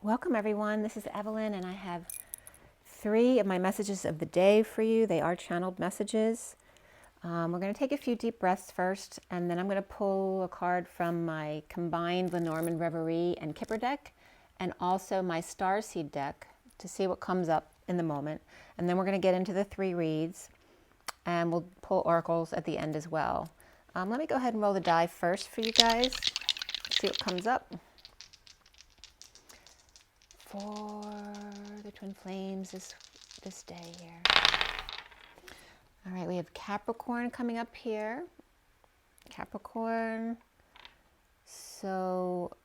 Welcome everyone, this is Evelyn and I have 3 of my messages of the day for you. They are channeled messages. We're going to take a few deep breaths first, and then I'm going to pull a card from my combined Lenormand, Reverie, and Kipper deck, and also my Starseed deck to see what comes up in the moment. And then we're going to get into the 3 reads, and we'll pull oracles at the end as well. Let me go ahead and roll the die first for you guys, see what comes up for the twin flames this day here. All right, we have Capricorn coming up here. Capricorn, so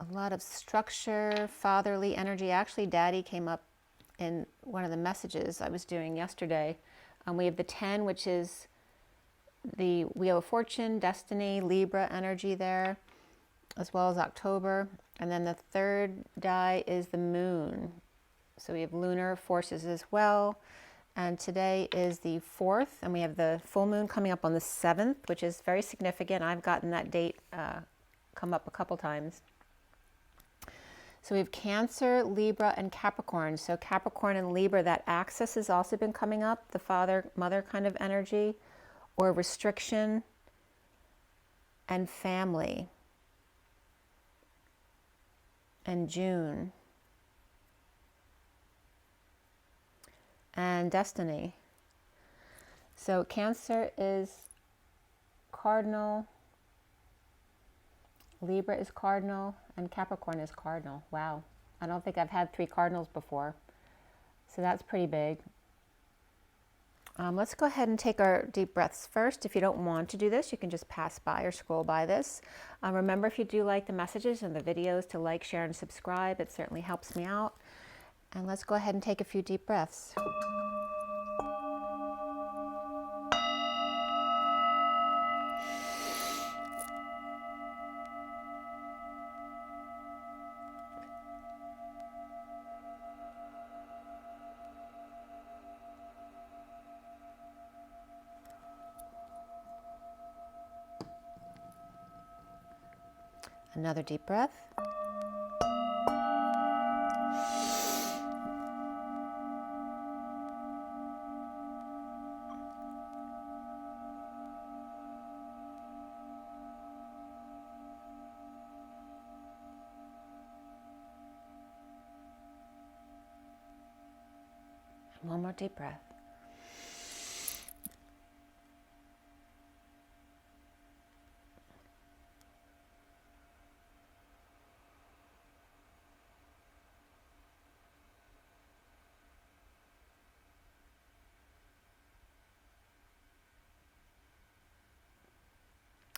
a lot of structure, fatherly energy. Actually, Daddy came up in one of the messages I was doing yesterday. We have the 10, which is the Wheel of Fortune, Destiny, Libra energy there, as well as October. And then the 3rd die is the Moon. So we have lunar forces as well. And today is the 4th, and we have the full moon coming up on the 7th, which is very significant. I've gotten that date come up a couple times. So we have Cancer, Libra, and Capricorn. So Capricorn and Libra, that axis has also been coming up, the father-mother kind of energy, or restriction and family. And June. And Destiny. So Cancer is cardinal, Libra is cardinal, and Capricorn is cardinal. Wow. I don't think I've had 3 cardinals before. So that's pretty big. Let's go ahead and take our deep breaths first. If you don't want to do this, you can just pass by or scroll by this. Remember, if you do like the messages and the videos, to like, share, and subscribe. It certainly helps me out. And let's go ahead and take a few deep breaths. Another deep breath. And one more deep breath.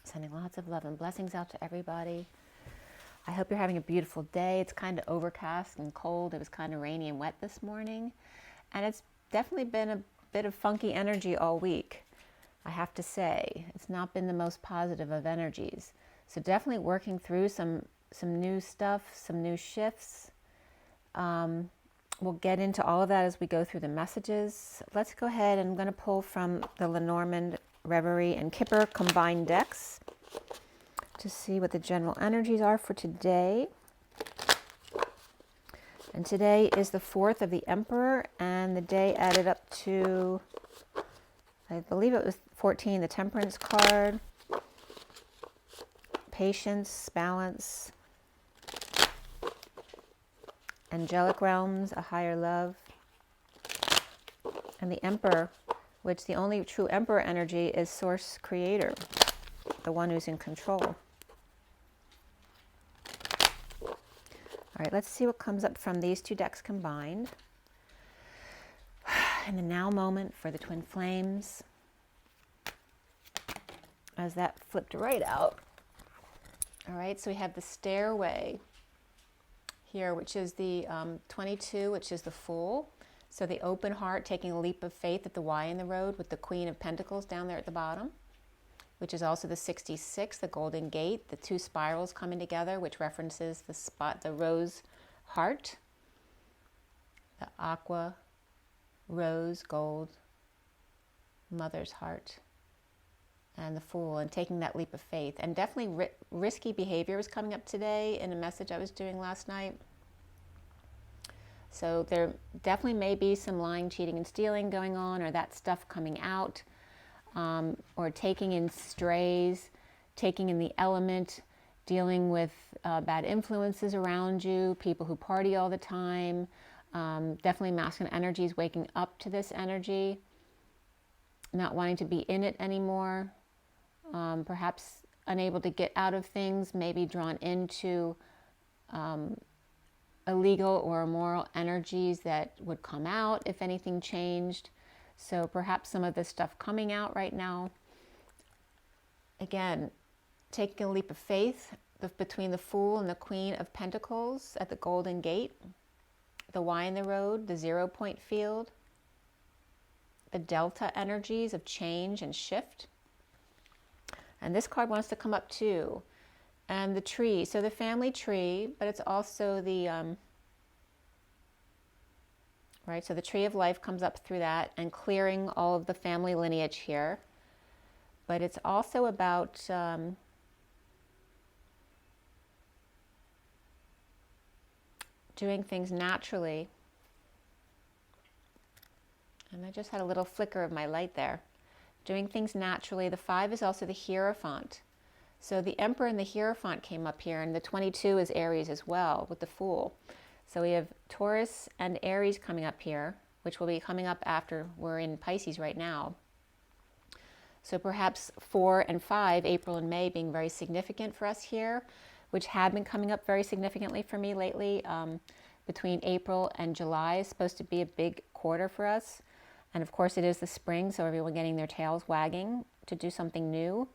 Sending lots of love and blessings out to everybody. I hope you're having a beautiful day. It's kind of overcast and cold. It was kind of rainy and wet this morning. And it's definitely been a bit of funky energy all week, I have to say. It's not been the most positive of energies. So definitely working through some new stuff, some new shifts. We'll get into all of that as we go through the messages. Let's go ahead, and I'm going to pull from the Lenormand, Reverie, and Kipper combined decks to see what the general energies are for today. And today is the 4th of the Emperor, and the day added up to, I believe it was 14, the Temperance card, patience, balance, angelic realms, a higher love, and the Emperor, which the only true Emperor energy is Source Creator, the one who's in control. All right, let's see what comes up from these 2 decks combined. In the now moment for the twin flames, as that flipped right out. All right, so we have the Stairway here, which is the 22, which is the Fool. So the open heart, taking a leap of faith at the Y in the road, with the Queen of Pentacles down there at the bottom, which is also the 66, the Golden Gate, the 2 spirals coming together, which references the rose heart, the aqua, rose, gold, mother's heart, and the Fool, and taking that leap of faith. And definitely risky behavior was coming up today in a message I was doing last night. So there definitely may be some lying, cheating, and stealing going on, or that stuff coming out, or taking in strays, taking in the element, dealing with bad influences around you, people who party all the time. Definitely masculine energies waking up to this energy, not wanting to be in it anymore, perhaps unable to get out of things, maybe drawn into illegal or immoral energies that would come out if anything changed. So perhaps some of this stuff coming out right now. Again, taking a leap of faith between the Fool and the Queen of Pentacles at the Golden Gate, the Y in the road, the 0 point field, the Delta energies of change and shift. And this card wants to come up too. And the tree, so the family tree, but it's also the, right, so the tree of life comes up through that and clearing all of the family lineage here. But it's also about doing things naturally. And I just had a little flicker of my light there. Doing things naturally. The 5 is also the Hierophant. So the Emperor and the Hierophant came up here, and the 22 is Aries as well with the Fool. So we have Taurus and Aries coming up here, which will be coming up after we're in Pisces right now. So perhaps 4 and 5, April and May, being very significant for us here, which have been coming up very significantly for me lately. Between April and July is supposed to be a big quarter for us. And of course it is the spring, so everyone getting their tails wagging to do something new.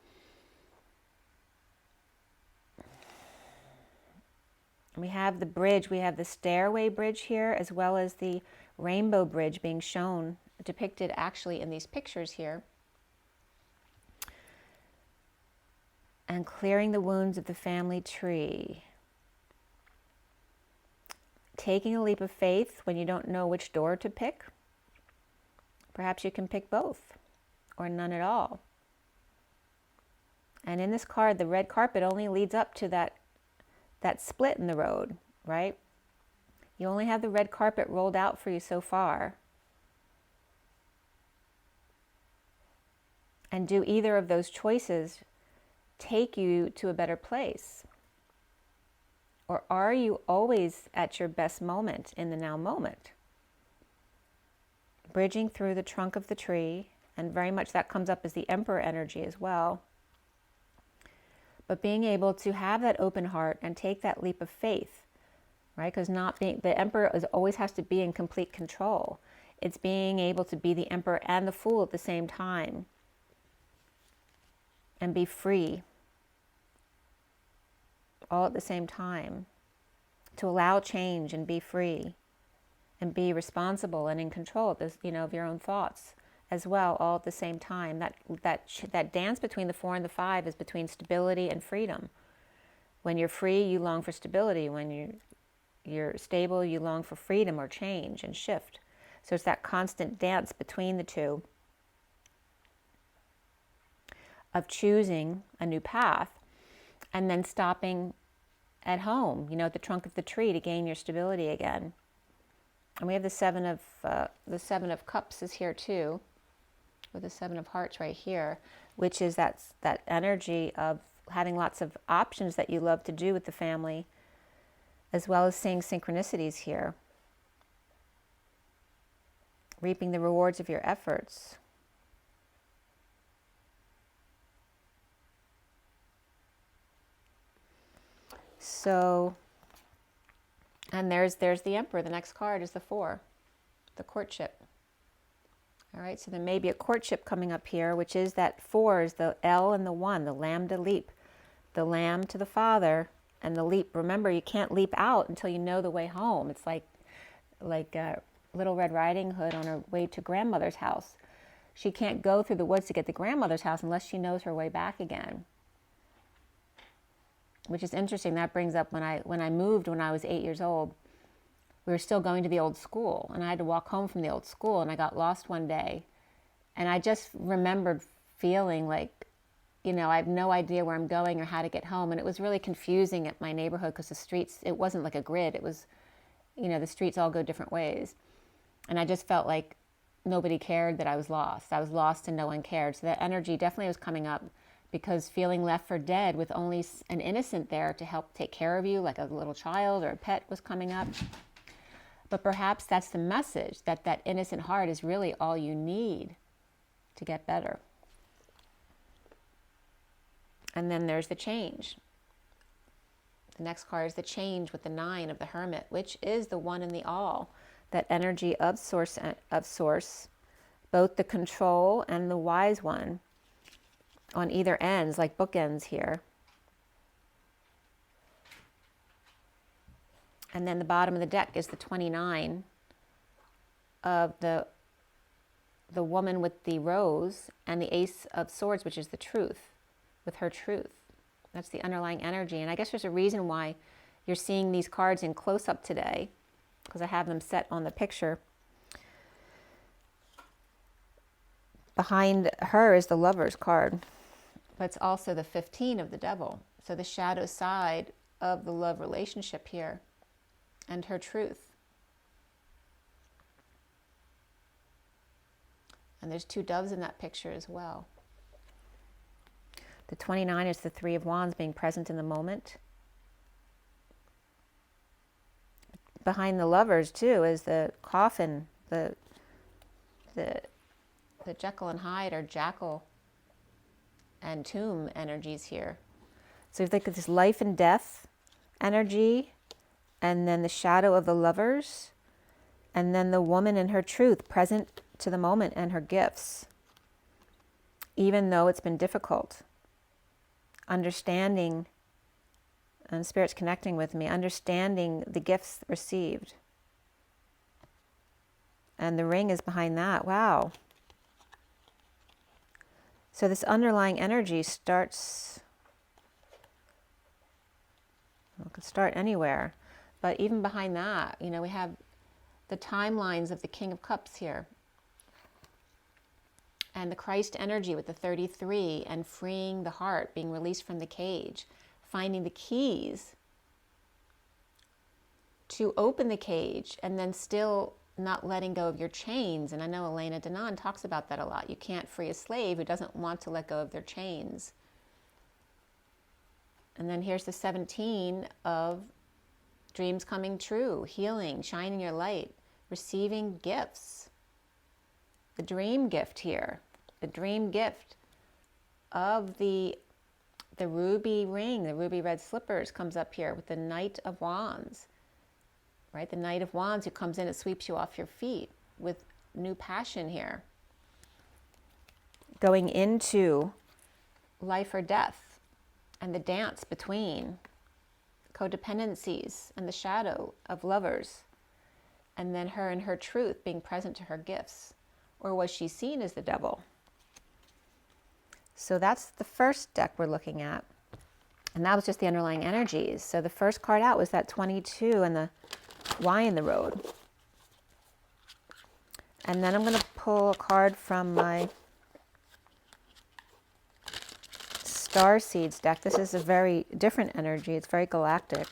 We have the bridge, we have the stairway bridge here, as well as the rainbow bridge being shown, depicted actually in these pictures here. And clearing the wounds of the family tree. Taking a leap of faith when you don't know which door to pick. Perhaps you can pick both, or none at all. And in this card, the red carpet only leads up to that split in the road, right? You only have the red carpet rolled out for you so far. And do either of those choices take you to a better place? Or are you always at your best moment in the now moment? Bridging through the trunk of the tree, and very much that comes up as the Emperor energy as well. But being able to have that open heart and take that leap of faith, right? Because the Emperor always has to be in complete control. It's being able to be the Emperor and the Fool at the same time and be free all at the same time, to allow change and be free and be responsible and in control of this, of your own thoughts as well, all at the same time. That dance between the 4 and the 5 is between stability and freedom. When you're free, you long for stability. When you're stable, you long for freedom or change and shift. So it's that constant dance between the two of choosing a new path and then stopping at home, at the trunk of the tree to gain your stability again. And we have the 7 of Cups is here too, with the 7 of Hearts right here, which is that energy of having lots of options that you love to do with the family, as well as seeing synchronicities here. Reaping the rewards of your efforts. So, and there's the Emperor. The next card is the 4, the courtship. All right, so there may be a courtship coming up here, which is that 4 is the L and the 1, the lambda leap. The lamb to the father and the leap. Remember, you can't leap out until you know the way home. It's like Little Red Riding Hood on her way to grandmother's house. She can't go through the woods to get to grandmother's house unless she knows her way back again. Which is interesting. That brings up when I moved when I was 8 years old. We were still going to the old school, and I had to walk home from the old school, and I got lost one day. And I just remembered feeling like you know, I have no idea where I'm going or how to get home. And it was really confusing at my neighborhood because the streets, it wasn't like a grid. It was, you know, the streets all go different ways. And I just felt like nobody cared that I was lost. I was lost and no one cared. So that energy definitely was coming up, because feeling left for dead with only an innocent there to help take care of you, like a little child or a pet, was coming up. But perhaps that's the message, that that innocent heart is really all you need to get better. And then there's the change. The next card is the change with the 9 of the Hermit, which is the one and the all, that energy of source, both the control and the wise one on either ends, like bookends here. And then the bottom of the deck is the 29 of the woman with the rose, and the Ace of Swords, which is the truth, with her truth. That's the underlying energy. And I guess there's a reason why you're seeing these cards in close-up today, because I have them set on the picture. Behind her is the Lover's card, but it's also the 15 of the Devil. So the shadow side of the love relationship here, and her truth. And there's 2 doves in that picture as well. The 29 is the 3 of Wands, being present in the moment. Behind the Lovers too is the coffin, the Jekyll and Hyde, or Jackal and Tomb energies here. So you think of this life and death energy, and then the shadow of the Lovers, and then the woman in her truth, present to the moment and her gifts, even though it's been difficult. Understanding, and Spirit's connecting with me, understanding the gifts received. And the ring is behind that. Wow. So this underlying energy starts, well, it could start anywhere, but even behind that, you know, we have the timelines of the King of Cups here, and the Christ energy with the 33, and freeing the heart, being released from the cage, finding the keys to open the cage, and then still not letting go of your chains. And I know Elena Danaan talks about that a lot. You can't free a slave who doesn't want to let go of their chains. And then here's the 17 of dreams coming true, healing, shining your light, receiving gifts. The dream gift here, the dream gift of the ruby ring, the ruby red slippers, comes up here with the Knight of Wands, right? The Knight of Wands who comes in and sweeps you off your feet with new passion here. Going into life or death, and the dance between codependencies and the shadow of lovers, and then her and her truth being present to her gifts. Or was she seen as the devil? So that's the first deck we're looking at. And that was just the underlying energies. So the first card out was that 22 and the Y in the road. And then I'm going to pull a card from my Starseeds deck. This is a very different energy. It's very galactic.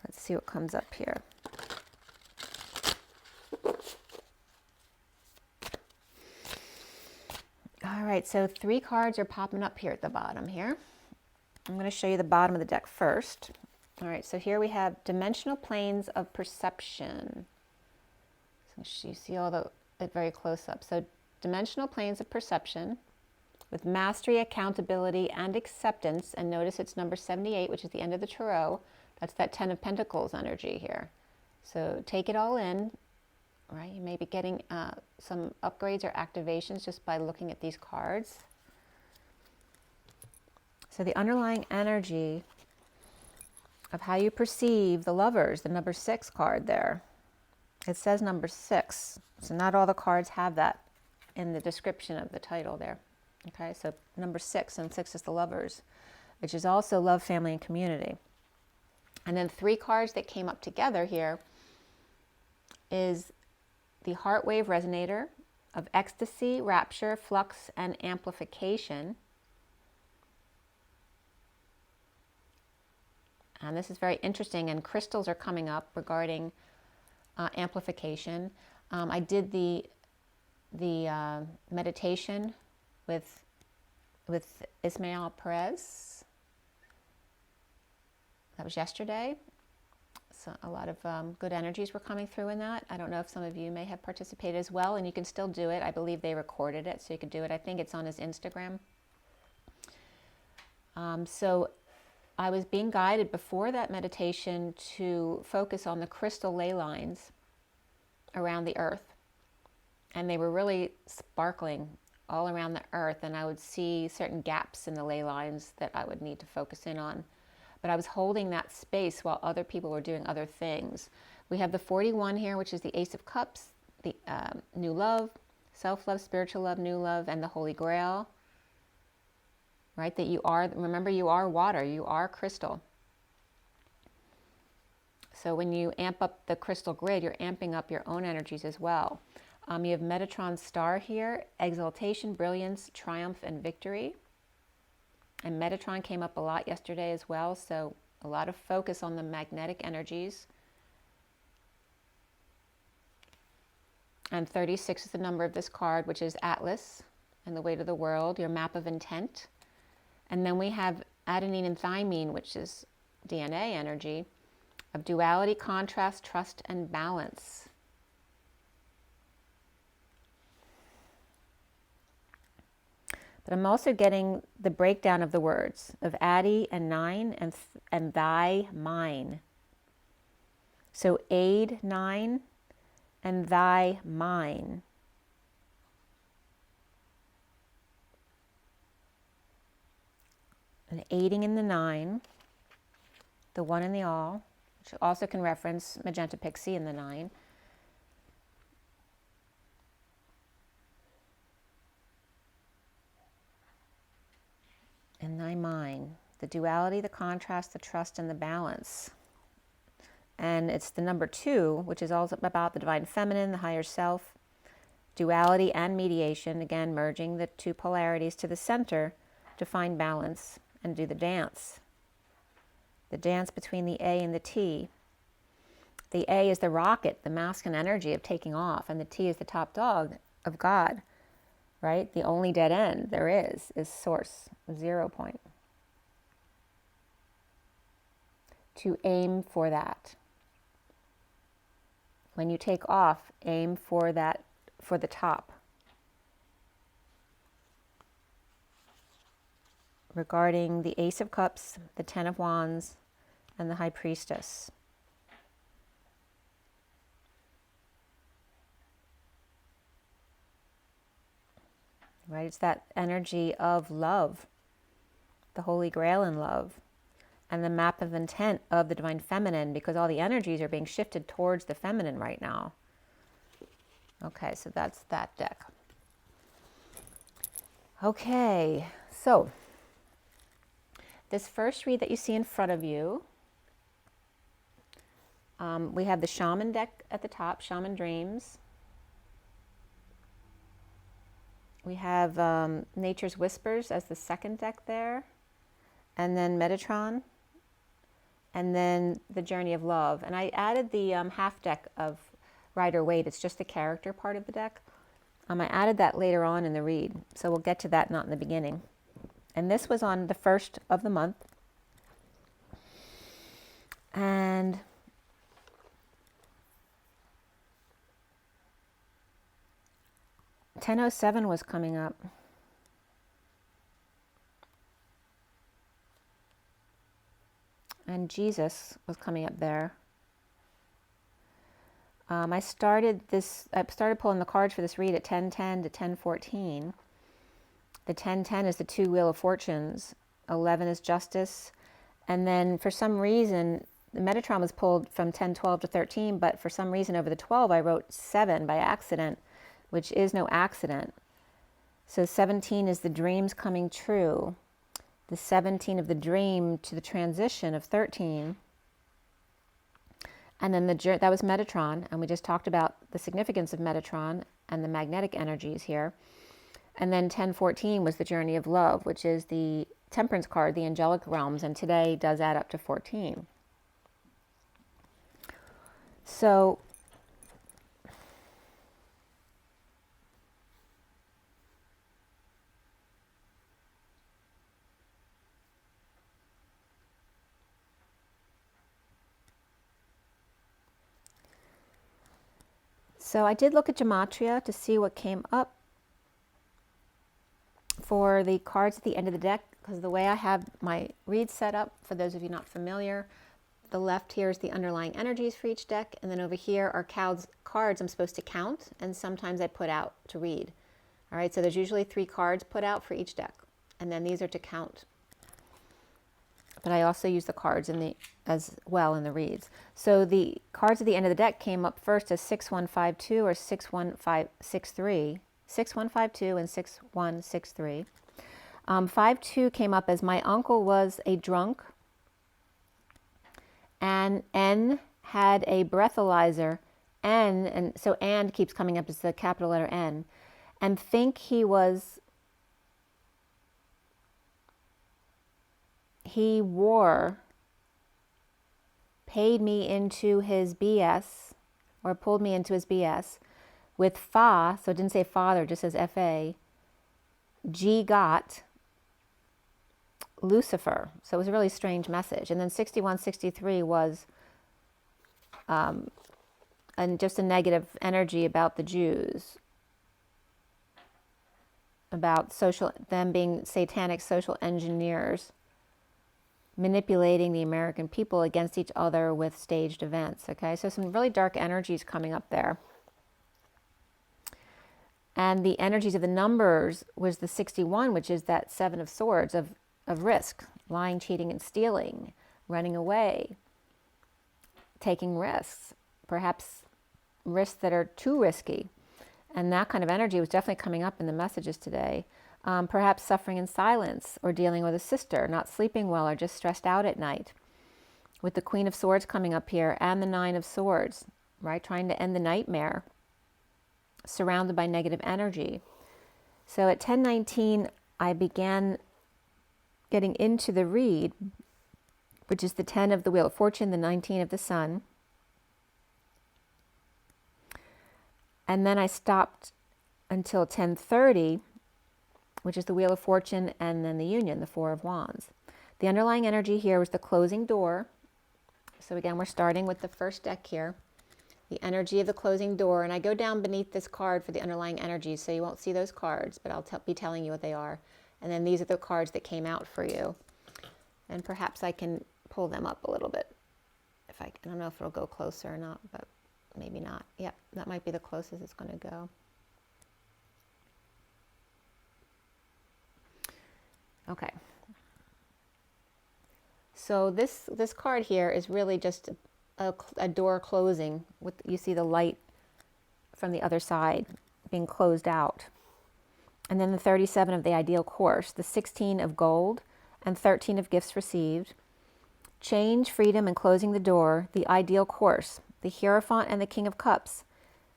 Let's see what comes up here. All right, so 3 cards are popping up here at the bottom here. I'm going to show you the bottom of the deck first. All right, so here we have dimensional planes of perception. So you see all it very close up. So dimensional planes of perception with mastery, accountability, and acceptance. And notice it's number 78, which is the end of the tarot. That's that 10 of Pentacles energy here. So take it all in. Right, you may be getting some upgrades or activations just by looking at these cards. So the underlying energy of how you perceive the lovers, the number 6 card there. It says number 6, so not all the cards have that in the description of the title there. Okay, so number 6, and 6 is the lovers, which is also love, family, and community. And then 3 cards that came up together here is the Heart Wave Resonator, of ecstasy, rapture, flux, and amplification. And this is very interesting, and crystals are coming up regarding amplification. I did the meditation with Ismael Perez. That was yesterday. So a lot of good energies were coming through in that. I don't know if some of you may have participated as well, and you can still do it. I believe they recorded it, so you could do it. I think it's on his Instagram. So I was being guided before that meditation to focus on the crystal ley lines around the earth. And they were really sparkling all around the earth, and I would see certain gaps in the ley lines that I would need to focus in on. But I was holding that space while other people were doing other things. We have the 41 here, which is the Ace of Cups, the new love, self-love, spiritual love, new love, and the Holy Grail. Right? That you are, remember, you are water, you are crystal. So when you amp up the crystal grid, you're amping up your own energies as well. You have Metatron's star here, exaltation, brilliance, triumph, and victory. And Metatron came up a lot yesterday as well, so a lot of focus on the magnetic energies. And 36 is the number of this card, which is Atlas and the weight of the world, your map of intent. And then we have adenine and thymine, which is DNA energy, of duality, contrast, trust, and balance. But I'm also getting the breakdown of the words of Addy and Nine and Thy, Mine. So aid, Nine, and Thy, Mine. And aiding in the 9, the 1 in the all, which also can reference Magenta Pixie in the 9. And thy mind, the duality, the contrast, the trust, and the balance. And it's the number 2, which is all about the divine feminine, the higher self, duality and mediation, again, merging the two polarities to the center to find balance and do the dance. The dance between the A and the T. The A is the rocket, the masculine energy of taking off, and the T is the top dog of God. Right? The only dead end there is source, 0 point. To aim for that. When you take off, aim for that, for the top. Regarding the Ace of Cups, the 10 of Wands, and the High Priestess. Right? It's that energy of love, the Holy Grail in love, and the map of intent of the divine feminine, because all the energies are being shifted towards the feminine right now. Okay, so that's that deck. Okay, so this first read that you see in front of you, we have the Shaman deck at the top, Shaman Dreams. We have Nature's Whispers as the second deck there, and then Metatron, and then the Journey of Love. And I added the half deck of Rider-Waite. It's just the character part of the deck. I added that later on in the read, so we'll get to that, not in the beginning. And this was on the 1st of the month. And $10.07 was coming up. And Jesus was coming up there. I started pulling the cards for this read at 10:10 to 10:14. The 10:10 is the 2 Wheel of Fortunes. 11 is Justice. And then for some reason, the Metatron was pulled from 10:12 to 13, but for some reason over the 12, I wrote 7 by accident, which is no accident. So 17 is the dreams coming true. The 17 of the dream to the transition of 13. And then that was Metatron, and we just talked about the significance of Metatron and the magnetic energies here. And then 1014 was the journey of love, which is the temperance card, the angelic realms, and today does add up to 14. So I did look at gematria to see what came up for the cards at the end of the deck, because the way I have my read set up, for those of you not familiar, the left here is the underlying energies for each deck, and then over here are cards I'm supposed to count, and sometimes I put out to read. All right, so there's usually 3 cards put out for each deck, and then these are to count. But I also use the cards as well in the reads. So the cards at the end of the deck came up first as 6152 or 61563. 6152 and 6163. 52 came up as my uncle was a drunk, and N had a breathalyzer, N, and so and keeps coming up as the capital letter N, and think he paid me into his BS, or pulled me into his BS, with Fa, so it didn't say father, it just says F-A, G got, Lucifer. So it was a really strange message. And then 6163 was and just a negative energy about the Jews, about them being satanic social engineers, manipulating the American people against each other with staged events. Okay, so some really dark energies coming up there. And the energies of the numbers was the 61, which is that 7 of swords of risk, lying, cheating, and stealing, running away, taking risks, perhaps risks that are too risky. And that kind of energy was definitely coming up in the messages today. Perhaps suffering in silence, or dealing with a sister, not sleeping well, or just stressed out at night. With the Queen of Swords coming up here and the 9 of Swords, right? Trying to end the nightmare, surrounded by negative energy. So at 1019, I began getting into the read, which is the 10 of the Wheel of Fortune, the 19 of the Sun. And then I stopped until 1030, which is the Wheel of Fortune, and then the Union, the 4 of Wands. The underlying energy here was the closing door. So again, we're starting with the first deck here. The energy of the closing door, and I go down beneath this card for the underlying energies, so you won't see those cards, but I'll be telling you what they are. And then these are the cards that came out for you. And perhaps I can pull them up a little bit. I don't know if it'll go closer or not, but maybe not. Yep, that might be the closest it's going to go. Okay. So this card here is really just a door closing. You see the light from the other side being closed out. And then the 37 of the ideal course, the 16 of gold and 13 of gifts received. Change, freedom, and closing the door, the ideal course, the Hierophant and the King of Cups,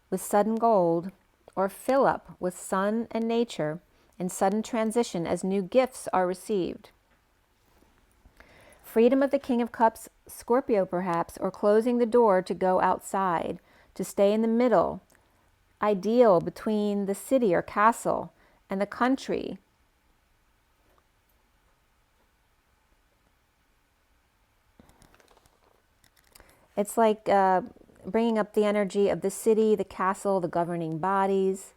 with sudden gold, or fill up with sun and nature, and sudden transition as new gifts are received. Freedom of the King of Cups, Scorpio perhaps, or closing the door to go outside, to stay in the middle, ideal between the city or castle and the country. It's like bringing up the energy of the city, the castle, the governing bodies,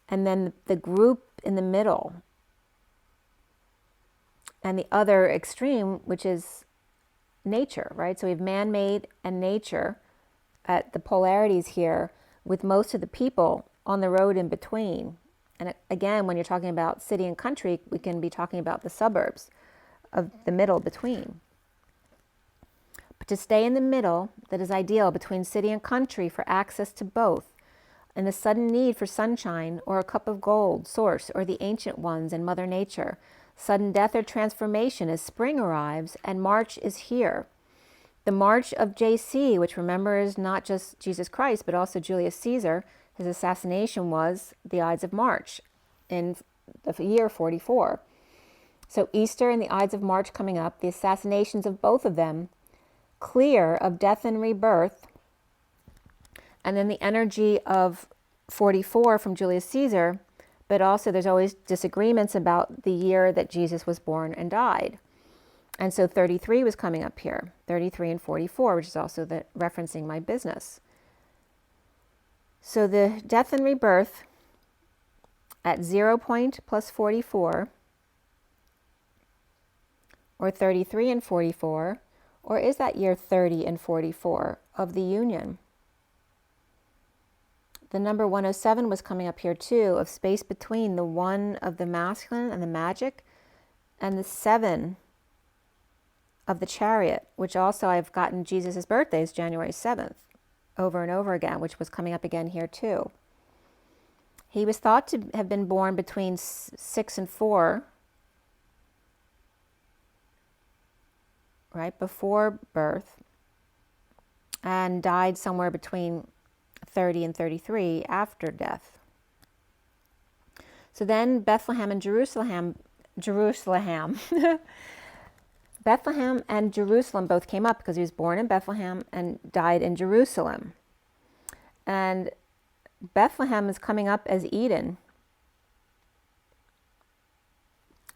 and then the group in the middle. And the other extreme, which is nature, right? So we have man-made and nature at the polarities here, with most of the people on the road in between. And again, when you're talking about city and country, we can be talking about the suburbs of the middle between. But to stay in the middle, that is ideal between city and country for access to both, and the sudden need for sunshine or a cup of gold, source, or the ancient ones and Mother Nature. Sudden death or transformation as spring arrives and March is here. The March of JC, which remember is not just Jesus Christ, but also Julius Caesar, His assassination was the Ides of March in the year 44. So Easter and the Ides of March coming up, the assassinations of both of them, clear of death and rebirth, and then the energy of 44 from Julius Caesar, but also there's always disagreements about the year that Jesus was born and died. And so 33 was coming up here, 33 and 44, which is also referencing my business. So the death and rebirth at 0 point plus 44, or 33 and 44, or is that year 30 and 44 of the union? The number 107 was coming up here too, of space between the 1 of the masculine and the magic, and the 7 of the chariot, which also I've gotten Jesus' birthday is January 7th, over and over again, which was coming up again here too. He was thought to have been born between 6 and 4, right, before birth, and died somewhere between 30 and 33 after death. So then Bethlehem and Jerusalem, Bethlehem and Jerusalem both came up because he was born in Bethlehem and died in Jerusalem. And Bethlehem is coming up as Eden,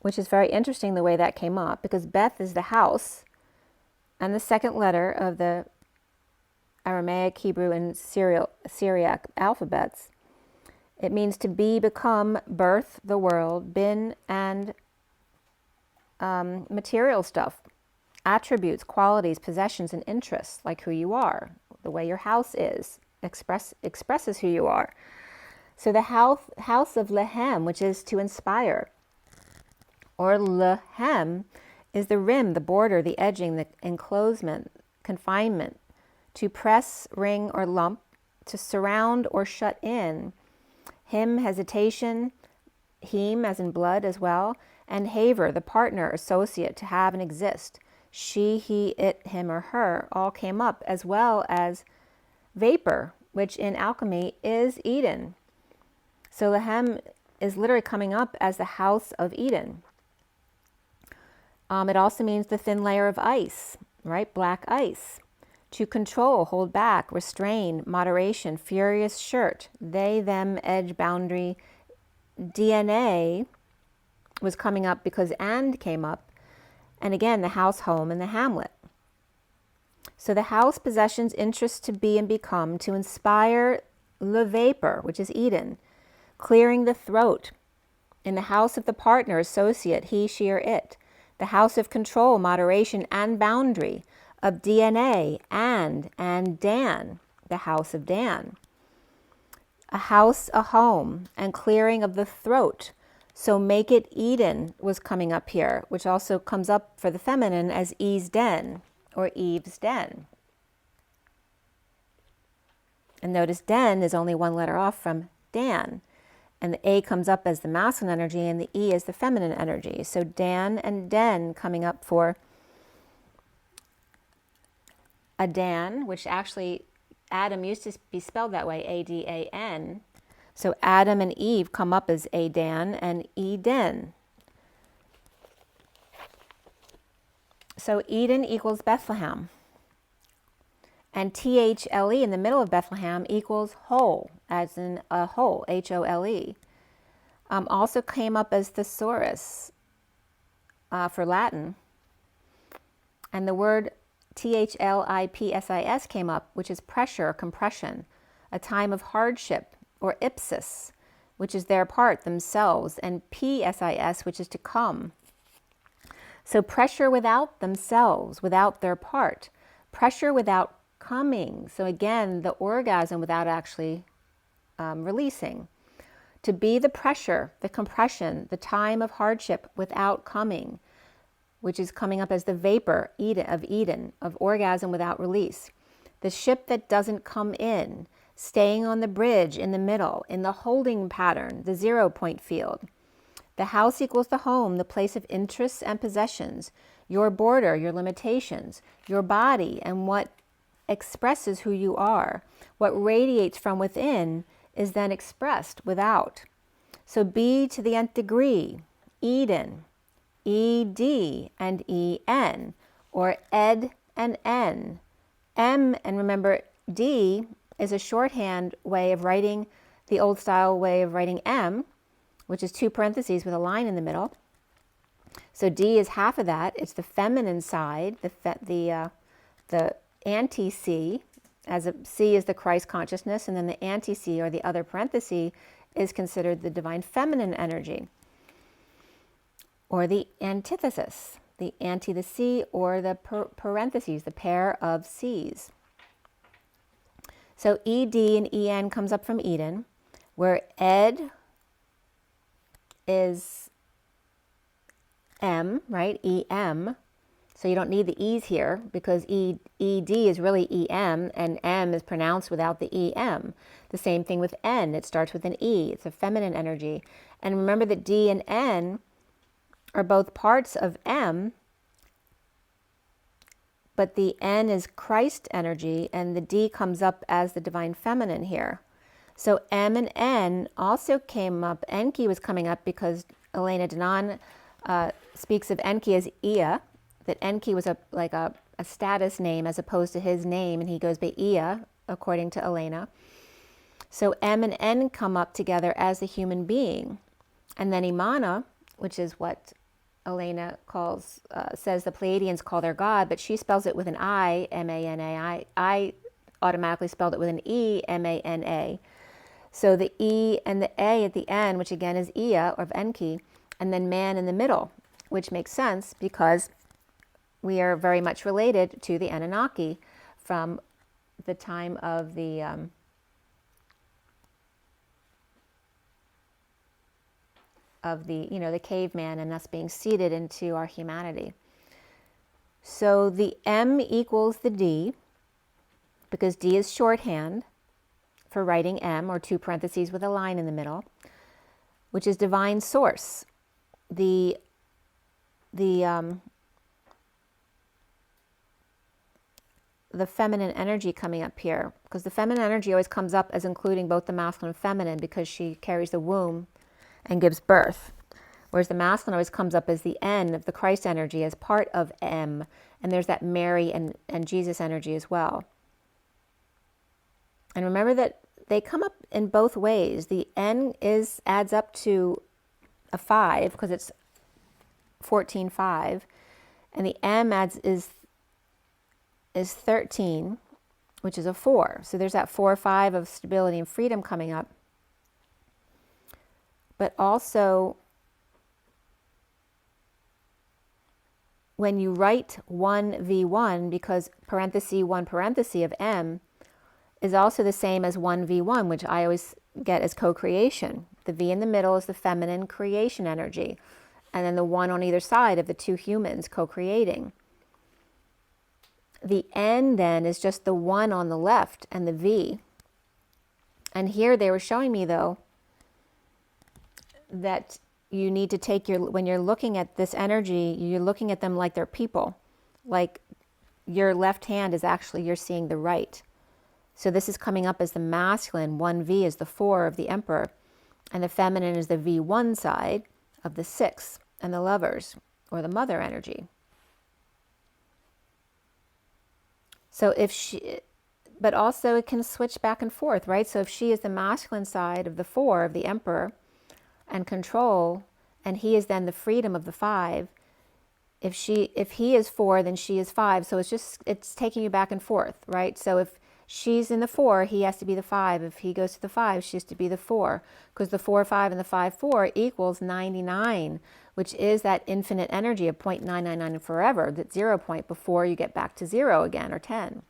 which is very interesting the way that came up, because Beth is the house, and the second letter of the Aramaic, Hebrew, and Syriac alphabets. It means to be, become, birth, the world, bin, and material stuff, attributes, qualities, possessions, and interests, like who you are, the way your house is, expresses who you are. So the house of Lehem, which is to inspire, or Lehem, is the rim, the border, the edging, the enclosement, confinement, to press, ring, or lump, to surround or shut in. Him, hesitation, heme, as in blood as well, and haver, the partner, associate, to have and exist. She, he, it, him, or her, all came up, as well as vapor, which in alchemy is Eden. So Lehem is literally coming up as the house of Eden. It also means the thin layer of ice, right? Black ice. To control, hold back, restrain, moderation, furious shirt, they, them, edge, boundary. DNA was coming up because and came up. And again, the house, home, and the hamlet. So the house, possessions, interests, to be and become, to inspire le vapor, which is Eden, clearing the throat. In the house of the partner, associate, he, she, or it. The house of control, moderation, and boundary, of DNA, and Dan, the house of Dan. A house, a home, and clearing of the throat. So make it Eden was coming up here, which also comes up for the feminine as E's den, or Eve's den. And notice den is only one letter off from Dan. And the A comes up as the masculine energy and the E as the feminine energy. So Dan and Den coming up for Adan, which actually Adam used to be spelled that way, A-D-A-N. So Adam and Eve come up as Adan and Eden. So Eden equals Bethlehem. And T-H-L-E in the middle of Bethlehem equals whole, as in a whole, H-O-L-E. Also came up as thesaurus for Latin. And the word T-H-L-I-P-S-I-S came up, which is pressure or compression, a time of hardship, or ipsis, which is their part, themselves, and P-S-I-S, which is to come. So pressure without themselves, without their part. Pressure without coming. So again, the orgasm without actually releasing. To be the pressure, the compression, the time of hardship without coming, which is coming up as the vapor Eden, of orgasm without release. The ship that doesn't come in, staying on the bridge in the middle, in the holding pattern, the 0 point field. The house equals the home, the place of interests and possessions, your border, your limitations, your body, and what expresses who you are. What radiates from within is then expressed without. So B to the nth degree, Eden, ED and EN, or ed and N. M, and remember D is a shorthand way of writing, the old style way of writing M, which is 2 parentheses with a line in the middle. So D is half of that. It's the feminine side, the anti-C, as a C is the Christ consciousness, and then the anti-C, or the other parenthesis, is considered the divine feminine energy, or the antithesis, the anti the C, or the parentheses, the pair of C's. So ED and EN comes up from Eden, where ed is M, right? EM. So you don't need the E's here because ED is really EM, and M is pronounced without the EM. The same thing with N. It starts with an E. It's a feminine energy. And remember that D and N are both parts of M, but the N is Christ energy, and the D comes up as the divine feminine here. So M and N also came up. Enki was coming up because Elena Denon speaks of Enki as Ea, that Enki was like a status name as opposed to his name, and he goes by Ea, according to Elena. So M and N come up together as the human being. And then Imana, which is what Elena calls, says the Pleiadians call their god, but she spells it with an I, M-A-N-A. I automatically spelled it with an E, M-A-N-A. So the E and the A at the end, which again is Ea, or of Enki, and then man in the middle, which makes sense because we are very much related to the Anunnaki from the time of the the caveman, and us being seeded into our humanity. So the M equals the D, because D is shorthand for writing M, or 2 parentheses with a line in the middle, which is divine source. The feminine energy coming up here, because the feminine energy always comes up as including both the masculine and feminine, because she carries the womb and gives birth, whereas the masculine always comes up as the N of the Christ energy, as part of M, and there's that Mary and Jesus energy as well. And remember that they come up in both ways. The N adds up to a 5 because it's 14-5, and the M is 13, which is a 4. So there's that 4-5 of stability and freedom coming up. But also, when you write 1v1, because parenthesis 1 parenthesis of M is also the same as 1v1, which I always get as co-creation. The V in the middle is the feminine creation energy, and then the 1 on either side of the 2 humans co-creating. The N then is just the 1 on the left and the V. And here they were showing me, though, that you need to take when you're looking at this energy, you're looking at them like they're people. Like your left hand is actually, you're seeing the right. So this is coming up as the masculine. 1V is the 4 of the Emperor, and the feminine is the V1 side of the 6 and the Lovers, or the mother energy. So but also it can switch back and forth, right? So if she is the masculine side of the 4 of the Emperor and control, and he is then the freedom of the 5, if he is 4, then she is 5. So it's taking you back and forth, right? So if she's in the 4, he has to be the 5. If he goes to the 5, she has to be the 4, because the 4-5 and the 5-4 equals 99, which is that infinite energy of 0.999 forever, that 0 point before you get back to 0 again, or 10.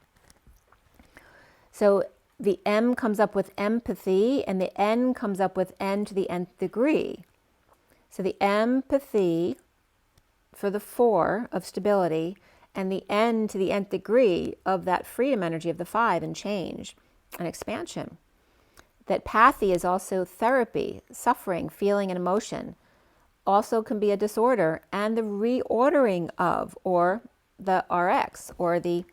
So the M comes up with empathy, and the N comes up with N to the nth degree. So the empathy for the 4 of stability, and the N to the nth degree of that freedom energy of the 5 and change and expansion. That pathy is also therapy, suffering, feeling, and emotion. Also can be a disorder, and the reordering of, or the RX, or the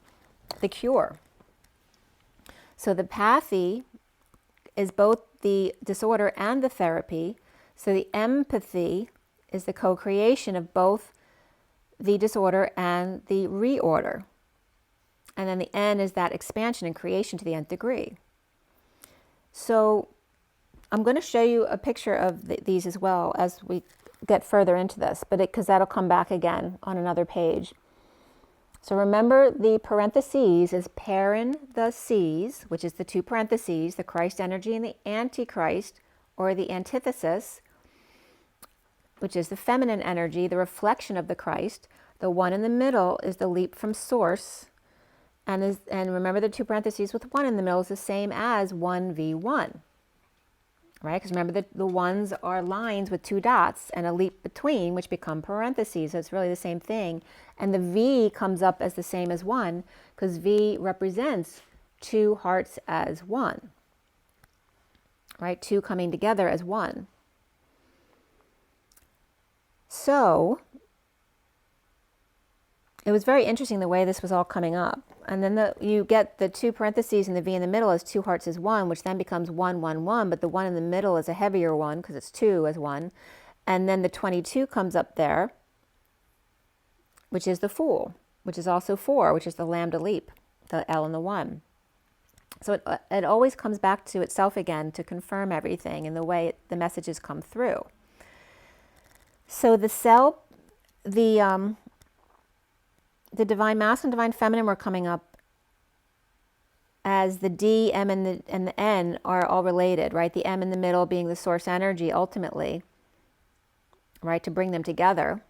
cure. So the pathy is both the disorder and the therapy. So the empathy is the co-creation of both the disorder and the reorder. And then the N is that expansion and creation to the nth degree. So I'm going to show you a picture of these as well as we get further into this, but because that'll come back again on another page. So remember, the parentheses is parentheses, which is the two parentheses, the Christ energy and the Antichrist, or the antithesis, which is the feminine energy, the reflection of the Christ. The one in the middle is the leap from source. And remember, the two parentheses with one in the middle is the same as 1v1. Right? Because remember, the ones are lines with two dots and a leap between, which become parentheses. So it's really the same thing. And the V comes up as the same as 1, because V represents two hearts as one. Right? Two coming together as one. So it was very interesting the way this was all coming up. And then you get the two parentheses and the V in the middle as two hearts as one, which then becomes 1, 1, 1, but the one in the middle is a heavier one because it's 2 as 1. And then the 22 comes up there, which is the Fool, which is also 4, which is the lambda leap, the L and the 1. So it always comes back to itself again to confirm everything in the way the messages come through. So the cell, the divine masculine, divine feminine were coming up as the D, M, and the N are all related, right? The M in the middle being the source energy ultimately, right? To bring them together.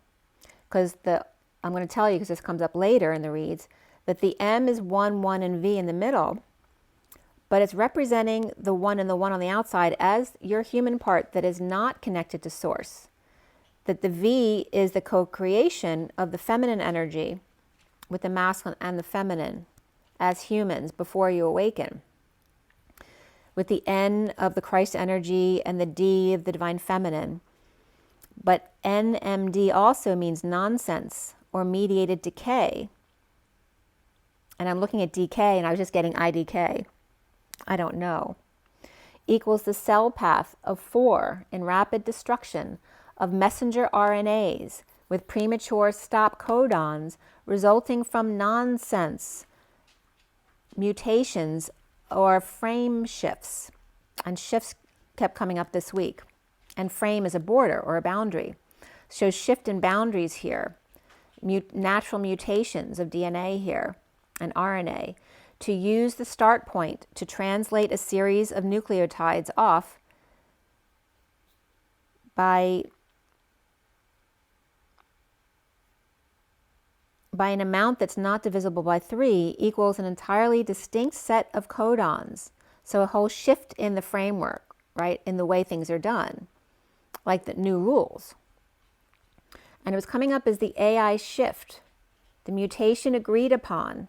Because I'm going to tell you, because this comes up later in the reads, that the M is 1, 1, and V in the middle, but it's representing the 1 and the 1 on the outside as your human part that is not connected to source. That the V is the co-creation of the feminine energy with the masculine and the feminine as humans before you awaken. With the N of the Christ energy and the D of the divine feminine. But NMD also means nonsense or mediated decay. And I'm looking at DK and I was just getting IDK. I don't know. Equals the cell path of 4 in rapid destruction of messenger RNAs with premature stop codons resulting from nonsense, mutations, or frame shifts. And shifts kept coming up this week. And frame is a border or a boundary. Shows shift in boundaries here. Natural mutations of DNA here and RNA to use the start point to translate a series of nucleotides off by an amount that's not divisible by 3 equals an entirely distinct set of codons. So a whole shift in the framework, right, in the way things are done, like the new rules. And it was coming up as the AI shift, the mutation agreed upon,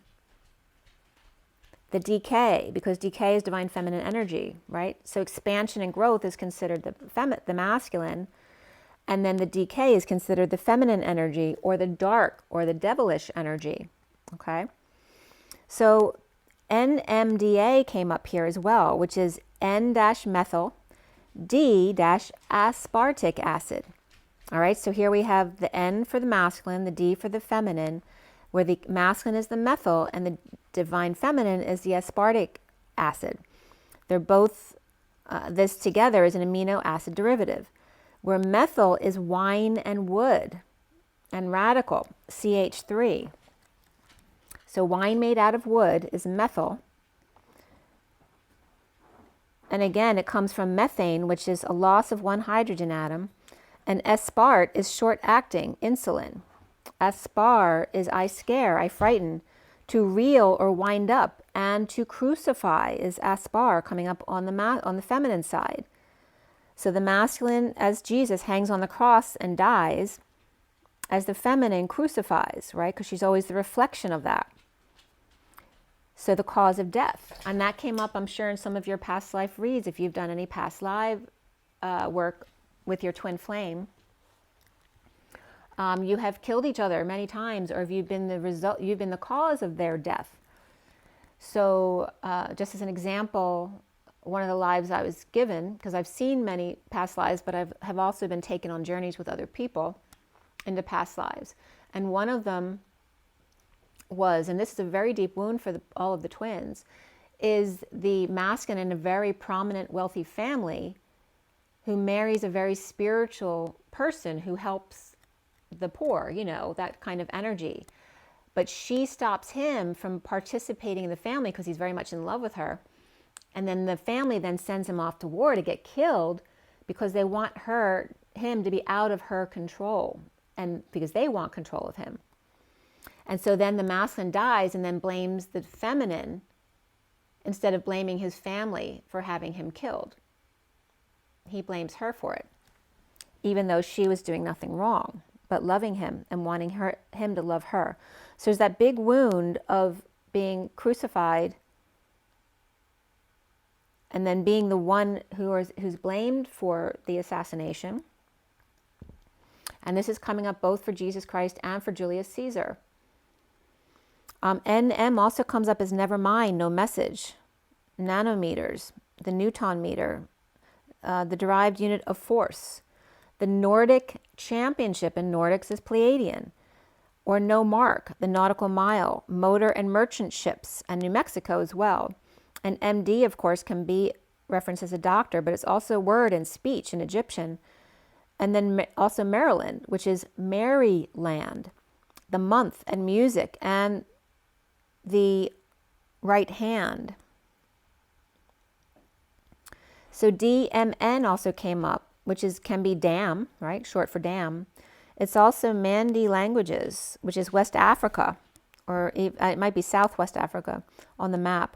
the decay, because decay is divine feminine energy, right? So expansion and growth is considered the masculine, and then the decay is considered the feminine energy, or the dark, or the devilish energy, okay? So NMDA came up here as well, which is N-methyl D-aspartic acid. All right, so here we have the N for the masculine, the D for the feminine, where the masculine is the methyl and the divine feminine is the aspartic acid. They're both, this together is an amino acid derivative, where methyl is wine and wood and radical, CH3. So wine made out of wood is methyl. And again, it comes from methane, which is a loss of one hydrogen atom. And aspart is short-acting insulin. Aspar is I scare, I frighten. To reel or wind up, and to crucify is aspar, coming up on the feminine side. So the masculine, as Jesus hangs on the cross and dies, as the feminine crucifies, right? Because she's always the reflection of that. So the cause of death. And that came up, I'm sure, in some of your past life reads, if you've done any past life work with your twin flame. You have killed each other many times, or have you been you've been the cause of their death. So just as an example, one of the lives I was given, because I've seen many past lives, but have also been taken on journeys with other people into past lives. And one of them was, and this is a very deep wound for all of the twins, is the masculine in a very prominent, wealthy family who marries a very spiritual person who helps the poor, you know, that kind of energy. But she stops him from participating in the family because he's very much in love with her. And then the family then sends him off to war to get killed because they want him to be out of her control, and because they want control of him. And so then the masculine dies and then blames the feminine instead of blaming his family for having him killed. He blames her for it, even though she was doing nothing wrong, but loving him and wanting him to love her. So there's that big wound of being crucified and then being the one who's blamed for the assassination. And this is coming up both for Jesus Christ and for Julius Caesar. NM also comes up as never mind, no message, nanometers, the Newton meter, the derived unit of force, the Nordic championship in Nordics is Pleiadian, or no mark, the nautical mile, motor and merchant ships, and New Mexico as well. And MD, of course, can be referenced as a doctor, but it's also word and speech in Egyptian. And then also Maryland, which is Maryland, the month and music, and the right hand. So DMN also came up, which can be dam, right? Short for dam. It's also Mandi languages, which is West Africa, or it might be Southwest Africa on the map.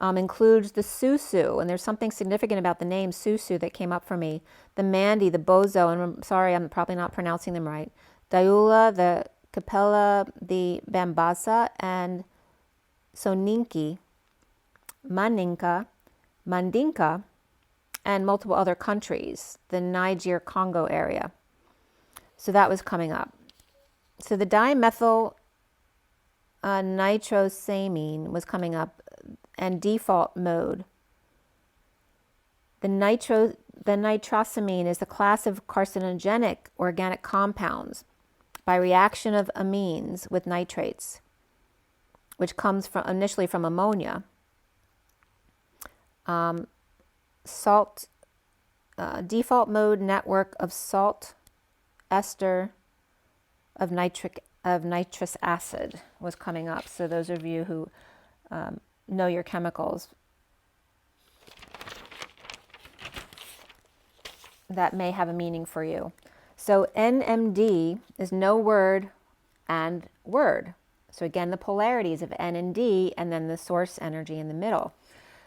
Includes the Susu, and there's something significant about the name Susu that came up for me. The Mandi, the Bozo, and I'm sorry, I'm probably not pronouncing them right. Dayula, the Capella, the Bambasa, and Soninki, Maninka, Mandinka, and multiple other countries, the Niger-Congo area. So that was coming up. So the dimethyl nitrosamine was coming up, and default mode. The nitrosamine is the class of carcinogenic organic compounds by reaction of amines with nitrates, which comes initially from ammonia. Default mode network of salt ester of nitrous acid was coming up. So those of you who know your chemicals, that may have a meaning for you. So NMD is no word and word. So again, the polarities of N and D, and then the source energy in the middle.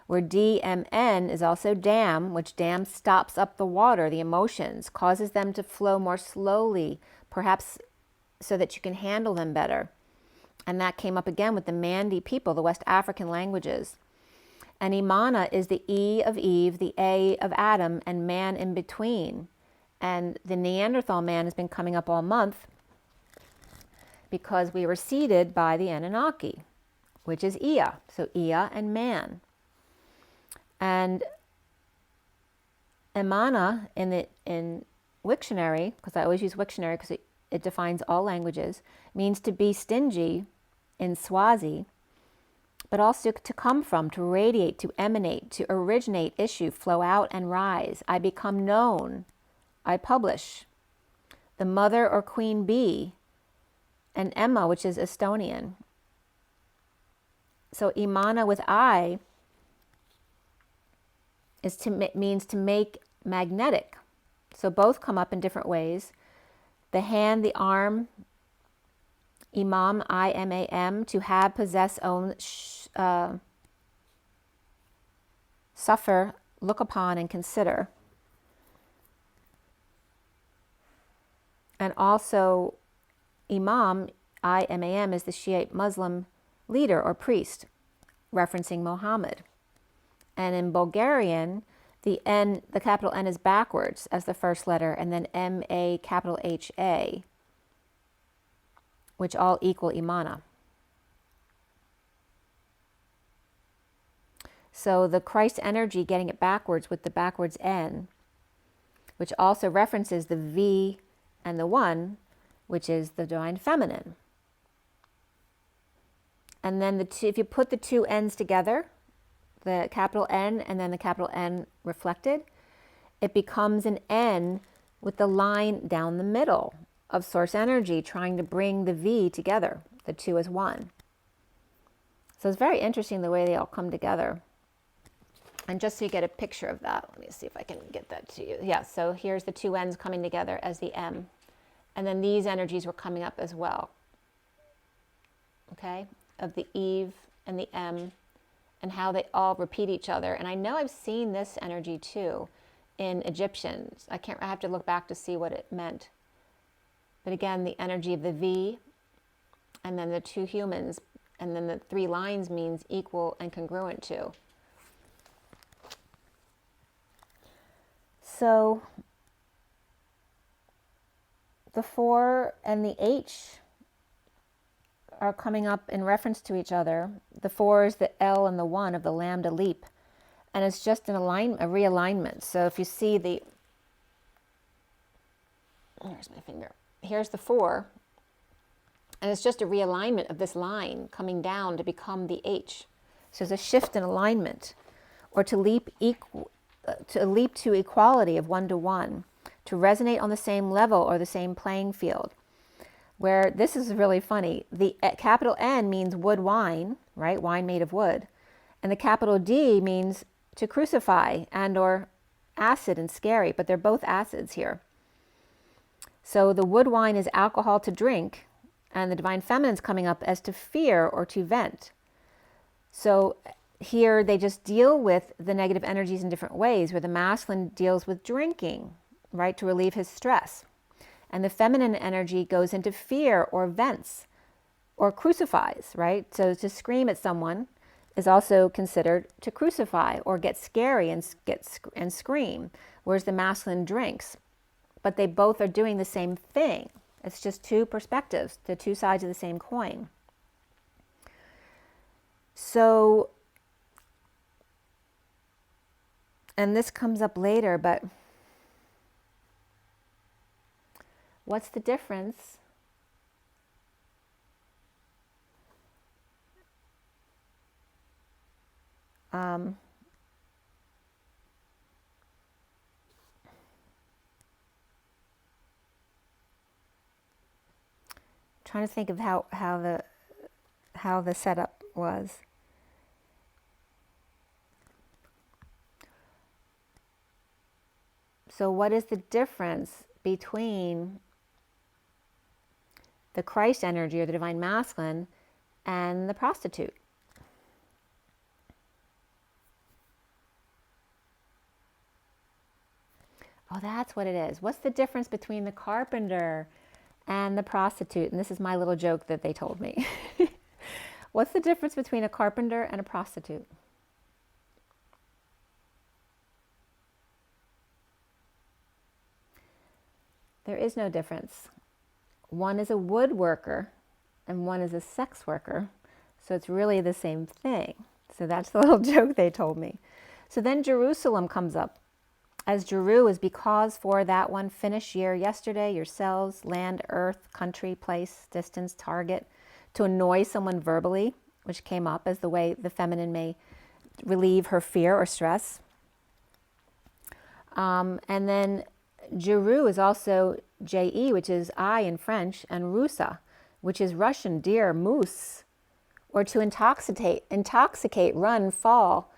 Where DMN is also dam, which dam stops up the water, the emotions, causes them to flow more slowly, perhaps so that you can handle them better. And that came up again with the Mandi people, the West African languages. And Imana is the E of Eve, the A of Adam, and man in between. And the Neanderthal man has been coming up all month because we were seeded by the Anunnaki, which is Ea. So Ea and man. And Imana in Wiktionary, because I always use Wiktionary because it defines all languages, means to be stingy in Swazi, but also to come from, to radiate, to emanate, to originate, issue, flow out, and rise. I become known. I publish. The mother or queen bee, and Emma, which is Estonian. So Imana with I means to make magnetic. So both come up in different ways. The hand, the arm, Imam, I-M-A-M, to have, possess, own, suffer, look upon, and consider. And also, Imam, I-M-A-M, is the Shiite Muslim leader or priest, referencing Muhammad. And in Bulgarian, the N, the capital N is backwards as the first letter, and then M-A, capital H-A, which all equal Imana. So the Christ energy, getting it backwards with the backwards N, which also references the V and the 1, which is the divine feminine. And then if you put the two N's together, the capital N and then the capital N reflected, it becomes an N with the line down the middle of source energy trying to bring the V together, the two as one. So it's very interesting the way they all come together. And just so you get a picture of that, let me see if I can get that to you. Yeah, so here's the two N's coming together as the M. And then these energies were coming up as well. Okay, of the Eve and the M, and how they all repeat each other. And I know I've seen this energy too in Egyptians. I have to look back to see what it meant. But again, the energy of the V, and then the two humans, and then the three lines means equal and congruent to. So the 4 and the H are coming up in reference to each other. The 4 is the L and the 1 of the lambda leap. And it's just an realignment. So if you see here's my finger. Here's the 4. And it's just a realignment of this line coming down to become the H. So there's a shift in alignment, or to leap to equality of 1 to 1, to resonate on the same level or the same playing field. Where this is really funny. The capital N means wood wine, right? Wine made of wood. And the capital D means to crucify and or acid and scary, but they're both acids here. So the wood wine is alcohol to drink, and the divine feminine's coming up as to fear or to vent. So here they just deal with the negative energies in different ways, where the masculine deals with drinking, right, to relieve his stress. And the feminine energy goes into fear or vents or crucifies, right? So to scream at someone is also considered to crucify or get scary and scream, whereas the masculine drinks. But they both are doing the same thing. It's just two perspectives, the two sides of the same coin. So, and this comes up later, but what's the difference trying to think of how the setup was. So what is the difference between the Christ energy or the divine masculine and the prostitute? Oh, that's what it is. What's the difference between the carpenter and the prostitute? And this is my little joke that they told me. What's the difference between a carpenter and a prostitute? There is no difference. One is a woodworker and one is a sex worker. So it's really the same thing. So that's the little joke they told me. So then Jerusalem comes up. As Jeru is because for that one finished year yesterday, yourselves, land, earth, country, place, distance, target, to annoy someone verbally, which came up as the way the feminine may relieve her fear or stress. And then Jeru is also J-E, which is I in French, and Rusa, which is Russian, deer, moose, or to intoxicate, run, fall,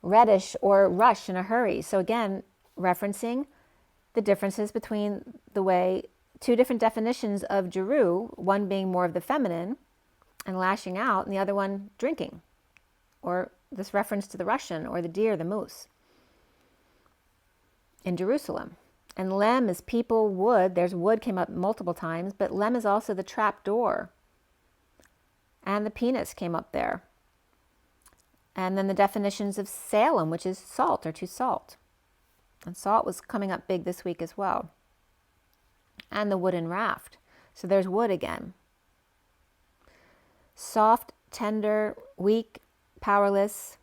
reddish, or rush in a hurry. So again, referencing the differences between the way, two different definitions of Jeru, one being more of the feminine and lashing out, and the other one drinking, or this reference to the Russian, or the deer, the moose, in Jerusalem. And Lem is people, wood. There's wood came up multiple times, but Lem is also the trap door. And the penis came up there. And then the definitions of Salem, which is salt or to salt. And salt was coming up big this week as well. And the wooden raft. So there's wood again. Soft, tender, weak, powerless,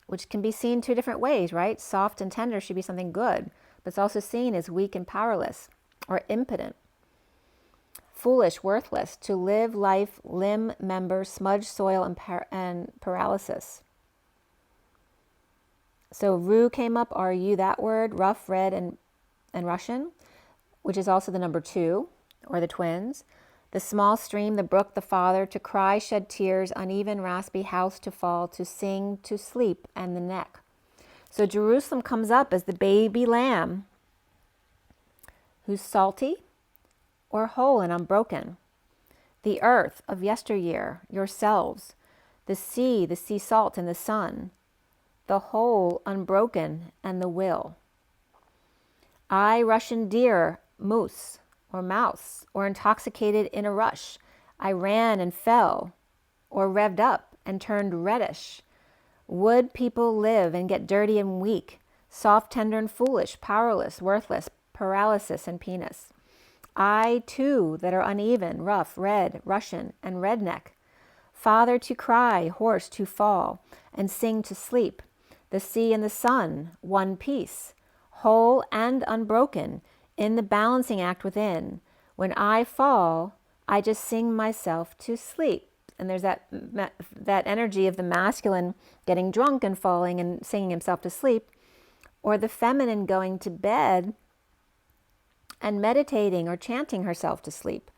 which can be seen two different ways, right? Soft and tender should be something good, but it's also seen as weak and powerless or impotent. Foolish, worthless, to live life, limb, member, smudge, soil, and paralysis. So Ru came up, R-U, that word, rough, red, and Russian, which is also the number 2, or the twins. The small stream, the brook, the father, to cry, shed tears, uneven, raspy, house to fall, to sing, to sleep, and the neck. So Jerusalem comes up as the baby lamb who's salty or whole and unbroken. The earth of yesteryear, yourselves, the sea salt, and the sun, the whole unbroken, and the will. I, Russian deer, moose, or mouse, or intoxicated in a rush, I ran and fell, or revved up and turned reddish. Would people live and get dirty and weak, soft, tender, and foolish, powerless, worthless, paralysis, and penis. I, too, that are uneven, rough, red, Russian, and redneck. Father to cry, horse to fall, and sing to sleep. The sea and the sun, one piece, whole and unbroken, in the balancing act within. When I fall, I just sing myself to sleep. And there's that energy of the masculine getting drunk and falling and singing himself to sleep, or the feminine going to bed and meditating or chanting herself to sleep.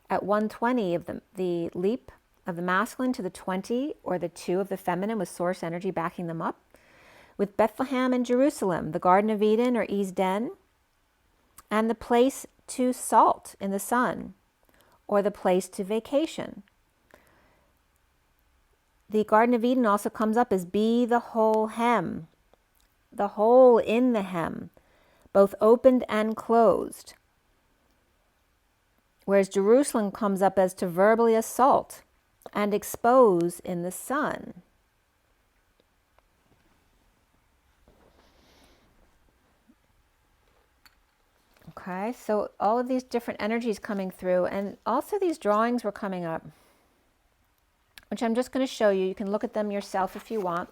At 120 of the leap of the masculine to the 20 or the 2 of the feminine with source energy backing them up. With Bethlehem and Jerusalem, the Garden of Eden or Eden, and the place to salt in the sun, or the place to vacation. The Garden of Eden also comes up as be the whole hem, the hole in the hem, both opened and closed. Whereas Jerusalem comes up as to verbally assault and expose in the sun. Okay, so all of these different energies coming through, and also these drawings were coming up, which I'm just going to show you. You can look at them yourself if you want,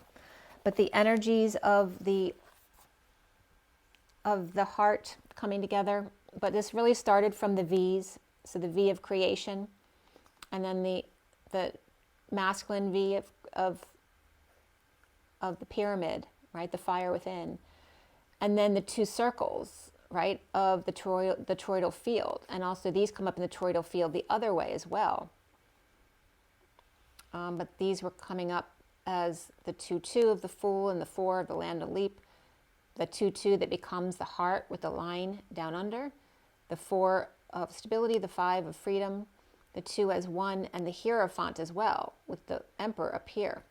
but the energies of the heart coming together. But this really started from the V's, so the V of creation, and then the masculine V of the pyramid, right, the fire within, and then the 2 circles, right, of the toroidal field, and also these come up in the toroidal field the other way as well. But these were coming up as the 2-2 of the Fool and the 4 of the Land of Leap, the 2-2 that becomes the heart with the line down under, the 4 of stability, the 5 of freedom, the 2 as 1, and the Hierophant as well, with the Emperor up here.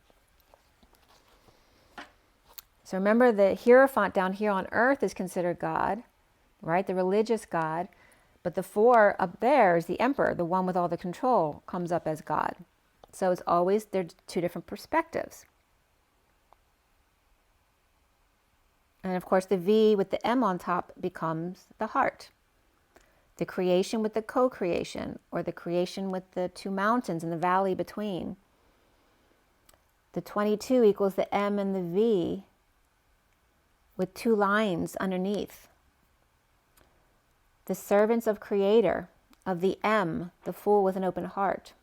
So remember, the Hierophant down here on earth is considered God, right, the religious God, but the 4 up there is the Emperor, the one with all the control, comes up as God. So it's always, there's 2 different perspectives. And of course the V with the M on top becomes the heart. The creation with the co-creation, or the creation with the 2 mountains and the valley between. The 22 equals the M and the V with 2 lines underneath. The servants of Creator, of the M, the Fool with an open heart.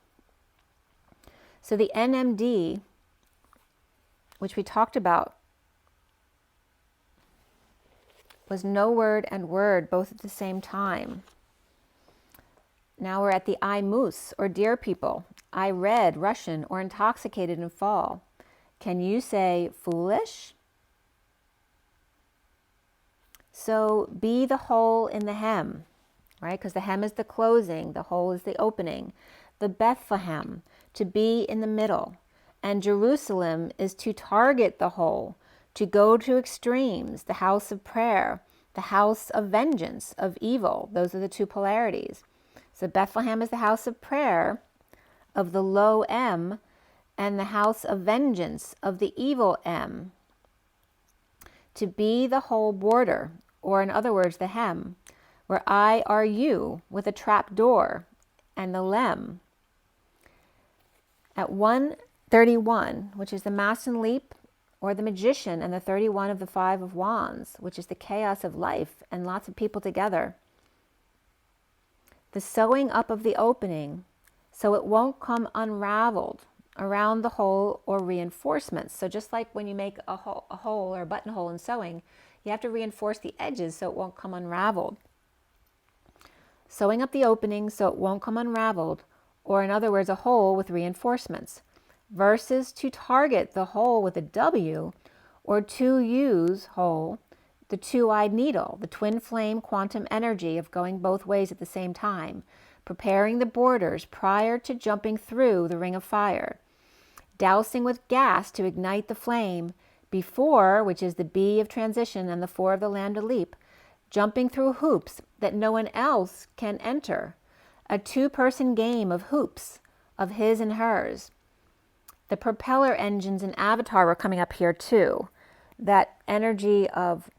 So the NMD, which we talked about, was no word and word both at the same time. Now we're at the I moose, or deer people. I red, Russian, or intoxicated and fall. Can you say foolish? So be the hole in the hem, right? Because the hem is the closing, the hole is the opening. The Bethlehem, to be in the middle. And Jerusalem is to target the whole, to go to extremes, the house of prayer, the house of vengeance, of evil. Those are the 2 polarities. So Bethlehem is the house of prayer, of the low M, and the house of vengeance, of the evil M. To be the whole border, or in other words, the hem, where I are you, with a trap door, and the lem. At 131, which is the masculine leap or the Magician and the 31 of the 5 of Wands, which is the chaos of life and lots of people together. The sewing up of the opening so it won't come unraveled around the hole or reinforcements. So just like when you make a hole or a buttonhole in sewing, you have to reinforce the edges so it won't come unraveled. Sewing up the opening so it won't come unraveled, or in other words, a hole with reinforcements, versus to target the hole with a W, or to use hole, the two-eyed needle, the twin flame quantum energy of going both ways at the same time, preparing the borders prior to jumping through the ring of fire, dousing with gas to ignite the flame before, which is the B of transition and the 4 of the land of leap, jumping through hoops that no one else can enter, a two-person game of hoops, of his and hers. The propeller engines in Avatar were coming up here too. That energy of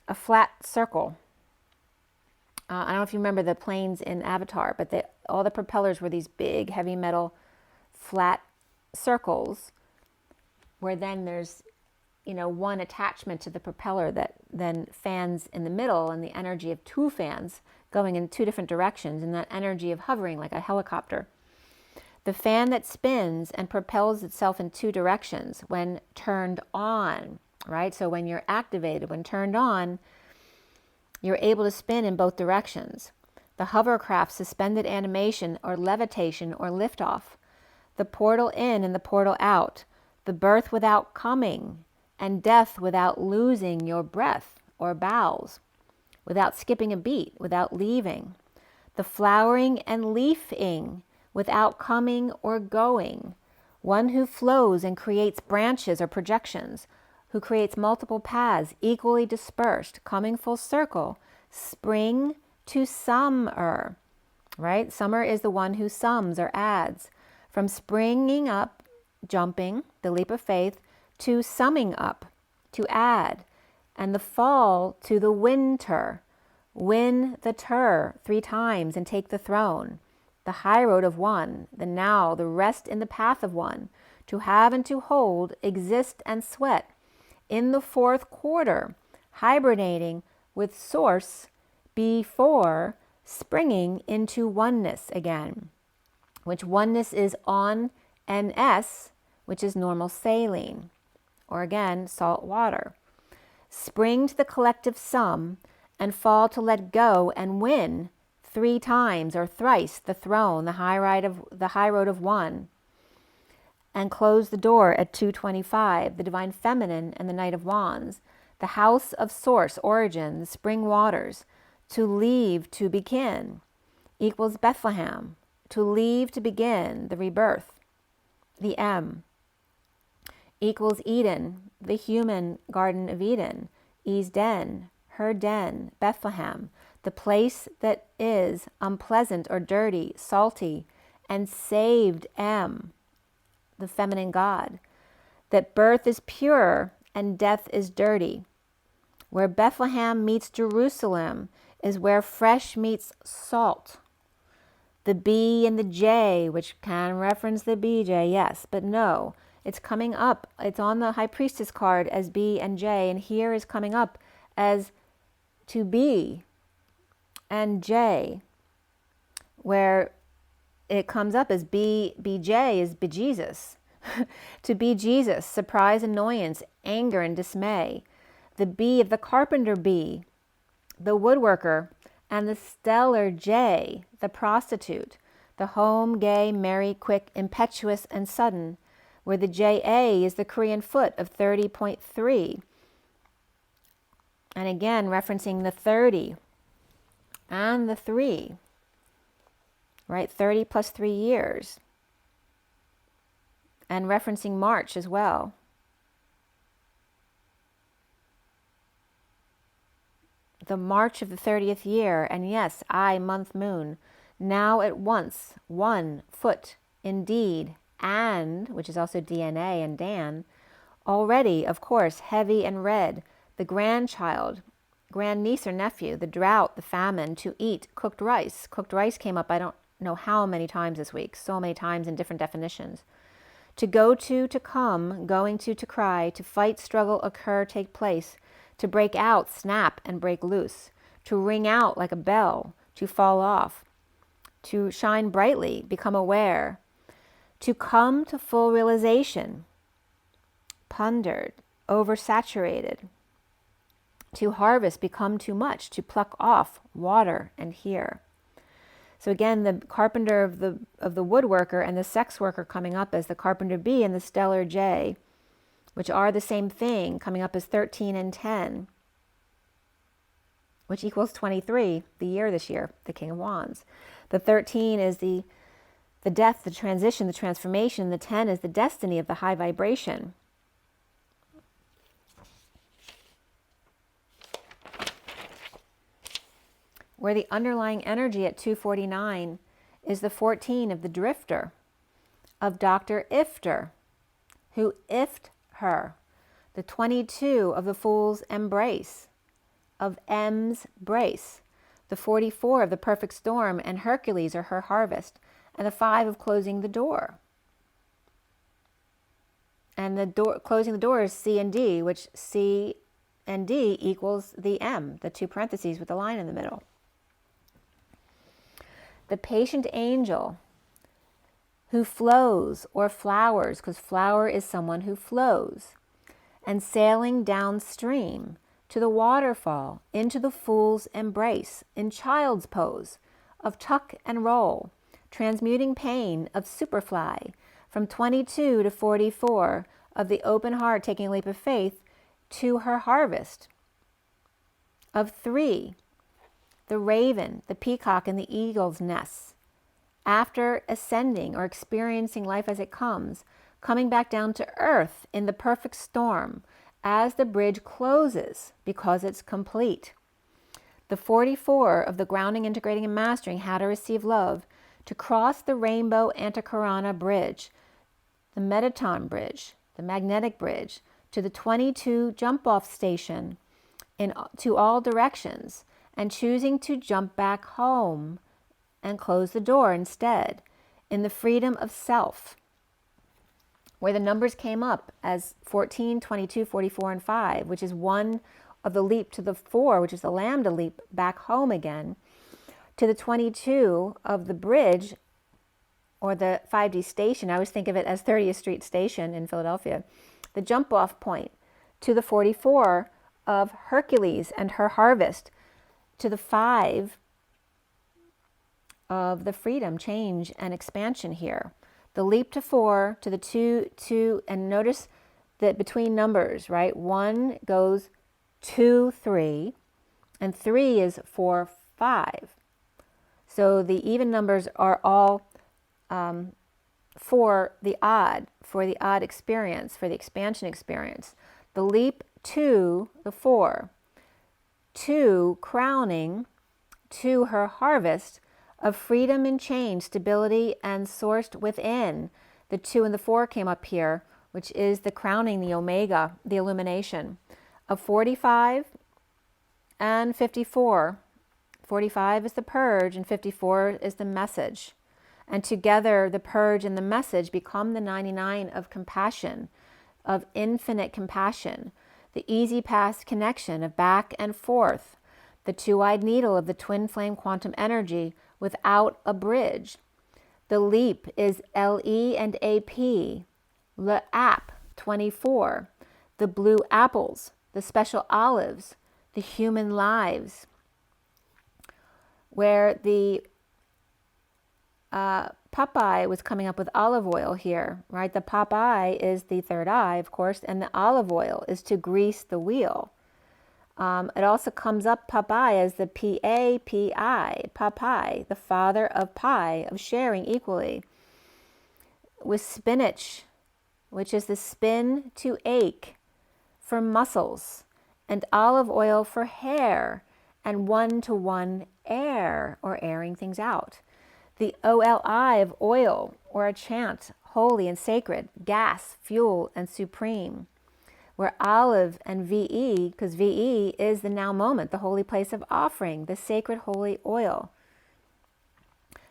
a flat circle. I don't know if you remember the planes in Avatar, but all the propellers were these big, heavy metal, flat circles, where then there's, one attachment to the propeller that then fans in the middle, and the energy of two fans going in two different directions, and that energy of hovering like a helicopter. The fan that spins and propels itself in two directions when turned on, right? So when you're activated, when turned on, you're able to spin in both directions. The hovercraft suspended animation or levitation or liftoff. The portal in and the portal out. The birth without coming and death without losing your breath or bowels, without skipping a beat, without leaving. The flowering and leafing without coming or going. One who flows and creates branches or projections, who creates multiple paths equally dispersed, coming full circle, spring to summer, right? Summer is the one who sums or adds. From springing up, jumping, the leap of faith, to summing up, to add, and the fall to the winter. Win the tur 3 times and take the throne. The high road of one, the now, the rest in the path of one, to have and to hold, exist and sweat. In the 4th quarter, hibernating with source before springing into oneness again, which oneness is on NS, which is normal saline, or again, salt water. Spring to the collective sum and fall to let go and win 3 times or thrice the throne, the high road of one, and close the door at 225, the divine feminine and the Knight of Wands, the house of source, origin, the spring waters. To leave to begin equals Bethlehem. To leave to begin, the rebirth, the M, equals Eden, the human Garden of Eden, E's den, her den, Bethlehem, the place that is unpleasant or dirty, salty, and saved M, the feminine God, that birth is pure and death is dirty. Where Bethlehem meets Jerusalem is where fresh meets salt. The B and the J, which can reference the BJ, yes, but no, it's coming up. It's on the High Priestess card as B and J, and here is coming up as to be and J, where it comes up as BJ is bejesus. To be Jesus, surprise, annoyance, anger, and dismay. The B of the carpenter bee, the woodworker, and the stellar J, the prostitute, the home, gay, merry, quick, impetuous, and sudden, where the JA is the Korean foot of 30.3. And again, referencing the 30 and the 3, right? 30 plus 3 years. And referencing March as well. The March of the 30th year, and yes, I, month, moon, now at once, 1 foot, indeed, and, which is also DNA and Dan, already, of course, heavy and red, the grandchild, grandniece or nephew, the drought, the famine, to eat cooked rice. Cooked rice came up, I don't know how many times this week, so many times in different definitions. To go to come, going to cry, to fight, struggle, occur, take place, to break out, snap, and break loose, to ring out like a bell, to fall off, to shine brightly, become aware, to come to full realization, pondered, oversaturated, to harvest, become too much, to pluck off, water, and hear. So again, the carpenter of the woodworker and the sex worker coming up as the carpenter bee and the stellar J, which are the same thing, coming up as 13 and 10, which equals 23, the year this year, the King of Wands. The 13 is the death, the transition, the transformation. The 10 is the destiny of the high vibration. Where the underlying energy at 249 is the 14 of the drifter, of Dr. Ifter, who ifed her. The 22 of the fool's embrace, of M's brace. The 44 of the perfect storm and Hercules or her harvest. And the 5 of closing the door. And the door, closing the door is C and D, which C and D equals the M, the two parentheses with the line in the middle. The patient angel who flows or flowers, because flower is someone who flows, and sailing downstream to the waterfall, into the fool's embrace, in child's pose, of tuck and roll, transmuting pain of superfly, from 22 to 44, of the open heart taking a leap of faith, to her harvest. Of 3, the raven, the peacock, and the eagle's nests, after ascending or experiencing life as it comes, coming back down to earth in the perfect storm, as the bridge closes because it's complete. The 44 of the grounding, integrating, and mastering how to receive love, to cross the rainbow Antakarana bridge, the Metaton bridge, the magnetic bridge, to the 22 jump-off station to all directions, and choosing to jump back home and close the door instead, in the freedom of self, where the numbers came up as 14, 22, 44, and 5, which is one of the leap to the 4, which is the lambda leap back home again, to the 22 of the bridge, or the 5D station. I always think of it as 30th Street Station in Philadelphia, the jump-off point, to the 44 of Hercules and her harvest, to the 5 of the freedom, change, and expansion here. The leap to 4, to the 2, and notice that between numbers, right? 1 goes 2, 3, and 3 is 4, 5. So the even numbers are all for the odd experience, for the expansion experience. The leap to the 4, 2 crowning to her harvest of freedom and change, stability, and sourced within. The 2 and the 4 came up here, which is the crowning, the omega, the illumination of 45 and 54. 45 is the purge and 54 is the message. And together the purge and the message become the 99 of compassion, of infinite compassion, the easy path connection of back and forth, the two-eyed needle of the twin flame quantum energy without a bridge. The leap is LE and AP, Le App 24, the blue apples, the special olives, the human lives, where the Popeye was coming up with olive oil here, right? The Popeye is the third eye, of course, and the olive oil is to grease the wheel. It also comes up Popeye as the P-A-P-I, Popeye, the father of pie, of sharing equally. With spinach, which is the spin to ache for muscles, and olive oil for hair, and one-to-one air, or airing things out. The O-L-I of oil, or a chant, holy and sacred, gas, fuel, and supreme. Where olive and VE, because VE is the now moment, the holy place of offering, the sacred holy oil.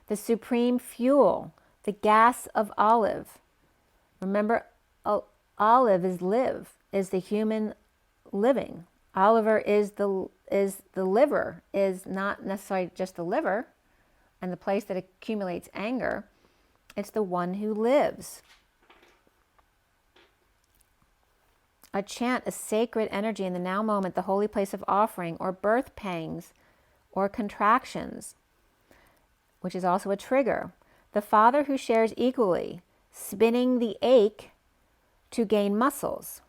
The supreme fuel, the gas of olive, Remember, olive is live, is the human living. Oliver is the liver, is not necessarily just the liver and the place that accumulates anger. It's the one who lives. A chant, a sacred energy in the now moment, the holy place of offering, or birth pangs, or contractions, which is also a trigger. The father who shares equally, spinning the ache to gain muscles.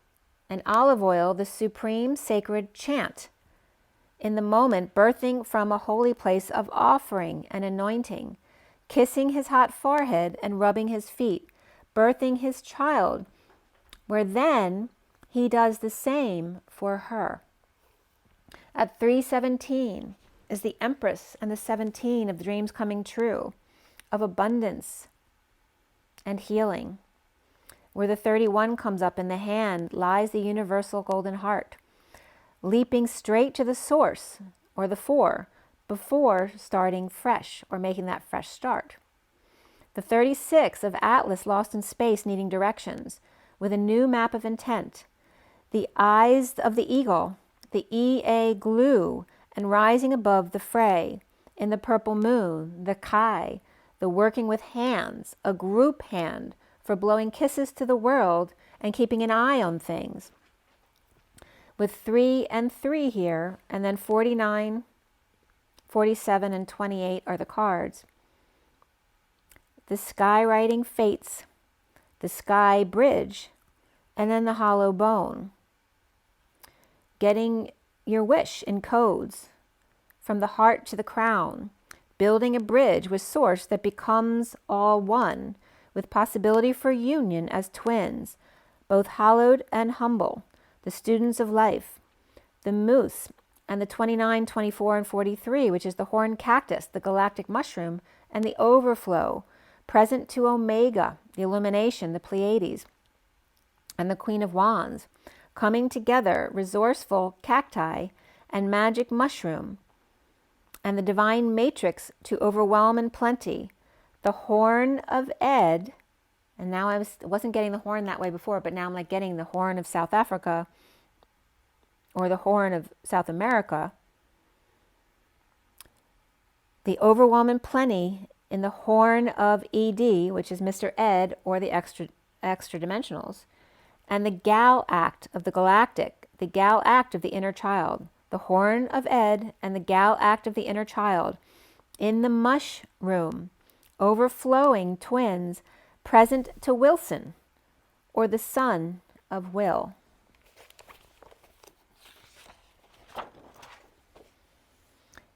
And olive oil, the supreme sacred chant. In the moment, birthing from a holy place of offering and anointing, kissing his hot forehead and rubbing his feet, birthing his child, where then he does the same for her. At 3:17 is the Empress and the 17 of the dreams coming true, of abundance and healing. Where the 31 comes up in the hand lies the universal golden heart, leaping straight to the source, or the 4, before starting fresh, or making that fresh start. The 36 of Atlas lost in space, needing directions, with a new map of intent. The eyes of the eagle, the EA glue, and rising above the fray, in the purple moon, the Kai, the working with hands, a group hand for blowing kisses to the world and keeping an eye on things. With 3 and 3 here, and then 49, 47, and 28 are the cards. The skywriting fates, the sky bridge, and then the hollow bone. Getting your wish in codes, from the heart to the crown, building a bridge with source that becomes all one, with possibility for union as twins, both hallowed and humble, the students of life, the moose, and the 29, 24, and 43, which is the horned cactus, the galactic mushroom, and the overflow, present to Omega, the illumination, the Pleiades, and the Queen of Wands, coming together, resourceful cacti and magic mushroom, and the divine matrix to overwhelm in plenty, the horn of Ed, and now I wasn't getting the horn that way before, but now I'm like getting the horn of South Africa, or the horn of South America, the overwhelm in plenty in the horn of ED, which is Mr. Ed, or the extra dimensionals, and the Gal act of the galactic, the Gal act of the inner child, the horn of Ed and the Gal act of the inner child, in the mushroom, overflowing twins, present to Wilson, or the son of Will.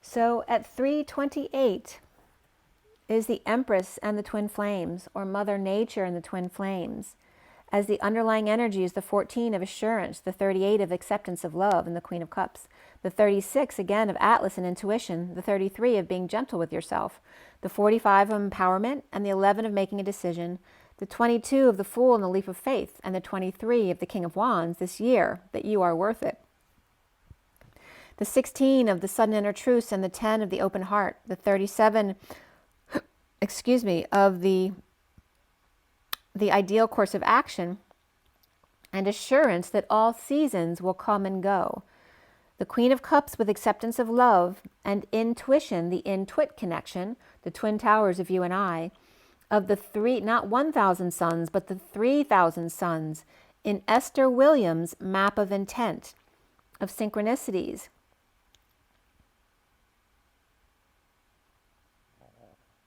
So at 3:28 is the Empress and the twin flames, or Mother Nature and the twin flames, as the underlying energy is the 14 of assurance, the 38 of acceptance of love, and the Queen of Cups, the 36 again of Atlas and intuition, the 33 of being gentle with yourself, the 45 of empowerment, and the 11 of making a decision, the 22 of the Fool and the leap of faith, and the 23 of the King of Wands this year, that you are worth it. The 16 of the sudden inner truce, and the 10 of the open heart, the 37, of the ideal course of action, and assurance that all seasons will come and go. The Queen of Cups with acceptance of love, and intuition, the intuit connection, the twin towers of you and I, of the 3, not 1,000 suns, but the 3,000 suns, in Esther Williams' map of intent, of synchronicities.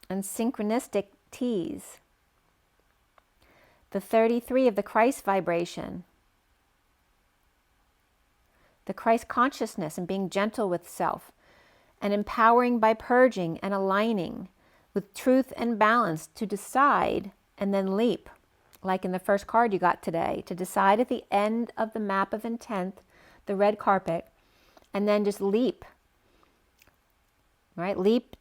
And synchronistic T's. The 33 of the Christ vibration, the Christ consciousness and being gentle with self, and empowering by purging and aligning with truth and balance to decide and then leap, like in the first card you got today, to decide at the end of the map of intent, the red carpet, and then just leap, right? Leap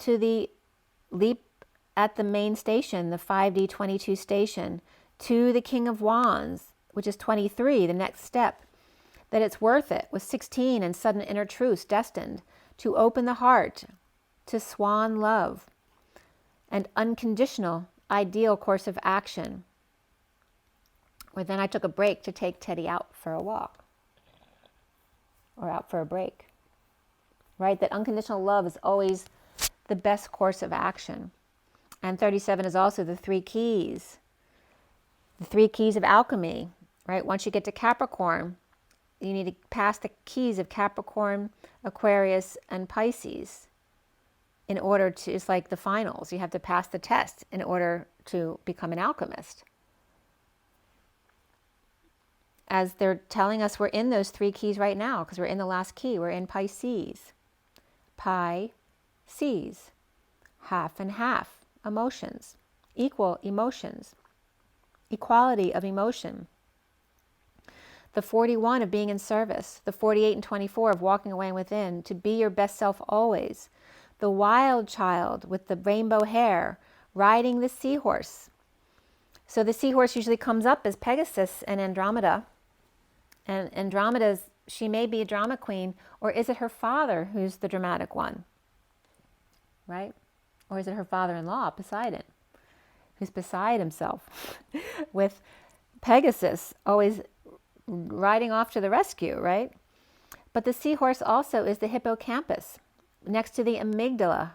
at the main station, the 5D22 station, to the King of Wands, which is 23, the next step, that it's worth it, with 16 and sudden inner truce destined to open the heart to swan love and unconditional ideal course of action. Or then I took a break to take Teddy out for a walk or out for a break, right? That unconditional love is always the best course of action. And 37 is also the 3 keys of alchemy, right? Once you get to Capricorn, you need to pass the keys of Capricorn, Aquarius, and Pisces in order to, it's like the finals. You have to pass the test in order to become an alchemist. As they're telling us, we're in those 3 keys right now because we're in the last key. We're in Pisces. Pi-Sees. Half and half emotions. Equal emotions. Equality of emotion. The 41 of being in service. The 48 and 24 of walking away within. To be your best self always. The wild child with the rainbow hair riding the seahorse. So the seahorse usually comes up as Pegasus and Andromeda. And Andromeda's, she may be a drama queen, or is it her father who's the dramatic one? Right? Or is it her father-in-law, Poseidon, who's beside himself with Pegasus always riding off to the rescue, right? But the seahorse also is the hippocampus next to the amygdala.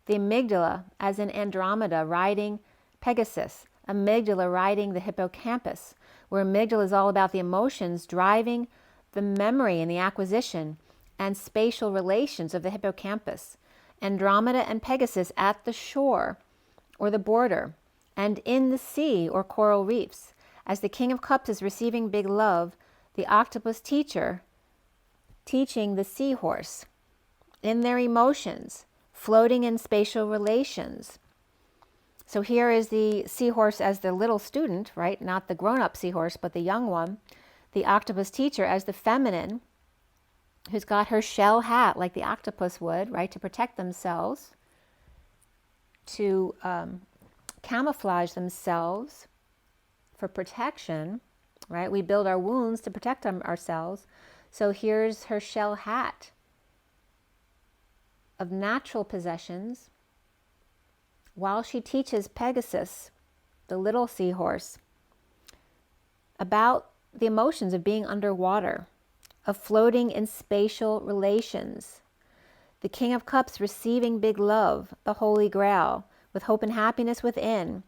The amygdala, as in Andromeda, riding Pegasus. Amygdala riding the hippocampus, where amygdala is all about the emotions driving the memory and the acquisition and spatial relations of the hippocampus. Andromeda and Pegasus at the shore or the border and in the sea or coral reefs. As the King of Cups is receiving big love, the octopus teacher teaching the seahorse in their emotions, floating in spatial relations. So here is the seahorse as the little student, right? Not the grown-up seahorse, but the young one. The octopus teacher as the feminine, who's got her shell hat like the octopus would, right? To protect themselves, to camouflage themselves for protection, right? We build our wounds to protect ourselves. So here's her shell hat of natural possessions, while she teaches Pegasus, the little seahorse, about the emotions of being underwater, of floating in spatial relations. The King of Cups receiving big love, the Holy Grail, with hope and happiness within,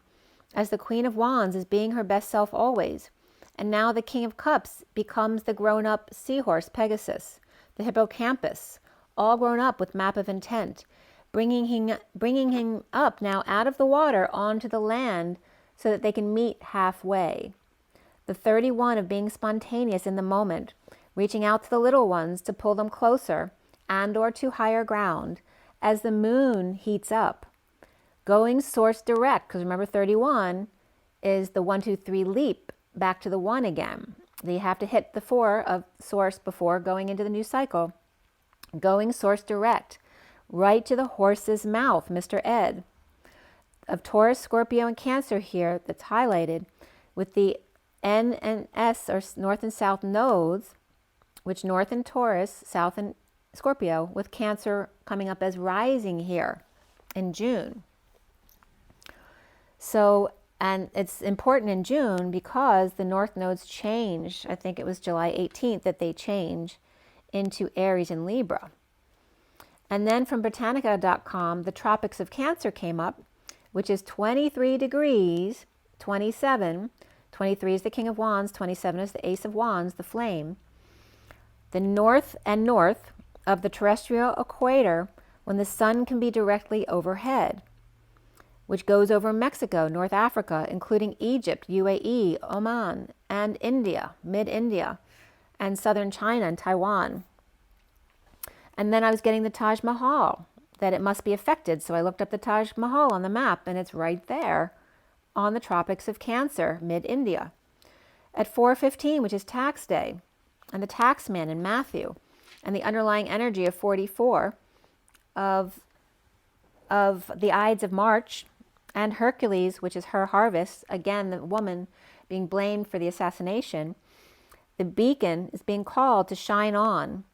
as the Queen of Wands is being her best self always. And now the King of Cups becomes the grown-up seahorse, Pegasus, the hippocampus, all grown up with map of intent, bringing him up now out of the water onto the land so that they can meet halfway. The 31 of being spontaneous in the moment, reaching out to the little ones to pull them closer and or to higher ground as the moon heats up. Going source direct, because remember 31 is the 1, 2, 3 leap back to the 1 again. You have to hit the 4 of source before going into the new cycle. Going source direct. Right to the horse's mouth, Mr. Ed. Of Taurus, Scorpio, and Cancer here, that's highlighted with the N and S, or North and South nodes, which North in Taurus, South in Scorpio, with Cancer coming up as rising here in June. So, and it's important in June because the North nodes change. I think it was July 18th that they change into Aries and Libra. And then from Britannica.com, the Tropics of Cancer came up, which is 23 degrees, 27. 23 is the King of Wands, 27 is the Ace of Wands, the flame. The north and north of the terrestrial equator when the sun can be directly overhead, which goes over Mexico, North Africa, including Egypt, UAE, Oman, and India, mid-India, and southern China and Taiwan. And then I was getting the Taj Mahal, that it must be affected. So I looked up the Taj Mahal on the map, and it's right there on the Tropics of Cancer, mid-India. At 4:15, which is tax day, and the taxman in Matthew, and the underlying energy of 44 of the Ides of March, and Hercules, which is her harvest, again, the woman being blamed for the assassination. The beacon is being called to shine on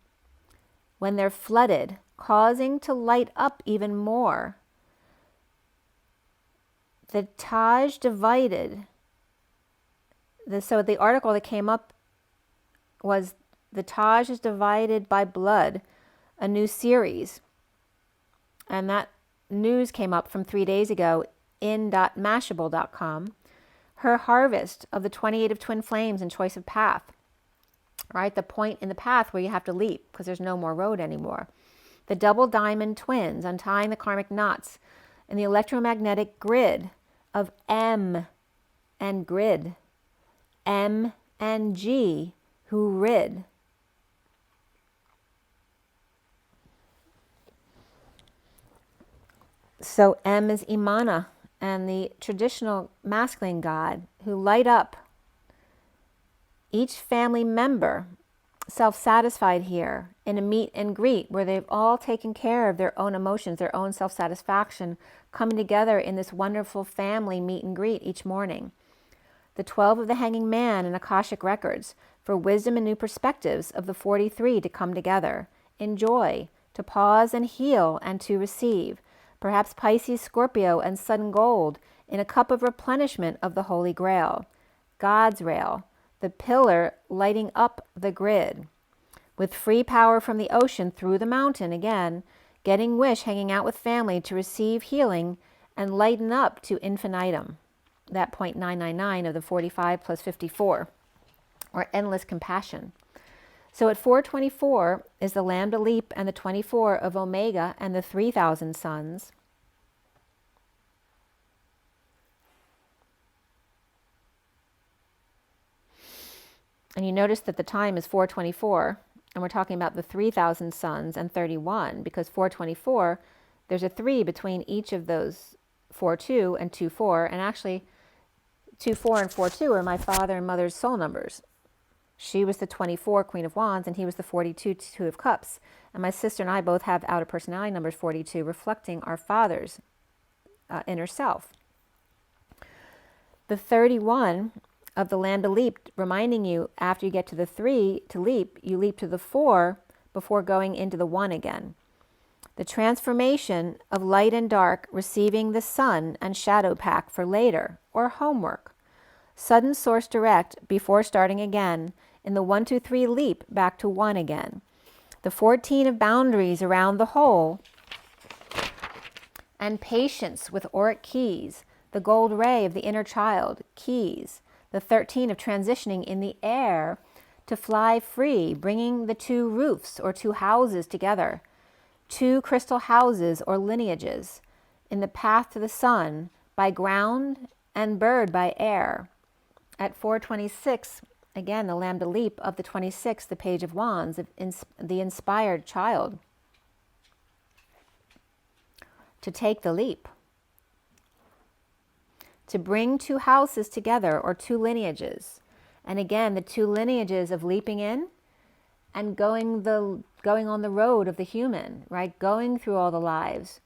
when they're flooded, causing to light up even more. The Taj divided, So the article that came up was The Taj is Divided by Blood, a new series. And that news came up from 3 days ago in .mashable.com. Her harvest of the 28 of twin flames and choice of path, right? The point in the path where you have to leap because there's no more road anymore. The double diamond twins, untying the karmic knots in the electromagnetic grid of M and grid, M and G, who rid. So M is Imana, and the traditional masculine god who light up each family member, self-satisfied here in a meet and greet where they've all taken care of their own emotions, their own self-satisfaction, coming together in this wonderful family meet and greet each morning. The 12 of the Hanging Man in Akashic Records for wisdom and new perspectives of the 43 to come together, enjoy, to pause and heal and to receive. Perhaps Pisces, Scorpio, and Sudden Gold in a cup of replenishment of the Holy Grail. God's rail, the pillar lighting up the grid. With free power from the ocean through the mountain again, getting wish hanging out with family to receive healing and lighten up to infinitum. That 0.999 of the 45 plus 54, or endless compassion. So at 424 is the Lambda Leap and the 24 of Omega and the 3,000 suns. And you notice that the time is 424, and we're talking about the 3,000 suns and 31, because 424, there's a 3 between each of those 4-2 and 2-4, and actually 2-4 and 4-2 are my father and mother's soul numbers. She was the 24 Queen of Wands, and he was the 42 Two of Cups. And my sister and I both have outer personality numbers 42, reflecting our father's inner self. The 31 of the Lambda Leap, reminding you after you get to the 3 to leap, you leap to the 4 before going into the 1 again. The transformation of light and dark, receiving the sun and shadow pack for later, or homework. Sudden source direct before starting again, in the 1-2-3 leap back to 1 again. The 14 of boundaries around the whole, and patience with auric keys, the gold ray of the inner child, keys. The 13 of transitioning in the air to fly free, bringing the 2 roofs or 2 houses together, 2 crystal houses or lineages, in the path to the sun, by ground and bird by air. At 426, again, the Lambda Leap of the 26, the Page of Wands, the inspired child, to take the leap, to bring 2 houses together or 2 lineages. And again, the 2 lineages of leaping in and going on the road of the human, right? Going through all the lives,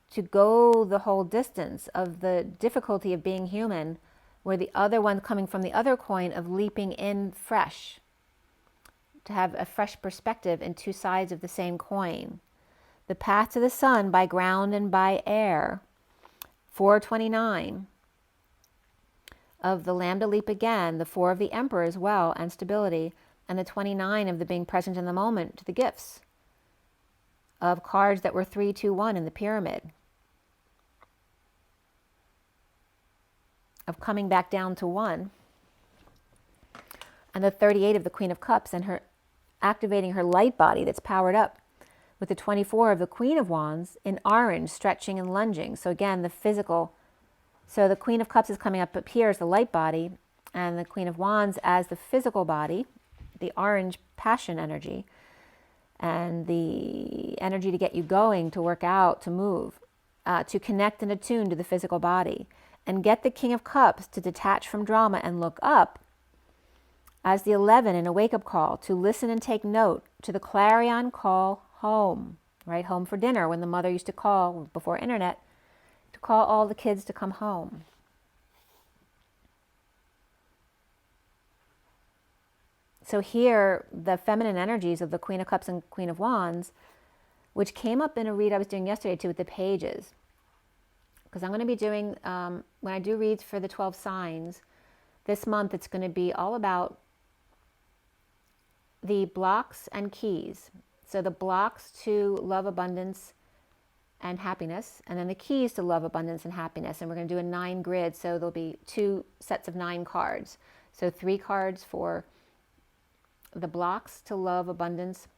to go the whole distance of the difficulty of being human, where the other one coming from the other coin of leaping in fresh, to have a fresh perspective in 2 sides of the same coin. The path to the sun by ground and by air. 429 of the Lambda Leap again, the 4 of the Emperor as well, and stability, and the 29 of the being present in the moment, to the gifts of cards that were 3, 2, 1 in the pyramid, of coming back down to 1, and the 38 of the Queen of Cups and her activating her light body that's powered up, with the 24 of the Queen of Wands in orange, stretching and lunging. So again, the physical. So the Queen of Cups is coming up here as the light body, and the Queen of Wands as the physical body, the orange passion energy, and the energy to get you going, to work out, to move, to connect and attune to the physical body, and get the King of Cups to detach from drama and look up as the 11 in a wake-up call, to listen and take note, to the clarion call home, right? Home for dinner, when the mother used to call before internet, to call all the kids to come home. So here, the feminine energies of the Queen of Cups and Queen of Wands, which came up in a read I was doing yesterday too with the pages, because I'm going to be doing, when I do reads for the 12 signs, this month it's going to be all about the blocks and keys. So the blocks to love, abundance, and happiness, and then the keys to love, abundance, and happiness. And we're going to do a 9 grid, so there'll be 2 sets of 9 cards. So 3 cards for the blocks to love, abundance,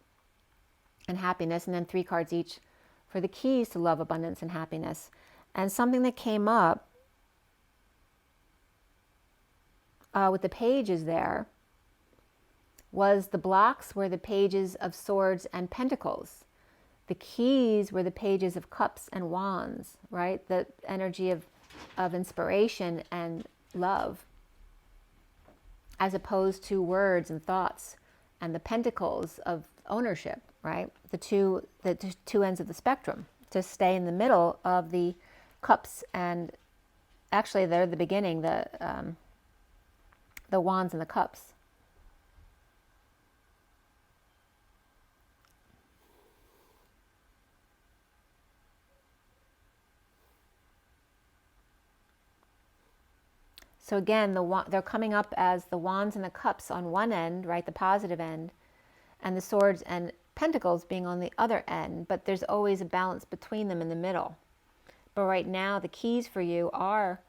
and happiness, and then 3 cards each for the keys to love, abundance, and happiness. And something that came up with the pages there was the blocks were the pages of swords and pentacles. The keys were the pages of cups and wands, right? The energy of inspiration and love, as opposed to words and thoughts, and the pentacles of ownership, right? The two ends of the spectrum, to stay in the middle of the cups, and actually they're the beginning, the wands and the cups. So again, they're coming up as the wands and the cups on one end, right, the positive end, and the swords and pentacles being on the other end, but there's always a balance between them in the middle. But right now, the keys for you are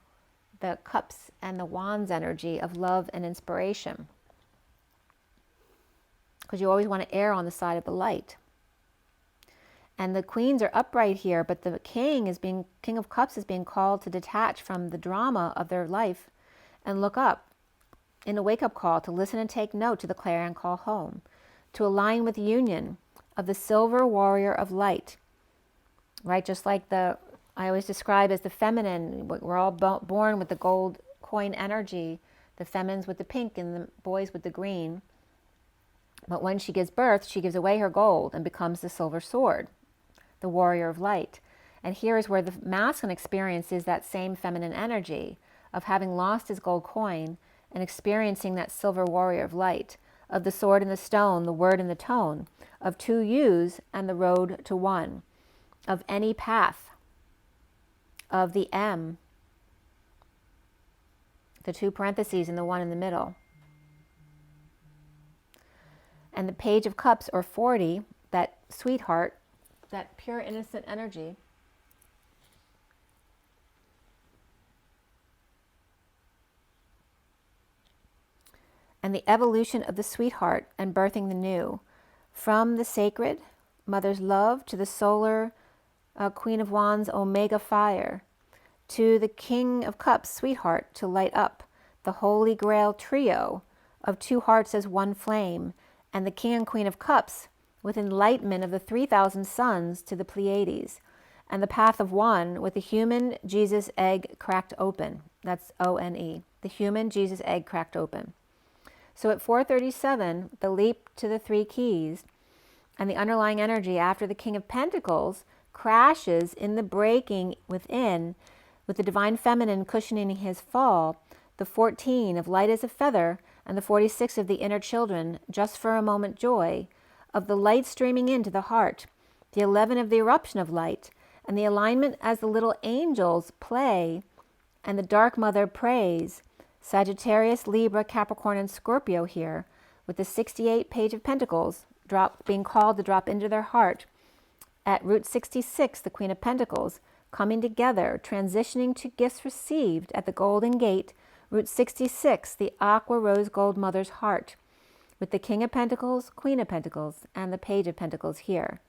the cups and the wands energy of love and inspiration, because you always want to err on the side of the light. And the queens are upright here, but the king of cups is being called to detach from the drama of their life and look up in a wake-up call, to listen and take note to the clarion call home, to align with union of the silver warrior of light, right? Just like I always describe as the feminine, we're all born with the gold coin energy, the feminines with the pink and the boys with the green. But when she gives birth, she gives away her gold and becomes the silver sword, the warrior of light. And here is where the masculine experiences that same feminine energy of having lost his gold coin and experiencing that silver warrior of light, of the sword and the stone, the word and the tone, of 2 U's and the road to 1, of any path, of the M, the 2 parentheses and the 1 in the middle. And the page of cups, or 40, that sweetheart, that pure innocent energy, and the evolution of the sweetheart and birthing the new, from the sacred mother's love to the solar queen of wands omega fire, to the king of cups sweetheart to light up the holy grail trio of 2 hearts as 1 flame, and the king and queen of cups with enlightenment of the 3,000 suns to the Pleiades, and the path of 1 with the human Jesus egg cracked open. That's O-N-E, the human Jesus egg cracked open. So at 4:37, the leap to the 3 keys and the underlying energy after the King of Pentacles crashes in the breaking within, with the divine feminine cushioning his fall, the 14 of light as a feather, and the 46 of the inner children, just for a moment joy, of the light streaming into the heart, the 11 of the eruption of light, and the alignment as the little angels play, and the dark mother prays, Sagittarius, Libra, Capricorn, and Scorpio here, with the 68 page of Pentacles being called to drop into their heart. At root 66, the Queen of Pentacles, coming together, transitioning to gifts received at the Golden Gate, root 66, the Aqua Rose Gold Mother's heart, with the King of Pentacles, Queen of Pentacles, and the Page of Pentacles here,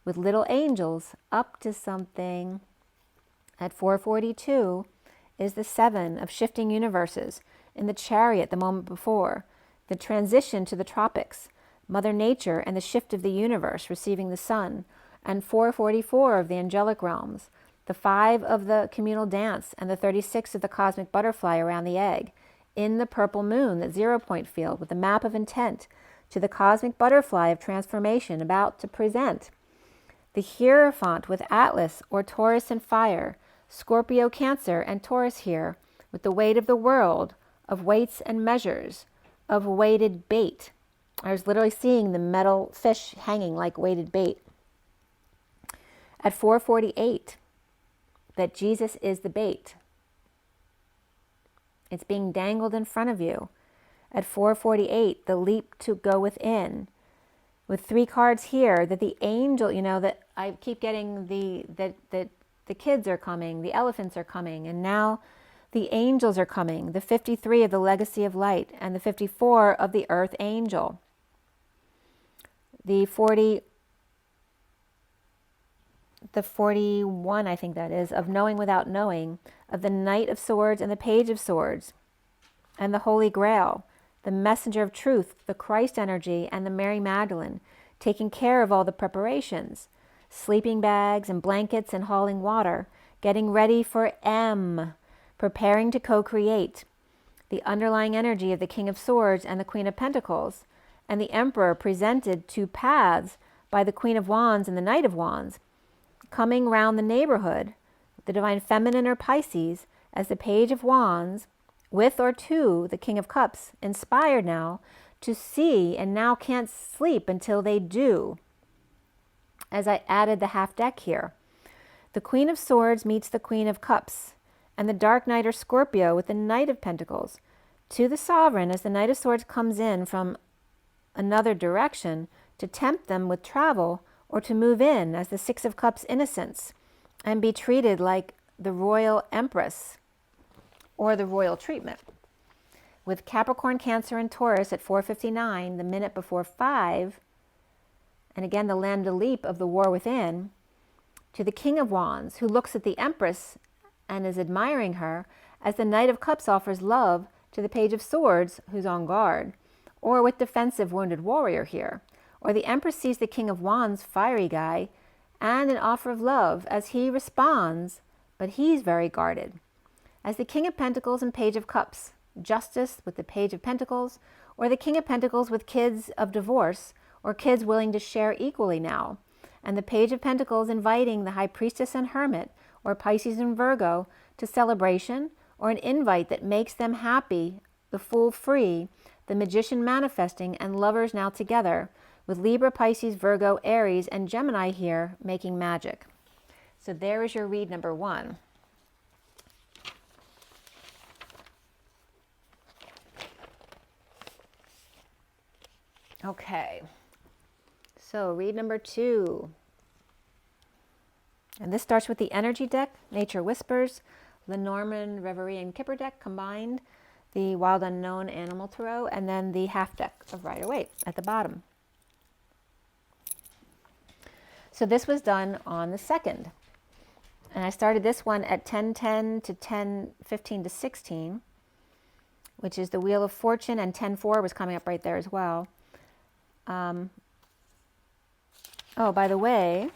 with little angels up to something. At 4:42, is the 7 of shifting universes in the chariot the moment before, the transition to the tropics, Mother Nature and the shift of the universe receiving the sun, and 4:44 of the angelic realms, the 5 of the communal dance and the 36 of the cosmic butterfly around the egg, in the purple moon, the 0-point field with the map of intent to the cosmic butterfly of transformation about to present, the Hierophant with Atlas or Taurus and fire, Scorpio, Cancer, and Taurus here, with the weight of the world, of weights and measures, of weighted bait. I was literally seeing the metal fish hanging like weighted bait. At 4:48, that Jesus is the bait. It's being dangled in front of you. At 4:48, the leap to go within. With 3 cards here, that the angel, you know, that I keep getting that the kids are coming, the elephants are coming, and now the angels are coming. The 53 of the legacy of light, and the 54 of the earth angel. The 41, I think that is, of knowing without knowing, of the Knight of Swords and the Page of Swords, and the Holy Grail, the messenger of truth, the Christ energy, and the Mary Magdalene, taking care of all the preparations, sleeping bags and blankets and hauling water, getting ready for M, preparing to co-create, the underlying energy of the King of Swords and the Queen of Pentacles, and the Emperor presented 2 paths by the Queen of Wands and the Knight of Wands, coming round the neighborhood, the Divine Feminine or Pisces, as the Page of Wands, with or to the King of Cups, inspired now to see and now can't sleep until they do. As I added the half deck here, the Queen of Swords meets the Queen of Cups, and the Dark Knight or Scorpio with the Knight of Pentacles, to the Sovereign as the Knight of Swords comes in from another direction to tempt them with travel or to move in as the Six of Cups innocence and be treated like the Royal Empress or the royal treatment. With Capricorn, Cancer, and Taurus at 4:59, the minute before 5, and again the land leap of the war within, to the King of Wands, who looks at the Empress and is admiring her, as the Knight of Cups offers love to the Page of Swords, who's on guard, or with defensive wounded warrior here, or the Empress sees the King of Wands, fiery guy, and an offer of love as he responds, but he's very guarded. As the King of Pentacles and Page of Cups, justice with the Page of Pentacles, or the King of Pentacles with kids of divorce, or kids willing to share equally now, and the Page of Pentacles inviting the High Priestess and Hermit, or Pisces and Virgo, to celebration, or an invite that makes them happy, the Fool free, the Magician manifesting, and lovers now together, with Libra, Pisces, Virgo, Aries, and Gemini here making magic. So there is your read number 1. Okay, so read number 2. And this starts with the energy deck, Nature Whispers, Lenormand, Reverie, and Kipper deck combined, the Wild Unknown Animal Tarot, and then the half deck of Rider-Waite at the bottom. So this was done on the 2nd. And I started this one at 10:10 to 10:15 to 16, which is the Wheel of Fortune, and 10:4 was coming up right there as well. Oh, by the way,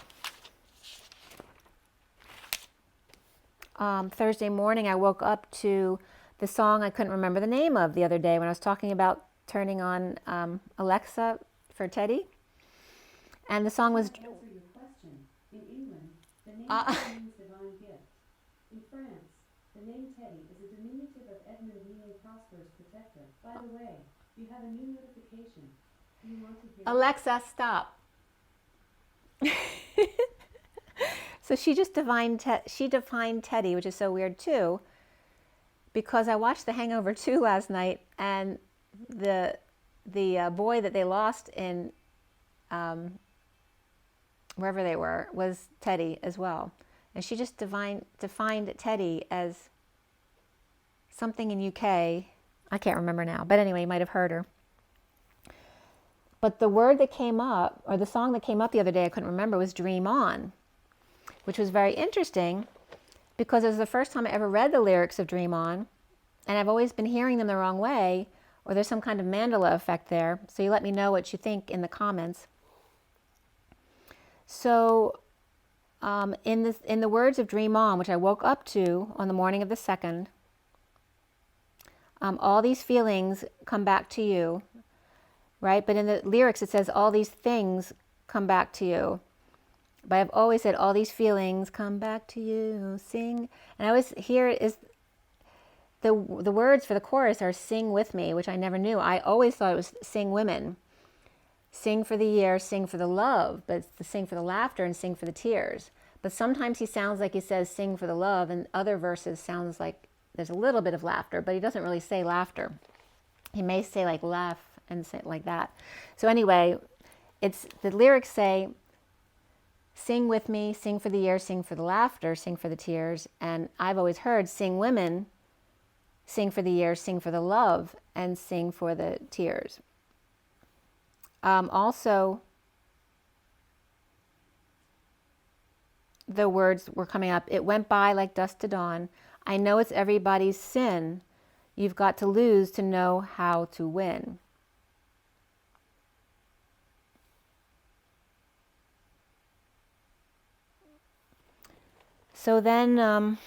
Thursday morning I woke up to the song I couldn't remember the name of the other day when I was talking about turning on Alexa for Teddy. And the song was... In England, the name Teddy means divine gift. In France, the name Teddy is a diminutive of Edmund Vinet Prosper's protector. By the way, you have a new notification. Do you want to hear Alexa, stop. So she just defined Teddy, which is so weird too, because I watched The Hangover 2 last night, and the boy that they lost in wherever they were was Teddy as well, and she just defined Teddy as something in UK. I can't remember now, but anyway, you might have heard her. But the word that came up, or the song that came up the other day, I couldn't remember, was Dream On, which was very interesting because it was the first time I ever read the lyrics of Dream On, and I've always been hearing them the wrong way, or there's some kind of Mandela effect there. So you let me know what you think in the comments. So in the words of Dream On, which I woke up to on the morning of the 2nd, all these feelings come back to you, right? But in the lyrics it says all these things come back to you. But I've always said all these feelings come back to you, sing. And I always hear is the words for the chorus are sing with me, which I never knew. I always thought it was sing women. Sing for the year, sing for the love, but it's the sing for the laughter and sing for the tears. But sometimes he sounds like he says sing for the love, and other verses sounds like there's a little bit of laughter, but he doesn't really say laughter. He may say like laugh and say it like that. So anyway, it's the lyrics say, sing with me, sing for the year, sing for the laughter, sing for the tears. And I've always heard sing women, sing for the year, sing for the love, and sing for the tears. Also, the words were coming up. It went by like dust to dawn. I know it's everybody's sin. You've got to lose to know how to win. So then,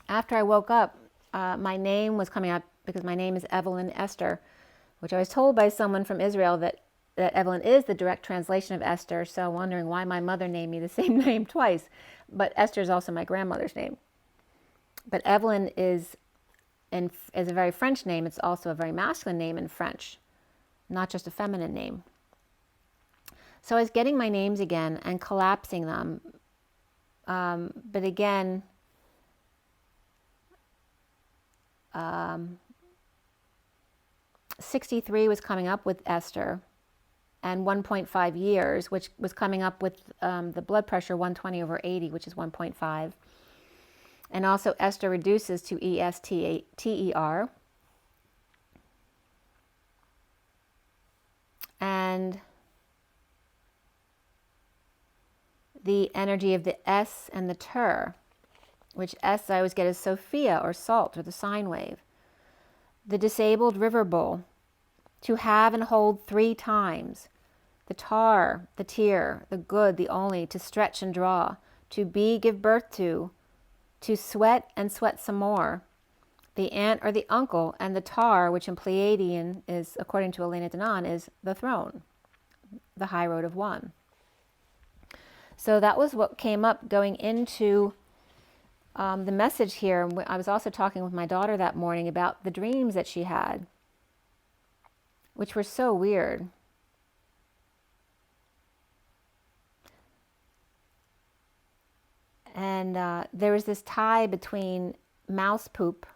after I woke up, my name was coming up because my name is Evelyn Esther, which I was told by someone from Israel that Evelyn is the direct translation of Esther. So I'm wondering why my mother named me the same name twice. But Esther is also my grandmother's name. But Evelyn is a very French name. It's also a very masculine name in French, not just a feminine name. So I was getting my names again and collapsing them. But again, 63 was coming up with Esther, and 1.5 years, which was coming up with the blood pressure 120/80, which is 1.5. And also Esther reduces to ESTER. And the energy of the S and the ter, which S I always get as Sophia or salt or the sine wave. The disabled river bowl, to have and hold 3 times. The tar, the tear, the good, the only, to stretch and draw, to be, give birth to sweat and sweat some more. The aunt or the uncle, and the tar, which in Pleiadian is, according to Elena Denon, is the throne, the high road of one. So that was what came up going into the message here. I was also talking with my daughter that morning about the dreams that she had, which were so weird. And there was this tie between mouse poop.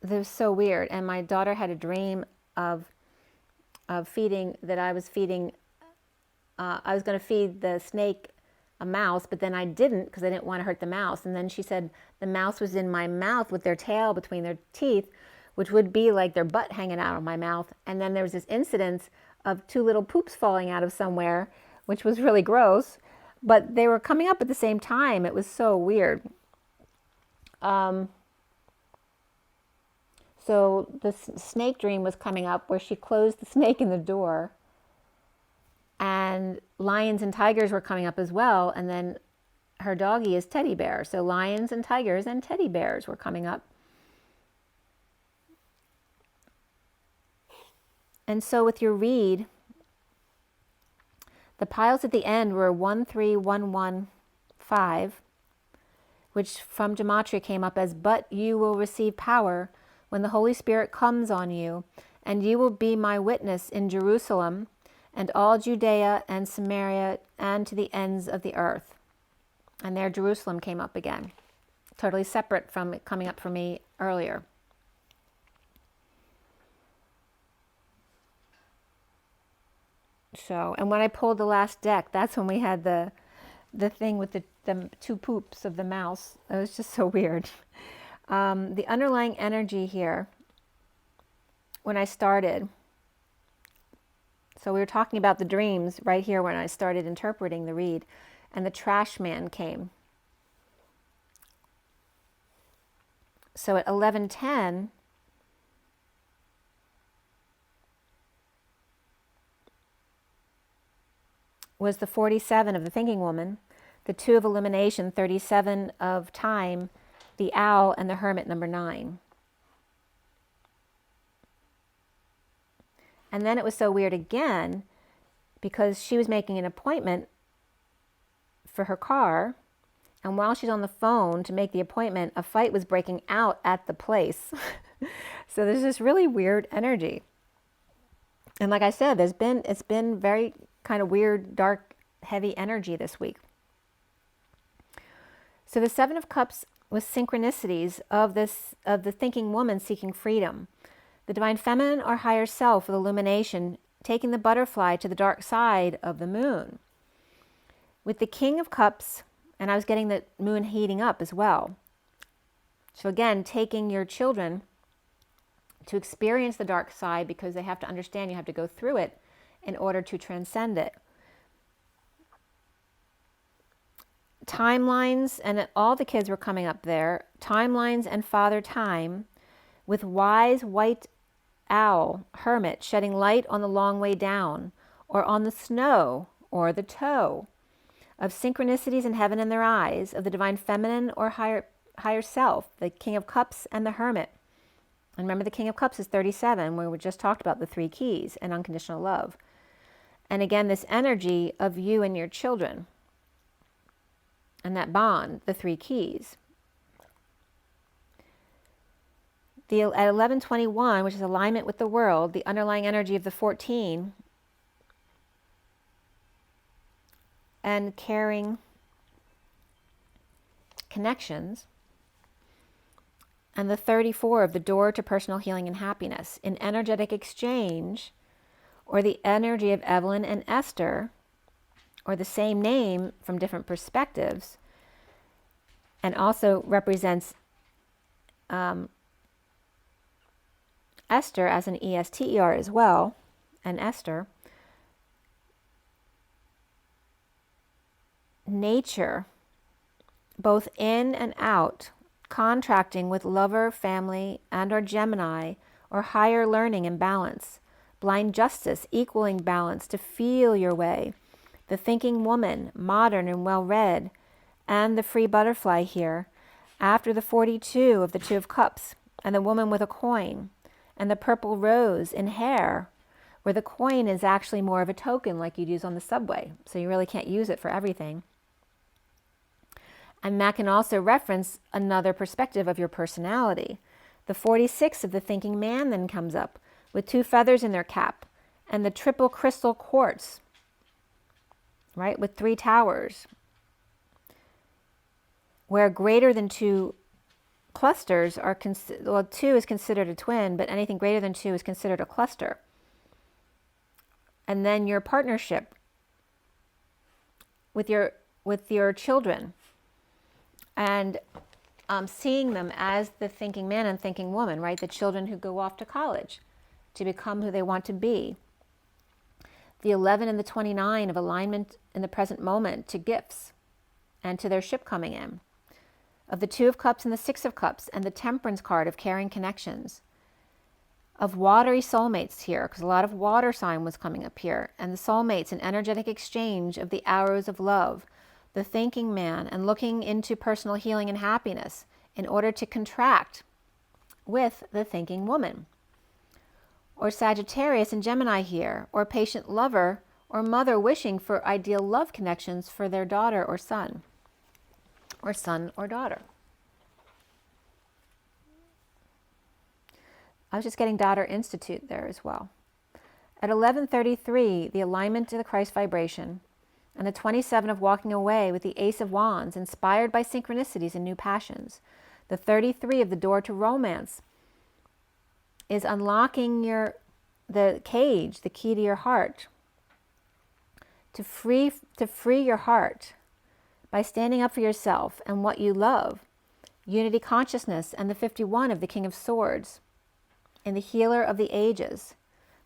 That was so weird. And my daughter had a dream of feeding, that I was feeding, I was going to feed the snake a mouse, but then I didn't because I didn't want to hurt the mouse. And then she said the mouse was in my mouth with their tail between their teeth, which would be like their butt hanging out of my mouth. And then there was this incident of 2 little poops falling out of somewhere, which was really gross. But they were coming up at the same time. It was so weird. So the snake dream was coming up where she closed the snake in the door. And lions and tigers were coming up as well. And then her doggie is teddy bear. So lions and tigers and teddy bears were coming up. And so with your read, the piles at the end were 13115, which from Gematria came up as, but you will receive power when the Holy Spirit comes on you, and you will be my witness in Jerusalem and all Judea and Samaria and to the ends of the earth. And there Jerusalem came up again, totally separate from it coming up for me earlier. So, and when I pulled the last deck, that's when we had the thing with the 2 poops of the mouse. It was just so weird. The underlying energy here, when I started, so we were talking about the dreams right here when I started interpreting the read, and the trash man came. So at 11:10, was the 47 of the thinking woman, the 2 of illumination, 37 of time, the owl, and the hermit, number 9. And then it was so weird again because she was making an appointment for her car, and while she's on the phone to make the appointment, a fight was breaking out at the place. So there's this really weird energy. And like I said, it's been very kind of weird, dark, heavy energy this week. So the Seven of Cups was synchronicities of the thinking woman seeking freedom. The divine feminine or higher self with illumination, taking the butterfly to the dark side of the moon. With the King of Cups, and I was getting the moon heating up as well. So again, taking your children to experience the dark side, because they have to understand you have to go through it in order to transcend it. Timelines, and all the kids were coming up there. Timelines and Father Time, with wise white owl, hermit, shedding light on the long way down, or on the snow, or the toe, of synchronicities in heaven in their eyes, of the divine feminine or higher self, the King of Cups and the Hermit. And remember, the King of Cups is 37, where we just talked about the 3 keys and unconditional love. And again, this energy of you and your children, and that bond, the 3 keys. At 1121, which is alignment with the world, the underlying energy of the 14, and caring connections, and the 34 of the door to personal healing and happiness, in energetic exchange, or the energy of Evelyn and Esther, or the same name from different perspectives, and also represents Esther as an ESTER as well, and Esther. Nature, both in and out, contracting with lover, family, and or Gemini, or higher learning and balance. Blind justice, equaling balance to feel your way. The thinking woman, modern and well-read, and the free butterfly here, after the 42 of the 2 of Cups, and the woman with a coin, and the purple rose in hair, where the coin is actually more of a token like you'd use on the subway, so you really can't use it for everything. And that can also reference another perspective of your personality. The 46 of the thinking man then comes up, with 2 feathers in their cap, and the triple crystal quartz, right, with 3 towers, where greater than 2 clusters are, well, 2 is considered a twin, but anything greater than 2 is considered a cluster. And then your partnership with your children, and seeing them as the thinking man and thinking woman, right? The children who go off to college to become who they want to be. The 11 and the 29 of alignment in the present moment to gifts and to their ship coming in. Of the 2 of Cups and the 6 of Cups, and the Temperance card of caring connections. Of watery soulmates here, because a lot of water sign was coming up here. And the soulmates, an energetic exchange of the arrows of love. The thinking man, and looking into personal healing and happiness in order to contract with the thinking woman. Or Sagittarius and Gemini here, or patient lover or mother wishing for ideal love connections for their daughter or son or daughter. I was just getting Daughter Institute there as well. At 1133, the alignment to the Christ vibration, and the 27 of walking away with the Ace of Wands, inspired by synchronicities and new passions. The 33 of the door to romance is unlocking the cage, the key to your heart, to free your heart by standing up for yourself and what you love. Unity consciousness, and the 51 of the King of Swords, and the healer of the ages,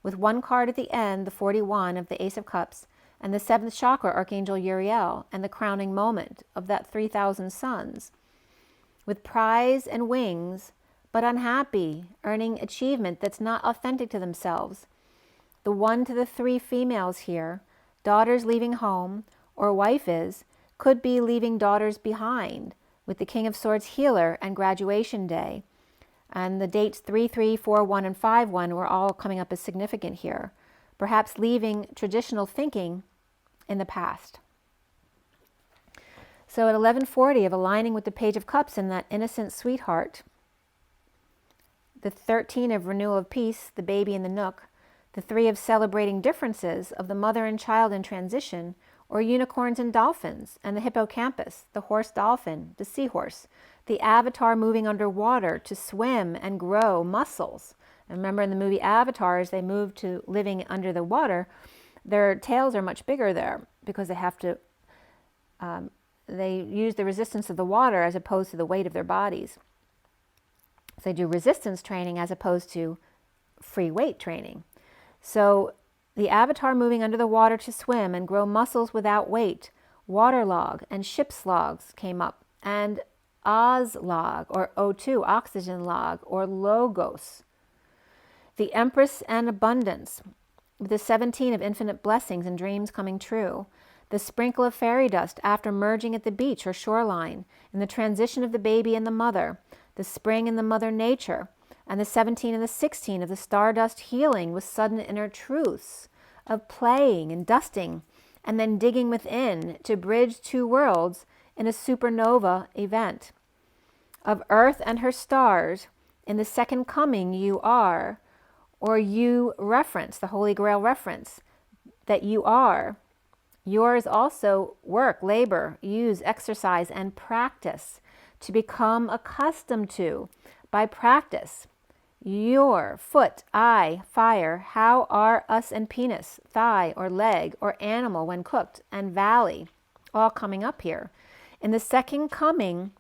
with 1 card at the end, the 41 of the Ace of Cups, and the 7th chakra, Archangel Uriel, and the crowning moment of that 3,000 suns, with prize and wings, but unhappy, earning achievement that's not authentic to themselves. The 1 to the 3 females here, daughters leaving home, or wife could be leaving daughters behind, with the King of Swords healer and graduation day. And the dates 3, 3, 4, 1, and 5, 1 were all coming up as significant here. Perhaps leaving traditional thinking in the past. So at 1140 of aligning with the Page of Cups and that innocent sweetheart, the 13 of renewal of peace, the baby in the nook, the 3 of celebrating differences of the mother and child in transition, or unicorns and dolphins, and the hippocampus, the horse dolphin, the seahorse, the avatar moving underwater to swim and grow muscles. And remember in the movie Avatar, as they move to living under the water, their tails are much bigger there because they have to, they use the resistance of the water as opposed to the weight of their bodies. So they do resistance training as opposed to free weight training. So the avatar moving under the water to swim and grow muscles without weight, waterlog and ship's logs came up, and Oz log, or O2, oxygen log, or logos. The Empress and abundance, with the 17 of infinite blessings and dreams coming true. The sprinkle of fairy dust after merging at the beach or shoreline, in the transition of the baby and the mother, the spring and the mother nature, and the 17 and the 16 of the stardust healing with sudden inner truths, of playing and dusting, and then digging within to bridge two worlds in a supernova event. Of earth and her stars, in the second coming you are, or you reference, the Holy Grail reference, that you are. Yours also work, labor, use, exercise, and practice to become accustomed to by practice. Your foot, eye, fire, how are us and penis, thigh or leg or animal when cooked, and valley, all coming up here. In the second coming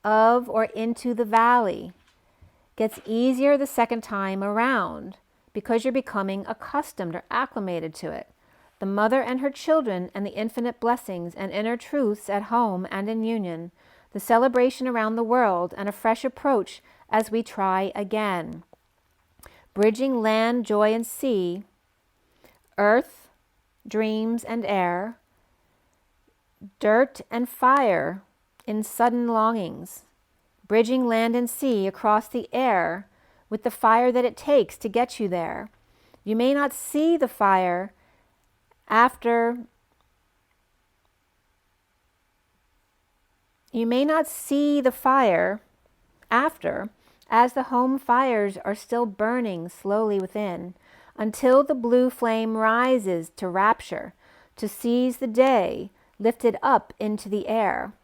of or into the valley, gets easier the second time around because you're becoming accustomed or acclimated to it. The mother and her children and the infinite blessings and inner truths at home and in union, the celebration around the world and a fresh approach as we try again. Bridging land, joy, and sea, earth, dreams, and air, dirt and fire in sudden longings, bridging land and sea across the air with the fire that it takes to get you there. You may not see the fire after as the home fires are still burning slowly within, until the blue flame rises to rapture, to seize the day lifted up into the air,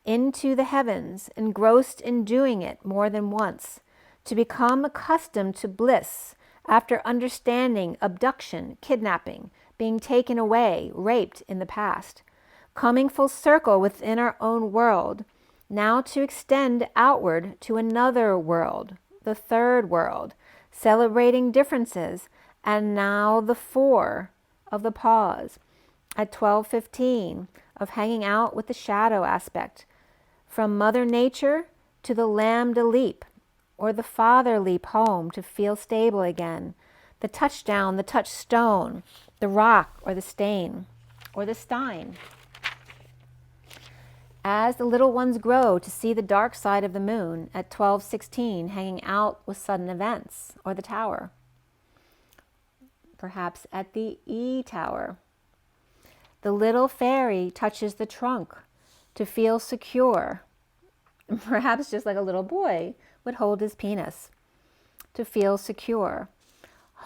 into the heavens, engrossed in doing it more than once, to become accustomed to bliss after understanding abduction, kidnapping, being taken away, raped in the past, coming full circle within our own world, now to extend outward to another world, the third world, celebrating differences, and now the 4 of the pause, at 12:15, of hanging out with the shadow aspect, from Mother Nature to the lambda leap, or the father leap home to feel stable again, the touchdown, the touchstone, the rock or the stain, or the stein. As the little ones grow to see the dark side of the moon at 12:16, hanging out with sudden events, or the tower, perhaps at the E tower. The little fairy touches the trunk to feel secure, perhaps just like a little boy would hold his penis, to feel secure.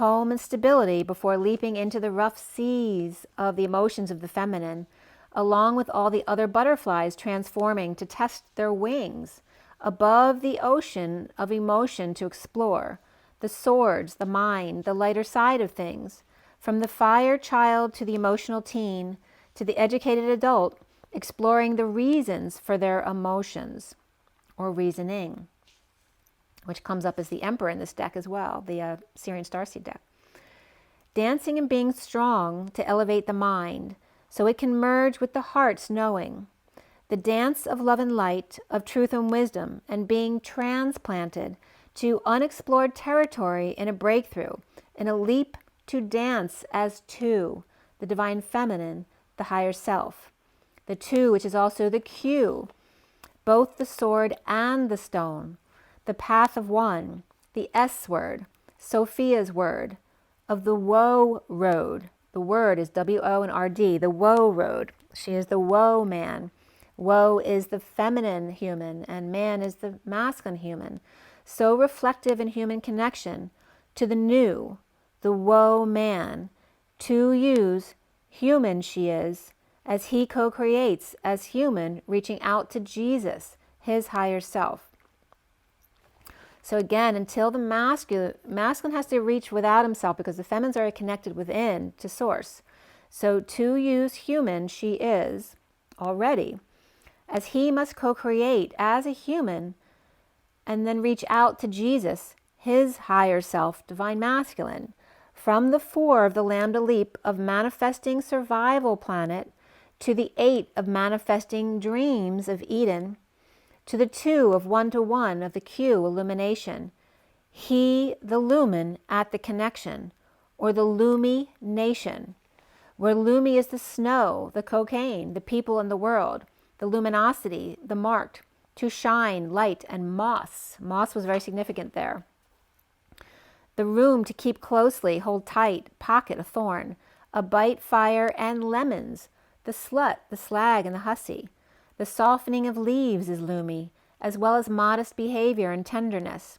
Home and stability before leaping into the rough seas of the emotions of the feminine, along with all the other butterflies transforming to test their wings above the ocean of emotion to explore the swords, the mind, the lighter side of things, from the fire child to the emotional teen to the educated adult, exploring the reasons for their emotions, or reasoning, which comes up as the Emperor in this deck as well, the SIRIAN Starseed deck. Dancing and being strong to elevate the mind so it can merge with the heart's knowing. The dance of love and light, of truth and wisdom, and being transplanted to unexplored territory in a breakthrough, in a leap to dance as two, the divine feminine, the higher self. The two, which is also the Q, both the sword and the stone, the path of one, the S word, Sophia's word, of the woe road. The word is W-O and R-D, the woe road. She is the woe man. Woe is the feminine human, and man is the masculine human. So reflective in human connection to the new, the woe man, to use human she is, as he co-creates as human, reaching out to Jesus, his higher self. So again, until the masculine has to reach without himself, because the feminine's already connected within to source. So to use human she is already, as he must co-create as a human and then reach out to Jesus, his higher self, divine masculine, from the 4 of the lambda leap of manifesting survival planet to the 8 of manifesting dreams of Eden, to the 2 of 1-to-1 of the Q illumination, he the lumen at the connection, or the Lumi nation, where Lumi is the snow, the cocaine, the people in the world, the luminosity, the marked, to shine, light, and moss. Moss was very significant there. The room to keep closely, hold tight, pocket a thorn, a bite, fire, and lemons, the slut, the slag, and the hussy. The softening of leaves is Lumi, as well as modest behavior and tenderness.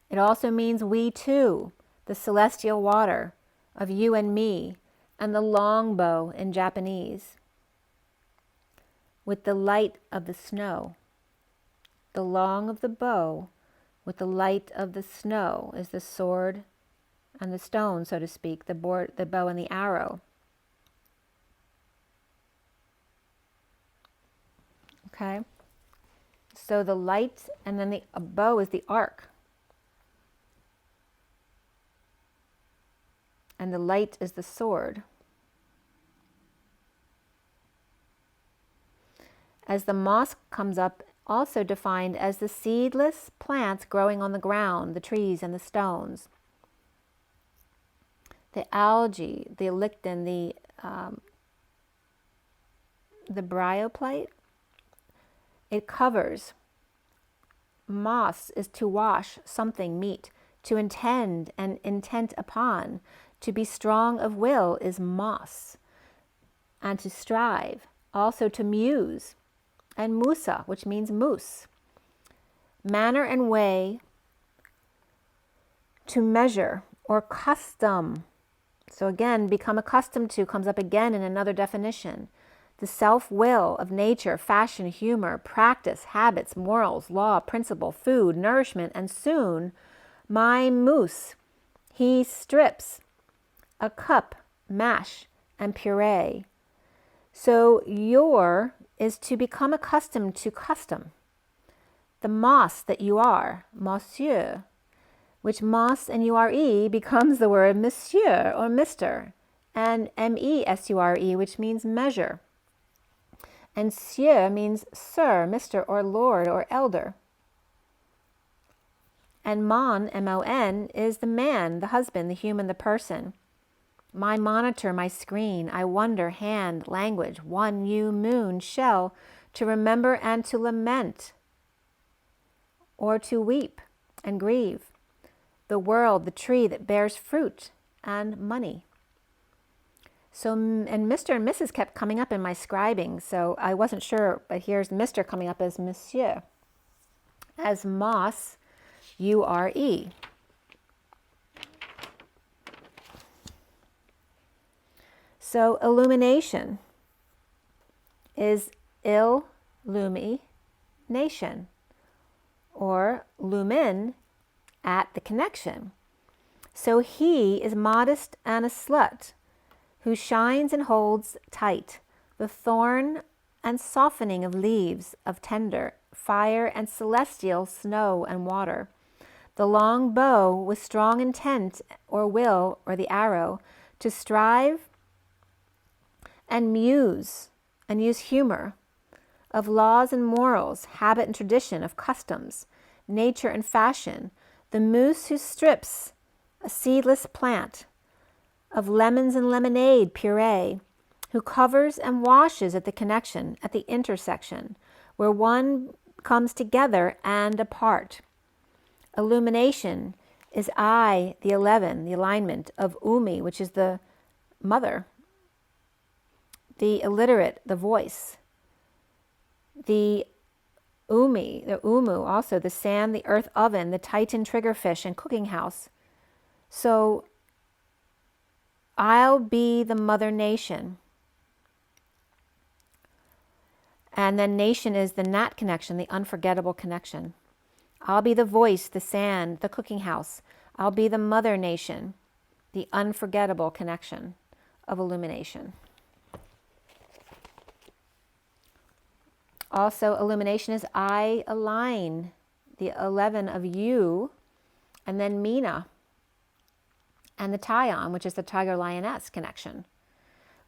It also means we too, the celestial water of you and me, and the longbow in Japanese, with the light of the snow. The long of the bow with the light of the snow is the sword and the stone, so to speak, the bow and the arrow. Okay, so the light, and then the bow is the arc, and the light is the sword. As the moss comes up, also defined as the seedless plants growing on the ground, the trees and the stones. The algae, the lichen, the bryophyte, it covers. Moss is to wash something, meet, to intend and intent upon. To be strong of will is moss, and to strive, also to muse, and musa, which means moose. Manner and way, to measure, or custom. So again, become accustomed to comes up again in another definition. The self-will of nature, fashion, humor, practice, habits, morals, law, principle, food, nourishment, and soon, my moose, he strips, a cup, mash, and puree. So your is to become accustomed to custom. The moss that you are, monsieur, which moss and ure becomes the word monsieur or mister, and mesure, which means measure. And sieur means sir, mister, or lord, or elder. And mon, M-O-N, is the man, the husband, the human, the person. My monitor, my screen, I wonder, hand, language, one, you, moon, shell, to remember and to lament, or to weep and grieve. The world, the tree that bears fruit and money. So, and Mr. and Mrs. kept coming up in my scribing, so I wasn't sure, but here's Mr. coming up as Monsieur. As moss, U-R-E. So illumination is illumination, or lumen at the connection. So he is modest and a slut, who shines and holds tight the thorn and softening of leaves of tender fire and celestial snow and water. The long bow with strong intent or will, or the arrow, to strive and muse and use humor of laws and morals, habit and tradition, of customs, nature and fashion. The moose who strips a seedless plant of lemons and lemonade puree, who covers and washes at the connection, at the intersection, where one comes together and apart. Illumination is I, the 11, the alignment of Umi, which is the mother, the illiterate, the voice, the Umi, the Umu, also the sand, the earth oven, the Titan triggerfish and cooking house. So I'll be the mother nation. And then nation is the nat connection, the unforgettable connection. I'll be the voice, the sand, the cooking house. I'll be the mother nation, the unforgettable connection of illumination. Also, illumination is I align, the 11 of you, and then Mina, and the Tyon, which is the tiger lioness connection,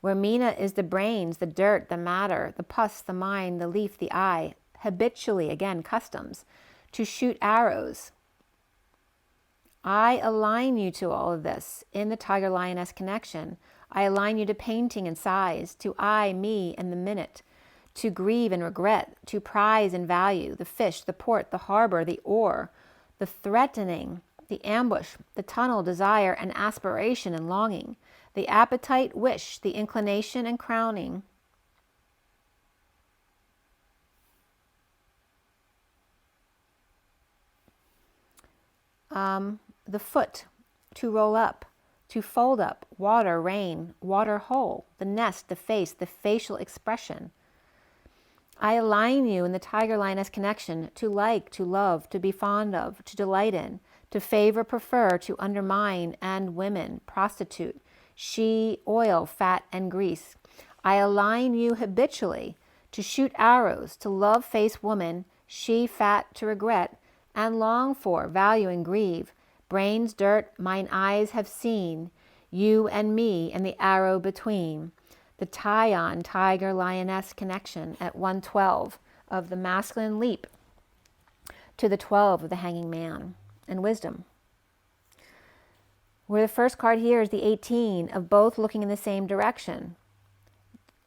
where Mina is the brains, the dirt, the matter, the pus, the mind, the leaf, the eye, habitually, again, customs, to shoot arrows. I align you to all of this in the tiger lioness connection. I align you to painting and size, to I, me, and the minute, to grieve and regret, to prize and value, the fish, the port, the harbor, the oar, the threatening, the ambush, the tunnel, desire and aspiration and longing, the appetite, wish, the inclination and crowning. The foot, to roll up, to fold up, water, rain, water hole, the nest, the face, the facial expression. I align you in the tiger lioness connection to like, to love, to be fond of, to delight in, to favor, prefer, to undermine, and women, prostitute, she, oil, fat, and grease. I align you habitually to shoot arrows, to love, face, woman, she, fat, to regret, and long for, value, and grieve. Brains, dirt, mine eyes have seen, you and me, and the arrow between. The Tyon, tiger lioness connection at 112 of the masculine leap to the 12 of the hanging man, and wisdom. Where the first card here is the 18 of both looking in the same direction.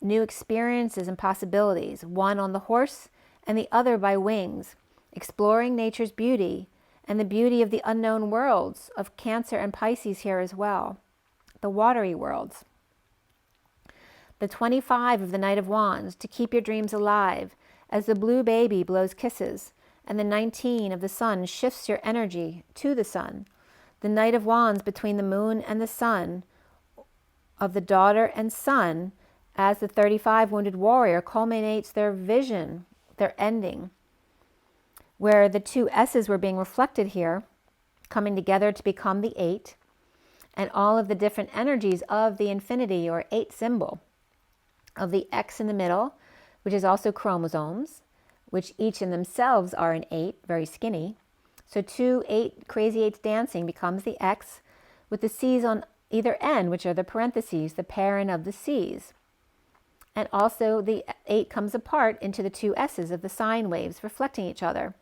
New experiences and possibilities, one on the horse and the other by wings, exploring nature's beauty and the beauty of the unknown worlds of Cancer and Pisces here as well, the watery worlds. The 25 of the Knight of Wands, to keep your dreams alive as the blue baby blows kisses, and the 19 of the Sun shifts your energy to the Sun. The Knight of Wands between the moon and the sun of the daughter and son, as the 35 wounded warrior culminates their vision, their ending, where the two S's were being reflected here, coming together to become the 8, and all of the different energies of the infinity or 8 symbol of the X in the middle, which is also chromosomes, which each in themselves are an 8, very skinny. So 2 8 crazy 8s dancing becomes the X, with the C's on either end, which are the parentheses, the parent of the C's. And also the 8 comes apart into the 2 S's of the sine waves reflecting each other,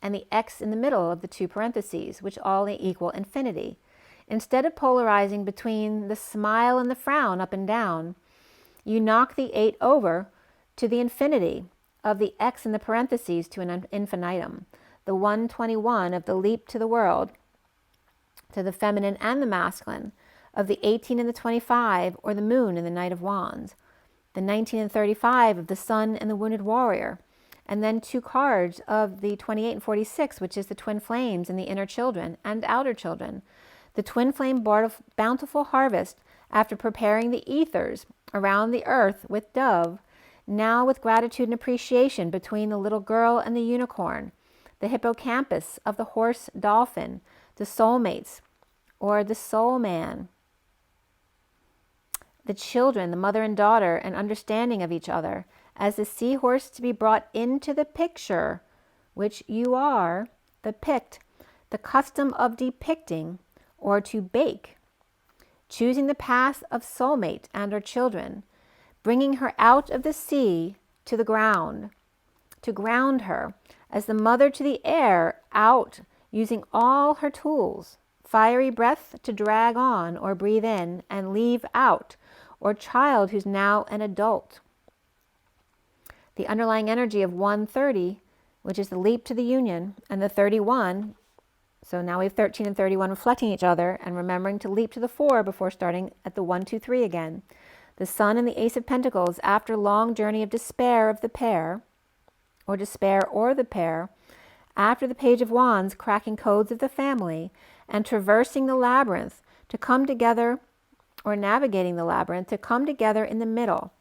and the X in the middle of the 2 parentheses, which all equal infinity. Instead of polarizing between the smile and the frown up and down, you knock the 8 over to the infinity of the X in the parentheses to an infinitum, the 121 of the leap to the world, to the feminine and the masculine, of the 18 and the 25, or the moon and the Knight of Wands, the 19 and 35 of the sun and the wounded warrior, and then 2 cards of the 28 and 46, which is the twin flames and the inner children and outer children. The twin flame bountiful harvest after preparing the ethers around the earth with dove, now with gratitude and appreciation between the little girl and the unicorn, the hippocampus of the horse dolphin, the soulmates or the soul man, the children, the mother and daughter, and understanding of each other, as the seahorse to be brought into the picture, which you are, the pict, the custom of depicting, or to bake, choosing the path of soulmate and her children, bringing her out of the sea to the ground, to ground her, as the mother to the air, out, using all her tools, fiery breath to drag on or breathe in and leave out, or child who's now an adult. The underlying energy of 130, which is the leap to the union, and the 31, so now we have 13 and 31 reflecting each other and remembering to leap to the 4 before starting at the 1, 2, 3 again. The Sun and the Ace of Pentacles, after long journey of despair of the pair, or despair or the pair, after the Page of Wands, cracking codes of the family and traversing the labyrinth to come together, or navigating the labyrinth to come together in the middle,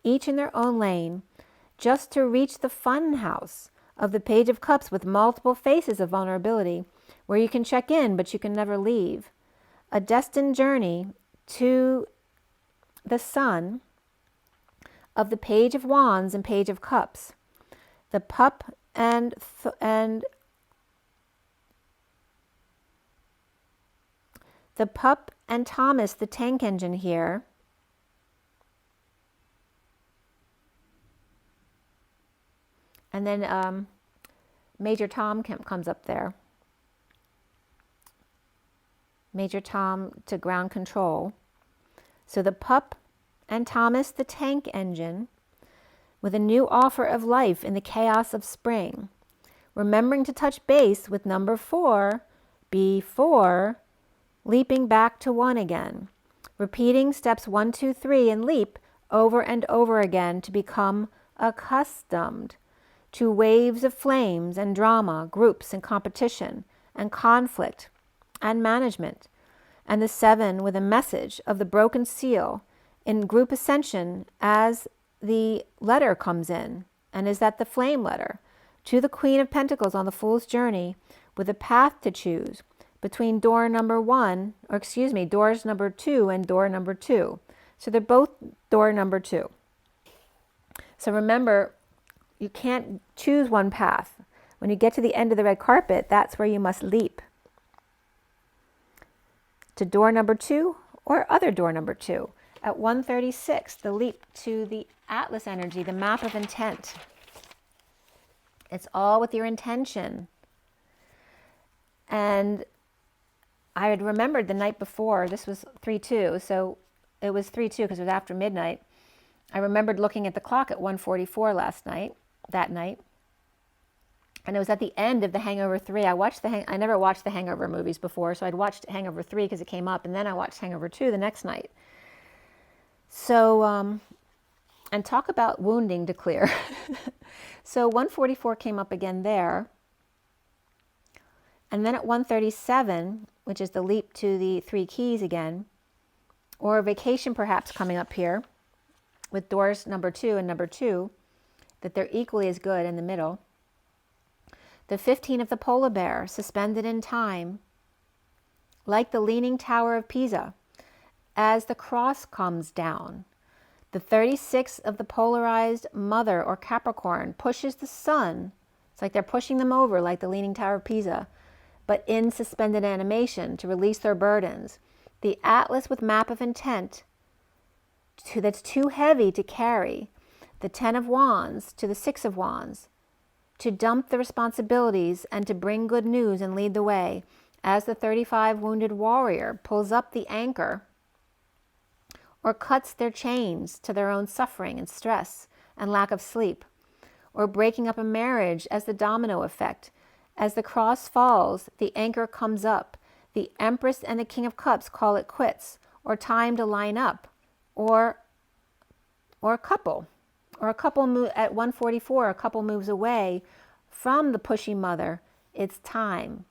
each in their own lane, just to reach the fun house of the Page of Cups with multiple faces of vulnerability, where you can check in, but you can never leave. A destined journey to the sun of the Page of Wands and Page of Cups. The pup and Thomas, the tank engine here. And then Major Tom comes up there. Major Tom to ground control. So the pup and Thomas, the tank engine, with a new offer of life in the chaos of spring. Remembering to touch base with number 4 before leaping back to 1 again. Repeating steps 1, 2, 3 and leap over and over again to become accustomed to waves of flames and drama, groups and competition and conflict and management. And the 7 with a message of the broken seal in group ascension as the letter comes in. And is that the flame letter? To the Queen of Pentacles on the Fool's Journey with a path to choose between doors number 2 and door number 2. So they're both door number 2. So remember, you can't choose one path. When you get to the end of the red carpet, that's where you must leap. To door number 2 or other door number 2. At 136, the leap to the Atlas energy, the map of intent. It's all with your intention. And I had remembered the night before, this was 3/2, so it was 3/2 because it was after midnight. I remembered looking at the clock at 1:44 that night. And it was at the end of The Hangover 3. I never watched the Hangover movies before, so I'd watched Hangover 3 because it came up, and then I watched Hangover 2 the next night. So, and talk about wounding to clear. So 144 came up again there. And then at 137, which is the leap to the 3 keys again, or a vacation perhaps coming up here with doors number 2 and number 2, that they're equally as good in the middle. The 15 of the polar bear, suspended in time, like the Leaning Tower of Pisa, as the cross comes down. The 36 of the polarized mother or Capricorn pushes the sun. It's like they're pushing them over like the Leaning Tower of Pisa, but in suspended animation to release their burdens. The Atlas with map of intent that's too heavy to carry. The 10 of Wands to the 6 of Wands, to dump the responsibilities and to bring good news and lead the way, as the 35 wounded warrior pulls up the anchor or cuts their chains to their own suffering and stress and lack of sleep, or breaking up a marriage as the domino effect. As the cross falls, the anchor comes up. The Empress and the King of Cups call it quits, or time to line up, or a couple. Or a couple at 144, a couple moves away from the pushy mother. It's time.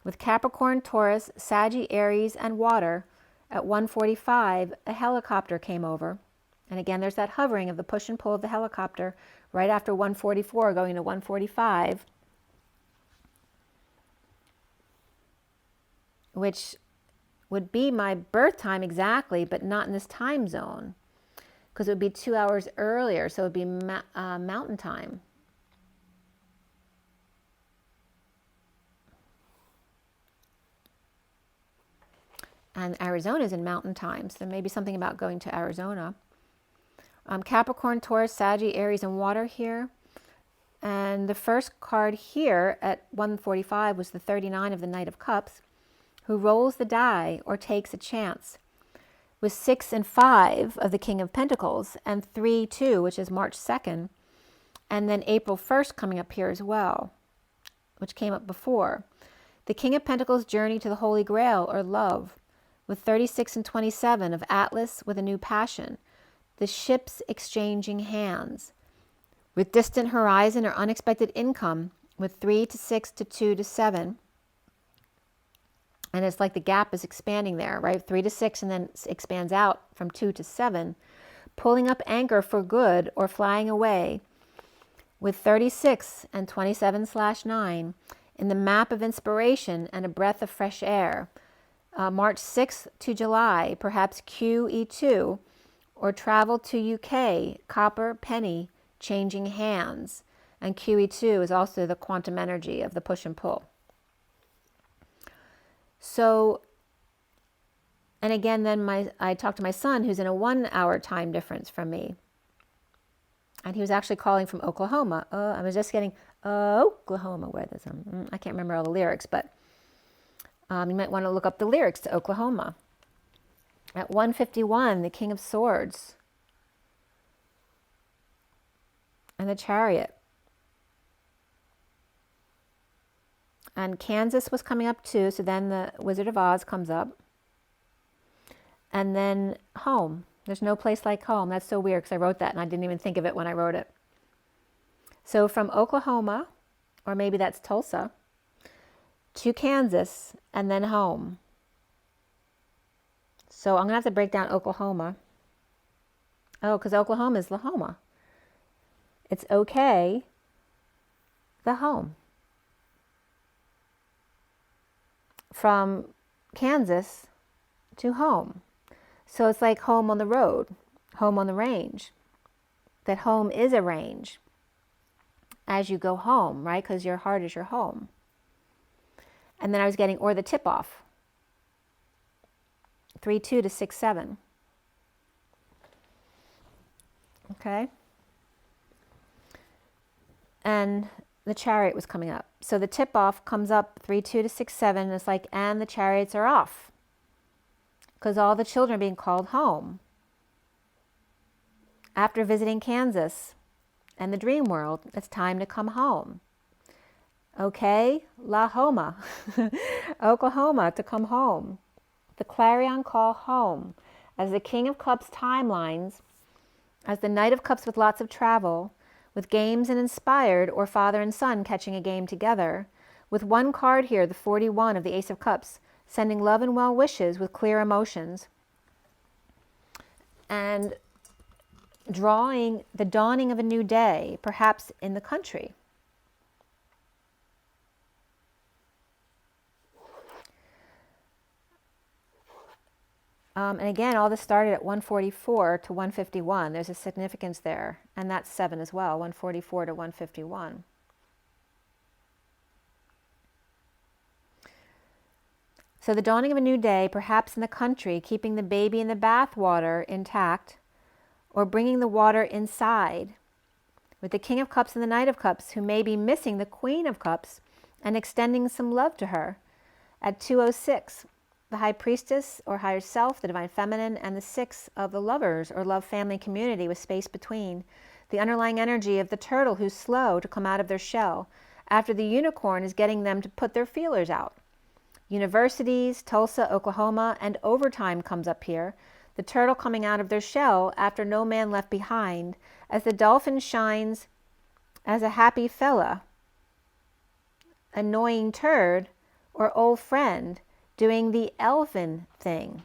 With Capricorn, Taurus, Saggy, Aries, and water, at 145, a helicopter came over. And again, there's that hovering of the push and pull of the helicopter right after 144 going to 145, which would be my birth time exactly, but not in this time zone, because it would be 2 hours earlier, so it would be mountain time. And Arizona's in mountain time, so there may be something about going to Arizona. Capricorn, Taurus, Saggy, Aries, and water here. And the first card here at 145 was the 39 of the Knight of Cups, who rolls the die or takes a chance, with 6 and 5 of the King of Pentacles, and 3, 2, which is March 2nd, and then April 1st coming up here as well, which came up before. The King of Pentacles' journey to the Holy Grail, or love, with 36 and 27 of Atlas with a new passion, the ships exchanging hands, with distant horizon or unexpected income, with 3 to 6 to 2 to 7. And it's like the gap is expanding there, right? 3 to 6 and then expands out from 2 to 7. Pulling up anchor for good or flying away. with 36 and 27/9 in the map of inspiration and a breath of fresh air. March 6th to July, perhaps QE2, or travel to UK, copper, penny, changing hands. And QE2 is also the quantum energy of the push and pull. So, and again, then I talked to my son, who's in a 1 hour time difference from me. And he was actually calling from Oklahoma. I was just getting Oklahoma. Where there's I can't remember all the lyrics, but you might want to look up the lyrics to Oklahoma. At 151, the King of Swords and the Chariot. And Kansas was coming up too, so then the Wizard of Oz comes up. And then home. There's no place like home. That's so weird because I wrote that and I didn't even think of it when I wrote it. So from Oklahoma, or maybe that's Tulsa, to Kansas, and then home. So I'm going to have to break down Oklahoma. Oh, because Oklahoma is the homa. It's okay, the home. From Kansas to home. So it's like home on the road, home on the range. That home is a range as you go home, right? Because your heart is your home. And then I was getting, or the tip off. 3-2 to 6-7. Okay. And the Chariot was coming up. So the tip off comes up 3-2 to 6-7. It's like, and the chariots are off. Because all the children are being called home. After visiting Kansas and the dream world, it's time to come home. Okay, La Homa, Oklahoma, to come home. The clarion call home. As the King of Cups timelines, as the Knight of Cups with lots of travel, with games and inspired, or father and son catching a game together. With one card here, the 41 of the Ace of Cups, sending love and well wishes with clear emotions. And drawing the dawning of a new day, perhaps in the country. And again, all this started at 144 to 151. There's a significance there. And that's 7 as well, 144 to 151. So the dawning of a new day, perhaps in the country, keeping the baby in the bath water intact, or bringing the water inside, with the King of Cups and the Knight of Cups, who may be missing the Queen of Cups, and extending some love to her. At 206, the High Priestess, or Higher Self, the Divine Feminine, and the 6 of the Lovers, or Love Family Community, with space between. The underlying energy of the turtle who's slow to come out of their shell, after the unicorn is getting them to put their feelers out. Universities, Tulsa, Oklahoma, and overtime comes up here. The turtle coming out of their shell after no man left behind, as the dolphin shines as a happy fella, annoying turd, or old friend, doing the elfin thing.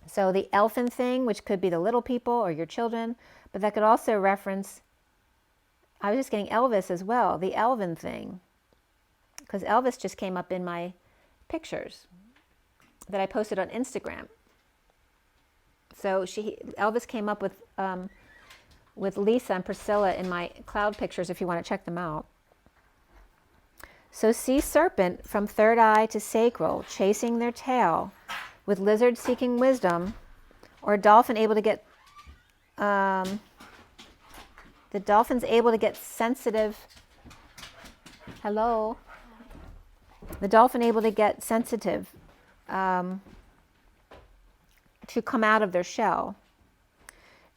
So the elfin thing, which could be the little people or your children, but that could also reference, I was just getting Elvis as well, the elven thing. Because Elvis just came up in my pictures that I posted on Instagram. So Elvis came up with Lisa and Priscilla in my cloud pictures if you want to check them out. So sea serpent from third eye to sacral, chasing their tail, with lizard seeking wisdom, or dolphin able to get, the dolphin's able to get sensitive. Hello? The dolphin able to get sensitive, to come out of their shell.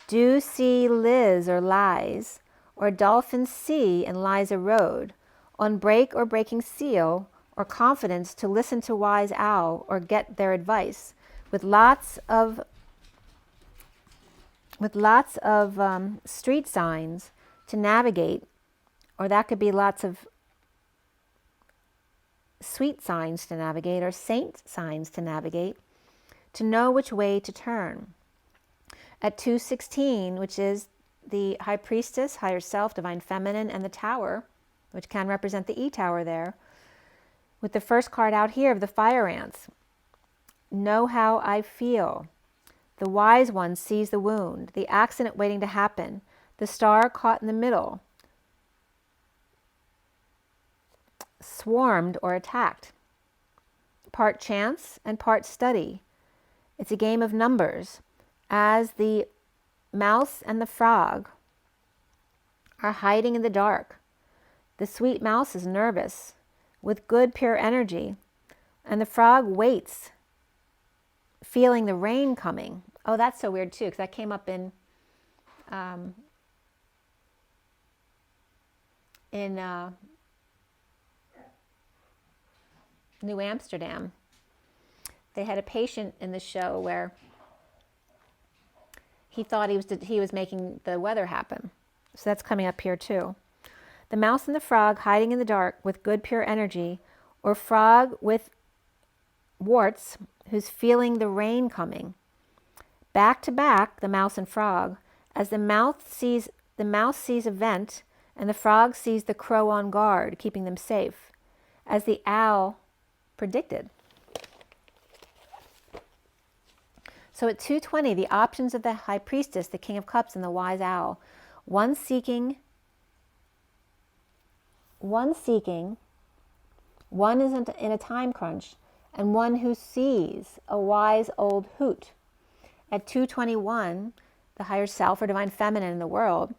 Do see Liz or lies, or dolphin see and lies a road, on break or breaking seal, or confidence to listen to wise owl or get their advice, with lots of street signs to navigate, or that could be lots of sweet signs to navigate, or saint signs to navigate, to know which way to turn. At 216, which is the High Priestess, Higher Self, Divine Feminine, and the Tower, which can represent the E-Tower there, with the first card out here of the Fire Ants. Know how I feel. The Wise One sees the wound, the accident waiting to happen, the star caught in the middle, swarmed or attacked. Part chance and part study. It's a game of numbers, as the mouse and the frog are hiding in the dark. The sweet mouse is nervous, with good pure energy, and the frog waits, feeling the rain coming. Oh, that's so weird too, because that came up in New Amsterdam. They had a patient in the show where he thought he was making the weather happen. So that's coming up here too. The mouse and the frog hiding in the dark with good pure energy, or frog with warts who's feeling the rain coming. Back to back, the mouse and frog, as the mouse sees a vent and the frog sees the crow on guard, keeping them safe, as the owl predicted. So at 220, the options of the High Priestess, the King of Cups, and the Wise Owl. One seeking, one is in a time crunch, and one who sees a wise old hoot. At 221, the higher self or divine feminine in the world,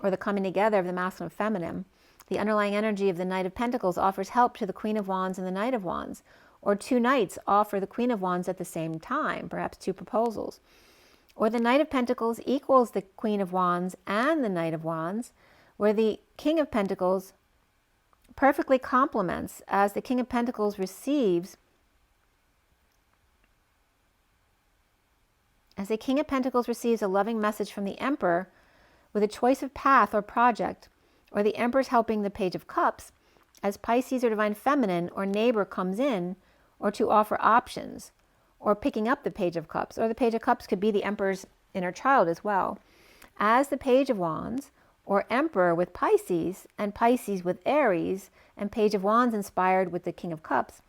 or the coming together of the masculine and feminine, the underlying energy of the Knight of Pentacles offers help to the Queen of Wands and the Knight of Wands, or two knights offer the Queen of Wands at the same time, perhaps two proposals. Or the Knight of Pentacles equals the Queen of Wands and the Knight of Wands, where the King of Pentacles perfectly complements, as the King of Pentacles receives, a loving message from the Emperor with a choice of path or project, or the Emperor's helping the Page of Cups, as Pisces or Divine Feminine or neighbor comes in, or to offer options, or picking up the Page of Cups, or the Page of Cups could be the Emperor's inner child as well, as the Page of Wands, or Emperor with Pisces, and Pisces with Aries, and Page of Wands inspired with the King of Cups,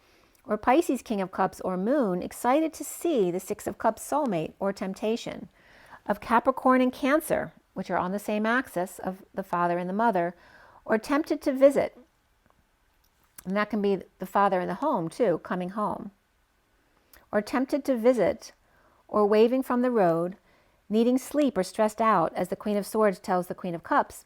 or Pisces King of Cups or Moon, excited to see the Six of Cups soulmate or temptation, of Capricorn and Cancer, which are on the same axis of the father and the mother, or tempted to visit. And that can be the father in the home too, coming home. Or tempted to visit, or waving from the road, needing sleep or stressed out, as the Queen of Swords tells the Queen of Cups,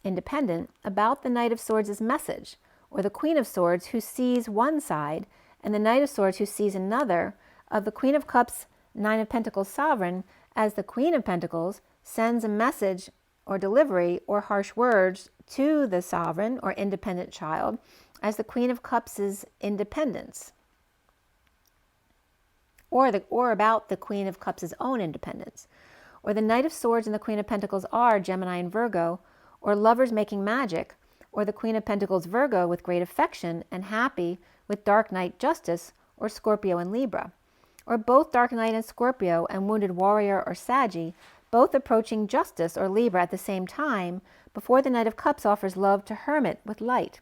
independent, about the Knight of Swords' message, or the Queen of Swords who sees one side and the Knight of Swords who sees another, of the Queen of Cups, Nine of Pentacles sovereign, as the Queen of Pentacles sends a message or delivery or harsh words to the sovereign or independent child, as the Queen of Cups' independence, or about the Queen of Cups' own independence. Or the Knight of Swords and the Queen of Pentacles are Gemini and Virgo, or lovers making magic, or the Queen of Pentacles Virgo with great affection and happy with Dark Knight Justice, or Scorpio and Libra. Or both Dark Knight and Scorpio and Wounded Warrior or Saggy, both approaching Justice or Libra at the same time, before the Knight of Cups offers love to Hermit with Light.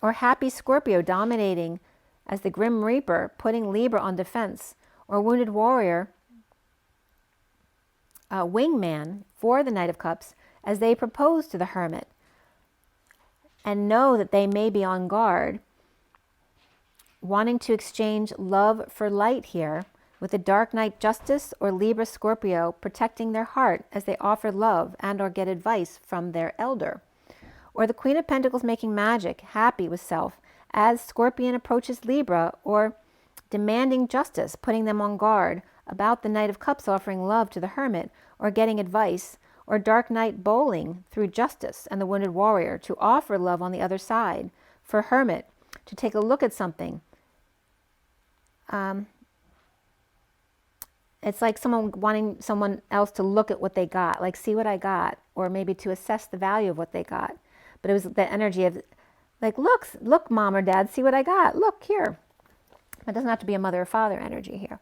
Or happy Scorpio dominating as the Grim Reaper, putting Libra on defense, or Wounded Warrior, Wingman for the Knight of Cups, as they propose to the Hermit and know that they may be on guard, wanting to exchange love for light here, with the Dark Knight Justice or Libra Scorpio protecting their heart as they offer love and or get advice from their elder. Or the Queen of Pentacles making magic, happy with self, as Scorpion approaches Libra, or demanding justice, putting them on guard, about the Knight of Cups offering love to the Hermit, or getting advice, or Dark Knight bowling through Justice and the Wounded Warrior to offer love on the other side, for Hermit to take a look at something. It's like someone wanting someone else to look at what they got, like see what I got, or maybe to assess the value of what they got. But it was the energy of like, look, mom or dad, see what I got. Look here. It doesn't have to be a mother or father energy here.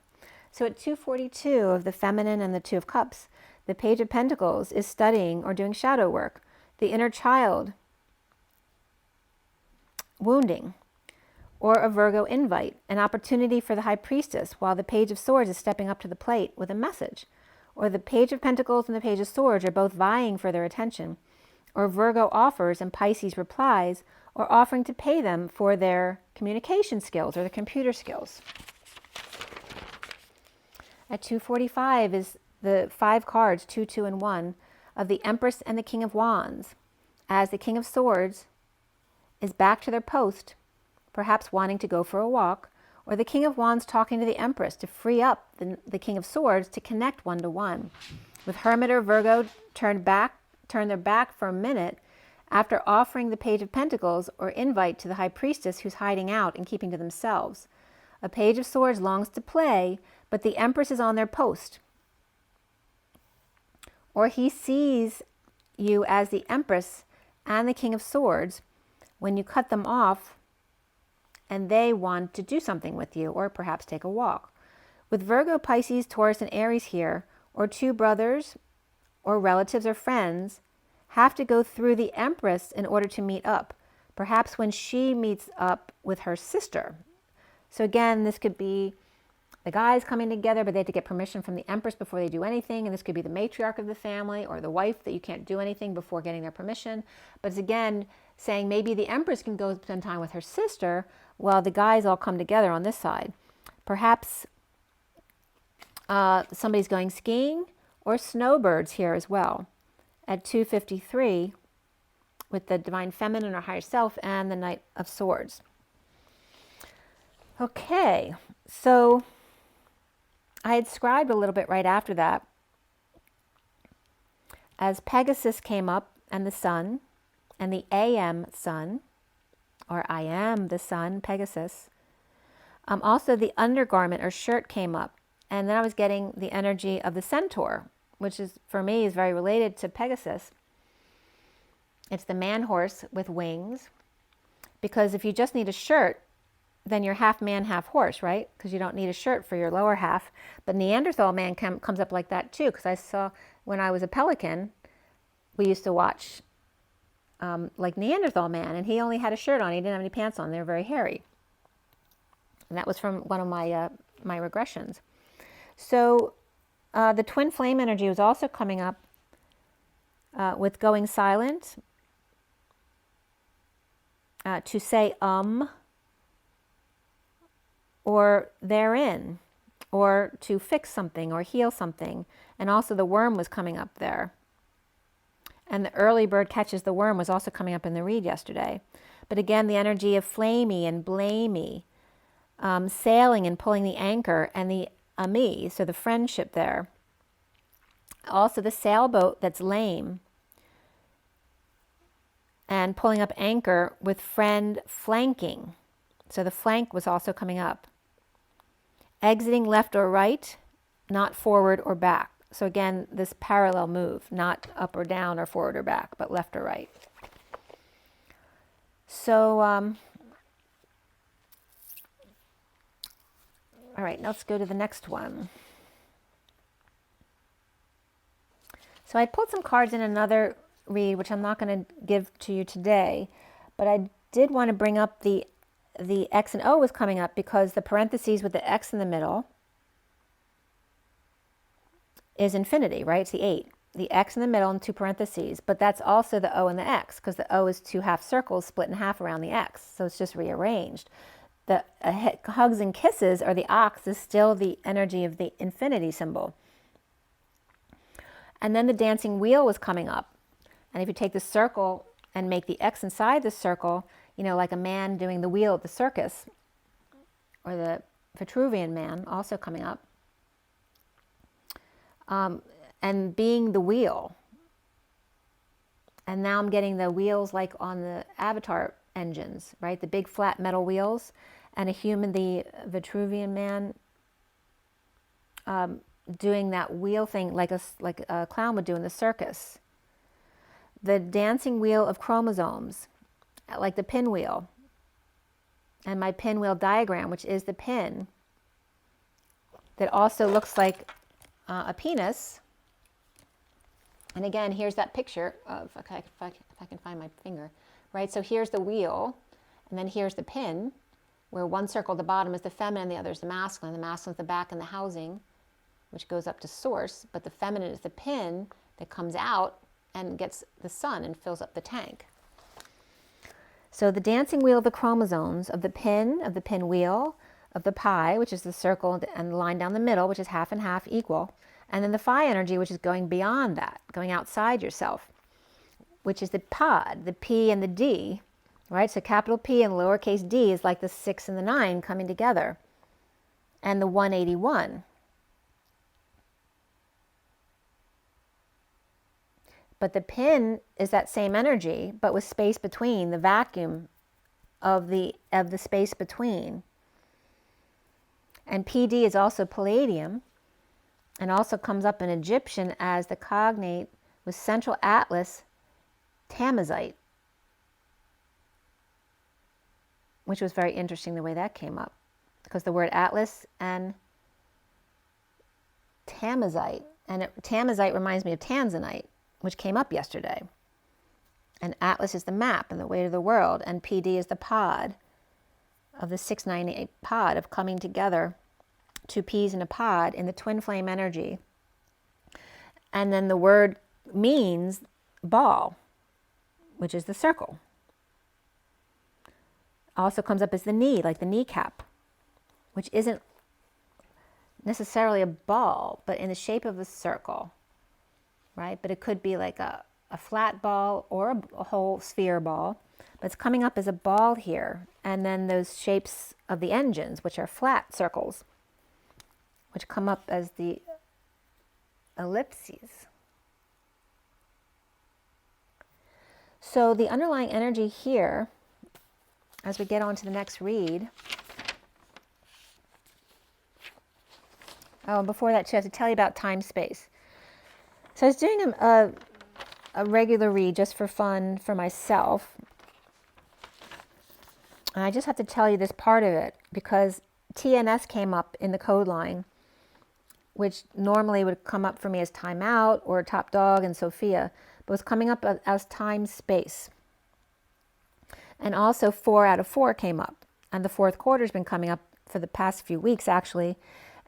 So at 242 of the feminine and the Two of Cups, The Page of Pentacles is studying or doing shadow work. The inner child, wounding. Or a Virgo invite, an opportunity for the High Priestess, while the Page of Swords is stepping up to the plate with a message. Or the Page of Pentacles and the Page of Swords are both vying for their attention. Or Virgo offers and Pisces replies, or offering to pay them for their communication skills or their computer skills. At 2:45 is the 5 cards, 2, 2, and 1, of the Empress and the King of Wands, as the King of Swords is back to their post, perhaps wanting to go for a walk, or the King of Wands talking to the Empress to free up the King of Swords to connect one-to-one. With Hermit or Virgo turn their back for a minute after offering the Page of Pentacles or invite to the High Priestess who's hiding out and keeping to themselves. A Page of Swords longs to play, but the Empress is on their post. Or he sees you as the Empress and the King of Swords when you cut them off and they want to do something with you or perhaps take a walk. With Virgo, Pisces, Taurus, and Aries here, or 2 brothers or relatives or friends have to go through the Empress in order to meet up, perhaps when she meets up with her sister. So again, this could be the guys coming together, but they have to get permission from the Empress before they do anything. And this could be the matriarch of the family or the wife, that you can't do anything before getting their permission. But it's again saying maybe the Empress can go spend time with her sister while the guys all come together on this side. Perhaps somebody's going skiing, or snowbirds here as well at 2:53 with the Divine Feminine or Higher Self and the Knight of Swords. Okay, so I had scribed a little bit right after that as Pegasus came up and the Sun and the AM Sun, or I am the Sun, Pegasus. Also the undergarment or shirt came up, and then I was getting the energy of the Centaur, which is for me is very related to Pegasus. It's the man horse with wings, because if you just need a shirt, then you're half man, half horse, right? Because you don't need a shirt for your lower half. But Neanderthal man comes up like that too, because I saw when I was a pelican, we used to watch like Neanderthal man, and he only had a shirt on. He didn't have any pants on. They were very hairy. And that was from one of my my regressions. So the twin flame energy was also coming up with going silent, to say or therein, or to fix something or heal something. And also the worm was coming up there. And the early bird catches the worm was also coming up in the read yesterday. But again, the energy of flamey and blamey, sailing and pulling the anchor, and the ami, so the friendship there. Also the sailboat that's lame and pulling up anchor with friend flanking. So the flank was also coming up. Exiting left or right, not forward or back. So again, this parallel move, not up or down or forward or back, but left or right. So, all right, now let's go to the next one. So I pulled some cards in another read, which I'm not going to give to you today, but I did want to bring up the X and O was coming up because the parentheses with the X in the middle is infinity, right? It's the 8. The X in the middle and 2 parentheses, but that's also the O and the X, because the O is 2 half circles split in half around the X, so it's just rearranged. The hugs and kisses, or the ox, is still the energy of the infinity symbol. And then the dancing wheel was coming up. And if you take the circle and make the X inside the circle, you know, like a man doing the wheel at the circus, or the Vitruvian man also coming up. And being the wheel. And now I'm getting the wheels like on the Avatar engines, right? The big flat metal wheels, and a human, the Vitruvian man, doing that wheel thing like a clown would do in the circus. The dancing wheel of chromosomes, like the pinwheel. And my pinwheel diagram, which is the pin, that also looks like a penis, And again, here's that picture of, okay, if I can find my finger, right? So here's the wheel, and then here's the pin, where one circle at the bottom is the feminine, the other is the masculine. The masculine is the back and the housing, which goes up to source, but the feminine is the pin that comes out and gets the sun and fills up the tank. So the dancing wheel of the chromosomes, of the pin wheel, of the pi, which is the circle and the line down the middle, which is half and half equal, and then the phi energy, which is going beyond that, going outside yourself, which is the pod, the P and the D, right? So capital P and lowercase d is like the 6 and the 9 coming together, and the 181. But the pin is that same energy, but with space between, the vacuum of the space between. And PD is also palladium, and also comes up in Egyptian as the cognate with central atlas Tamazite, which was very interesting the way that came up, because the word atlas and Tamazite, and Tamazite reminds me of Tanzanite, which came up yesterday. And atlas is the map and the weight of the world, and PD is the pod of the 698 pod of coming together, two P's in a pod in the twin flame energy. And then the word means ball, which is the circle. Also comes up as the knee, like the kneecap, which isn't necessarily a ball, but in the shape of a circle, right? But it could be like a flat ball or a whole sphere ball, but it's coming up as a ball here. And then those shapes of the engines, which are flat circles, which come up as the ellipses. So the underlying energy here, as we get on to the next read. Oh, and before that, too, I have to tell you about time-space. So I was doing a regular read just for fun for myself. And I just have to tell you this part of it, because TNS came up in the code line, which normally would come up for me as timeout or top dog and Sophia, but was coming up as time-space. And also 4 out of 4 came up, and the fourth quarter has been coming up for the past few weeks, actually.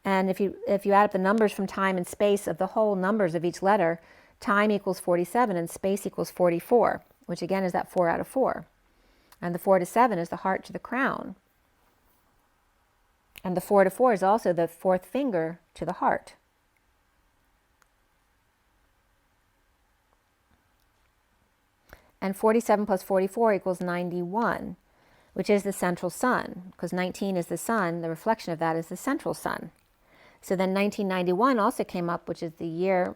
And if you add up the numbers from time and space of the whole numbers of each letter, time equals 47 and space equals 44, which again is that 4 out of 4. And the 4 to 7 is the heart to the crown. And the 4 to 4 is also the fourth finger to the heart. And 47 plus 44 equals 91, which is the central sun, because 19 is the sun, the reflection of that is the central sun. So then 1991 also came up, which is the year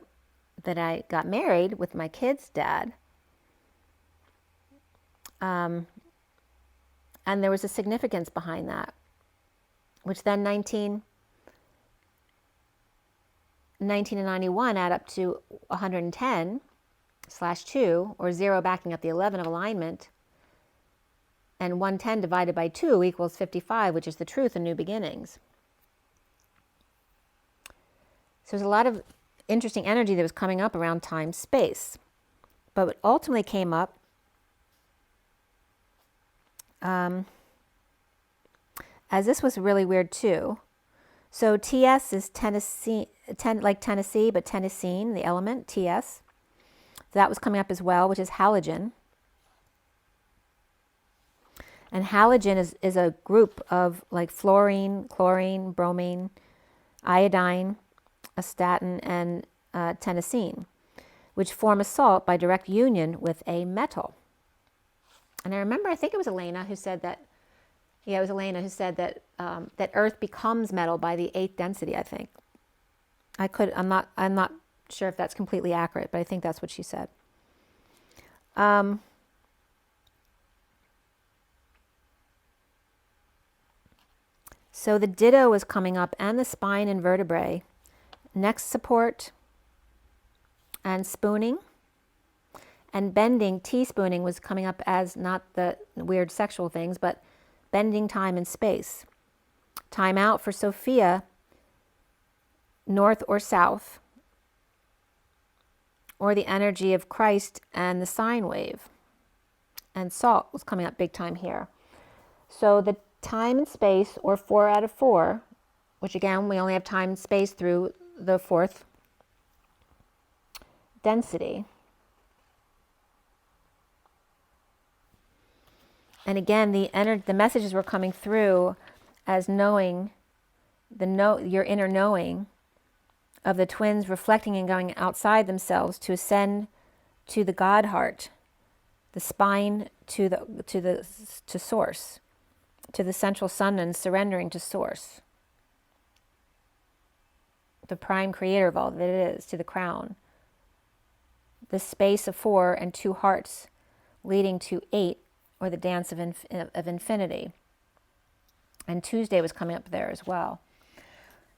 that I got married with my kid's dad. And there was a significance behind that, which then 19 and 91 add up to 110/2, or 0 backing up the 11 of alignment, and 110 divided by 2 equals 55, which is the truth and new beginnings. So there's a lot of interesting energy that was coming up around time, space. But what ultimately came up, as this was really weird too. So TS is Tennessee, like Tennessee, but Tennessine, the element, TS. So that was coming up as well, which is halogen. And halogen is a group of like fluorine, chlorine, bromine, iodine, astatine, and tennessine, which form a salt by direct union with a metal. And I remember, I think it was Elena who said that, yeah, it was Elena who said that that Earth becomes metal by the 8th density, I think. I'm not sure if that's completely accurate, but I think that's what she said. So the ditto was coming up, and the spine and vertebrae, neck support, and spooning, and bending, teaspooning was coming up as not the weird sexual things, but bending time and space. Time out for Sophia, north or south, or the energy of Christ and the sine wave. And salt was coming up big time here. So the time and space, or 4 out of 4, which again, we only have time and space through the 4th density. And again, the messages were coming through as knowing, your inner knowing of the twins reflecting and going outside themselves to ascend to the God heart, the spine to source, to the central sun, and surrendering to source, the prime creator of all that it is, to the crown. The space of 4 and 2 hearts leading to 8, or the dance of infinity. And Tuesday was coming up there as well.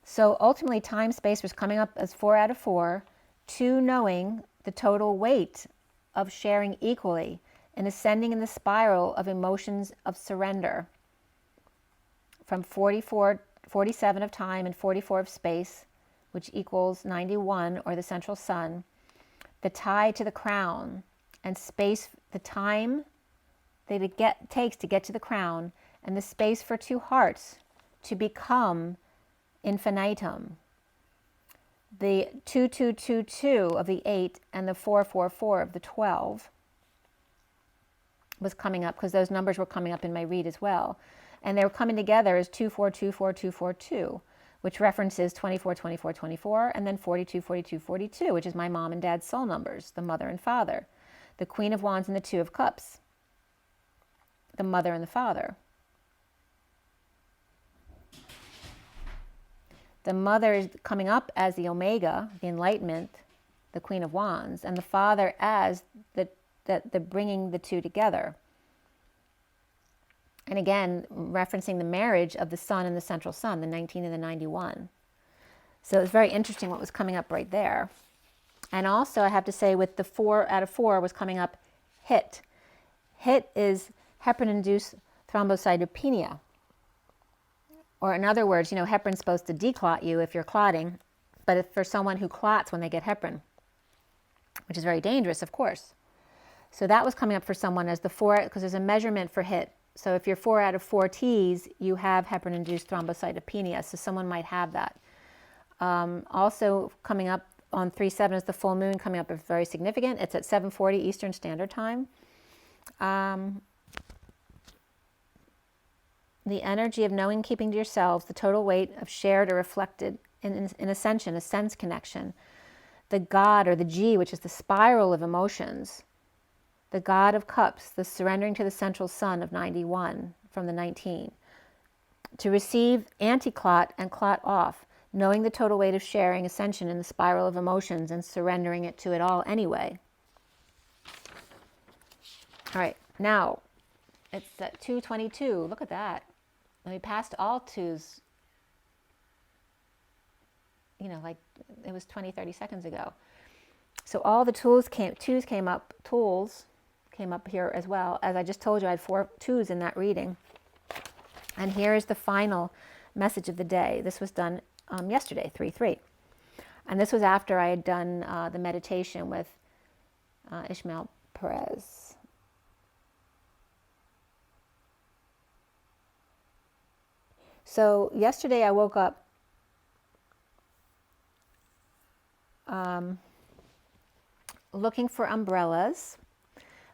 So ultimately, time space was coming up as 4 out of 4, 2 knowing the total weight of sharing equally and ascending in the spiral of emotions of surrender from 47 of time and 44 of space, which equals 91, or the central sun, the tie to the crown, and space, the time that it takes to get to the crown, and the space for 2 hearts to become infinitum. The 2222 of the 8 and the 444 of the 12 was coming up, because those numbers were coming up in my read as well. And they were coming together as 2424242, which references 24, 24, 24, and then 42, 42, 42, which is my mom and dad's soul numbers, the mother and father. The Queen of Wands and the 2 of Cups, the mother and the father. The mother is coming up as the Omega, the enlightenment, the Queen of Wands, and the father as the bringing the 2 together. And again, referencing the marriage of the sun and the central sun, the 19 and the 91. So it was very interesting what was coming up right there. And also, I have to say, with the 4 out of 4 was coming up HIT. HIT is heparin-induced thrombocytopenia. Or in other words, heparin's supposed to declot you if you're clotting, but if for someone who clots when they get heparin, which is very dangerous, of course. So that was coming up for someone as the 4, because there's a measurement for HIT. So if you're 4 out of 4 T's, you have heparin-induced thrombocytopenia. So someone might have that. Also coming up on 3/7 is the full moon coming up. It's very significant. It's at 7:40 Eastern Standard Time. The energy of knowing, keeping to yourselves, the total weight of shared or reflected in ascension, a sense connection. The God, or the G, which is the spiral of emotions. The God of Cups, the surrendering to the central sun of 91 from the 19. To receive anti-clot and clot off, knowing the total weight of sharing ascension in the spiral of emotions and surrendering it to it all anyway. All right, now it's at 2:22. Look at that. And we passed all 2s, like it was 20, 30 seconds ago. So all the 2s came up here as well. As I just told you, I had 4 2s in that reading. And here is the final message of the day. This was done yesterday, 3/3. And this was after I had done the meditation with Ishmael Perez. So yesterday I woke up looking for umbrellas,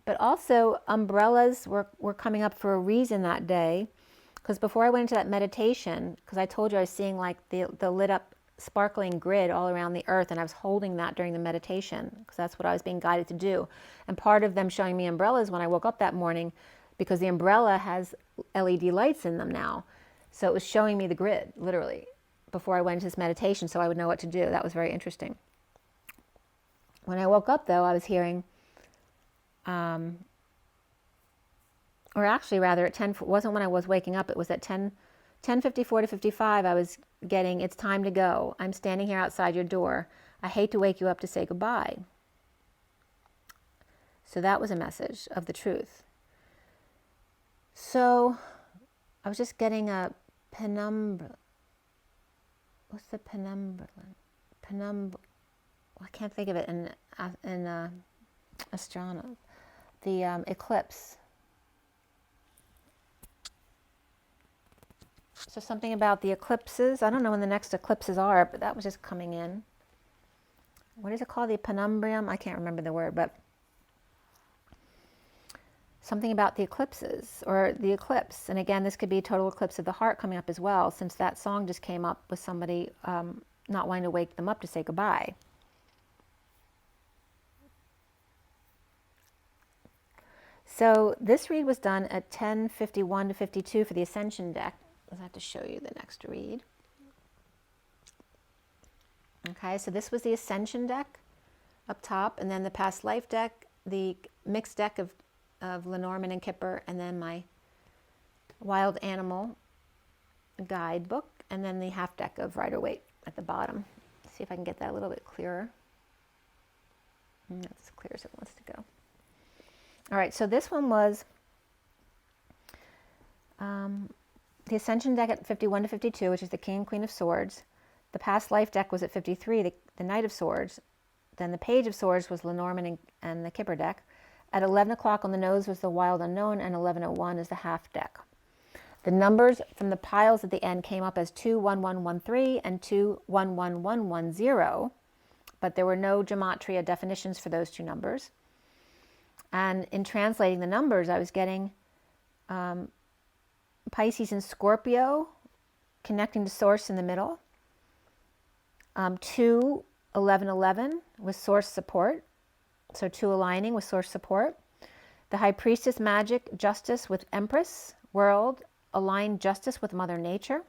but also umbrellas were coming up for a reason that day, because before I went into that meditation, because I told you I was seeing like the lit up sparkling grid all around the earth, and I was holding that during the meditation because that's what I was being guided to do. And part of them showing me umbrellas when I woke up that morning, because the umbrella has LED lights in them now. So it was showing me the grid, literally, before I went into this meditation, so I would know what to do. That was very interesting. When I woke up, though, I was hearing, or actually, rather, at 10, it wasn't when I was waking up, it was at 10:54 to 55, I was getting, "It's time to go. I'm standing here outside your door. I hate to wake you up to say goodbye." So that was a message of the truth. So I was just getting a penumbra. What's the penumbra? I can't think of it in astronomy. The eclipse. So something about the eclipses. I don't know when the next eclipses are, but that was just coming in. What is it called? The penumbrium? I can't remember the word, but something about the eclipses or the eclipse. And again, this could be total eclipse of the heart coming up as well, since that song just came up with somebody not wanting to wake them up to say goodbye. So this read was done at 10:51 to 52 for the Ascension deck. I'll have to show you the next read. Okay, so this was the Ascension deck up top, and then the Past Life deck, the mixed deck of Lenormand and Kipper, and then my Wild Animal Guidebook, and then the half deck of Rider-Waite at the bottom. See if I can get that a little bit clearer. That's as clear as it wants to go. All right, so this one was the Ascension deck at 51 to 52, which is the King and Queen of Swords. The Past Life deck was at 53, the Knight of Swords. Then the Page of Swords was Lenormand and the Kipper deck. At 11 o'clock on the nose was the Wild Unknown, and 11:01 is the half deck. The numbers from the piles at the end came up as 21113 and 211110, but there were no gematria definitions for those two numbers. And in translating the numbers, I was getting Pisces and Scorpio connecting to Source in the middle. 21111 was Source support. So 2 aligning with Source support. The High Priestess magic, Justice with Empress, World, aligned Justice with Mother Nature.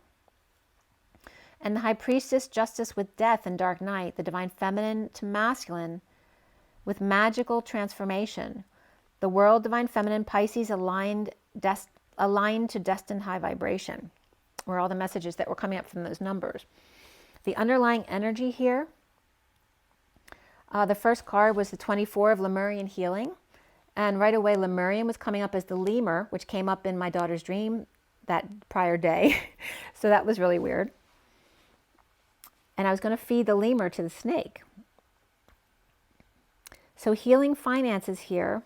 And the High Priestess, Justice with Death and Dark Night, the Divine Feminine to Masculine with magical transformation. The World, Divine Feminine, Pisces aligned to destined high vibration, were all the messages that were coming up from those numbers. The underlying energy here, the first card was the 24 of Lemurian healing. And right away, Lemurian was coming up as the lemur, which came up in my daughter's dream that prior day. So that was really weird. And I was going to feed the lemur to the snake. So healing finances here,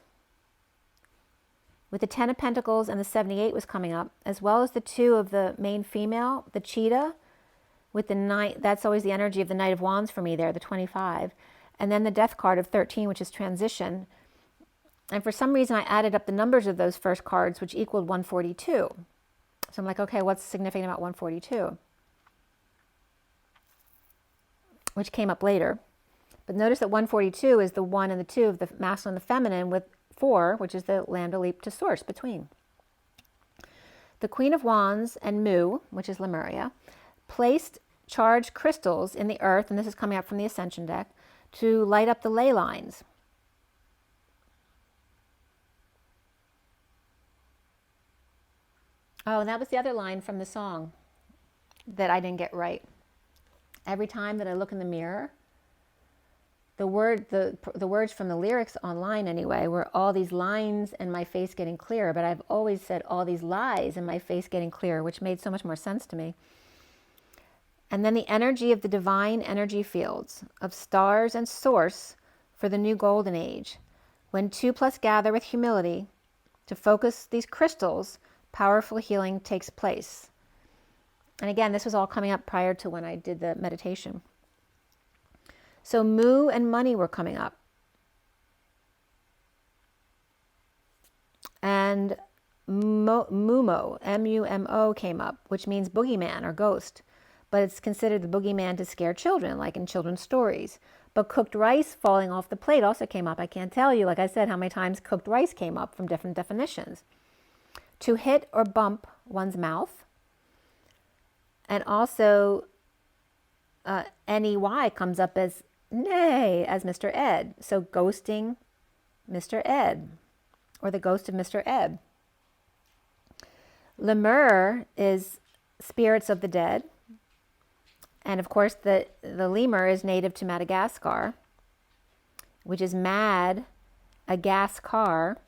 with the 10 of Pentacles and the 78 was coming up, as well as the 2 of the main female, the cheetah, with the Knight. That's always the energy of the Knight of Wands for me there, the 25. And then the Death card of 13, which is transition. And for some reason, I added up the numbers of those first cards, which equaled 142. So I'm like, okay, what's significant about 142? Which came up later. But notice that 142 is the 1 and the 2 of the masculine and the feminine, with 4, which is the land of leap to Source between. The Queen of Wands and Mu, which is Lemuria, placed charged crystals in the earth, and this is coming up from the Ascension deck, to light up the ley lines. Oh, and that was the other line from the song that I didn't get right. Every time that I look in the mirror, the words from the lyrics online anyway were all these lines and my face getting clearer, but I've always said all these lies and my face getting clearer, which made so much more sense to me. And then the energy of the divine energy fields of stars and Source for the new golden age. When 2+ gather with humility to focus these crystals, powerful healing takes place. And again, this was all coming up prior to when I did the meditation. So Mu and money were coming up. And Mumo, M-U-M-O came up, which means boogeyman or ghost. But it's considered the boogeyman to scare children, like in children's stories. But cooked rice falling off the plate also came up. I can't tell you, like I said, how many times cooked rice came up from different definitions. To hit or bump one's mouth. And also, N-E-Y comes up as nay, as Mr. Ed. So ghosting Mr. Ed, or the ghost of Mr. Ed. Lemur is spirits of the dead. And of course, the lemur is native to Madagascar, which is mad, a gas car.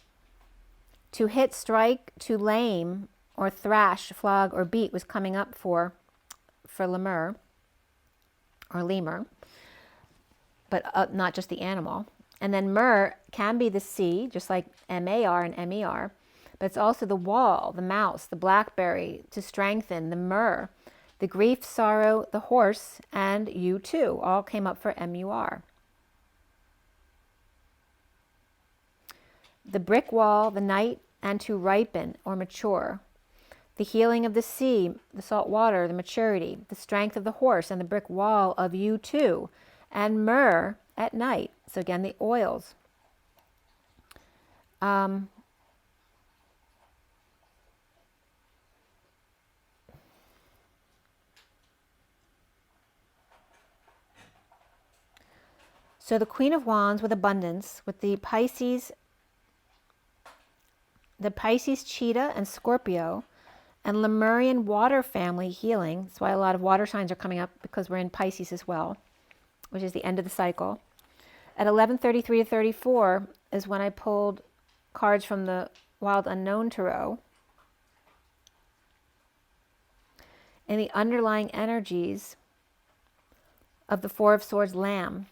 To hit, strike, to lame, or thrash, flog, or beat was coming up for lemur, or lemur. but not just the animal. And then myrrh can be the C, just like MAR and MER, but it's also the wall, the mouse, the blackberry, to strengthen, the myrrh, the grief, sorrow, the horse, and you too, all came up for MUR. The brick wall, the night, and to ripen or mature. The healing of the sea, the salt water, the maturity, the strength of the horse, and the brick wall of you too, and myrrh at night. So again, the oils. So the Queen of Wands with abundance, with the Pisces cheetah and Scorpio, and Lemurian water family healing. That's why a lot of water signs are coming up, because we're in Pisces as well, which is the end of the cycle. At 11:33 to 34 is when I pulled cards from the Wild Unknown Tarot. And the underlying energies of the Four of Swords Lamb.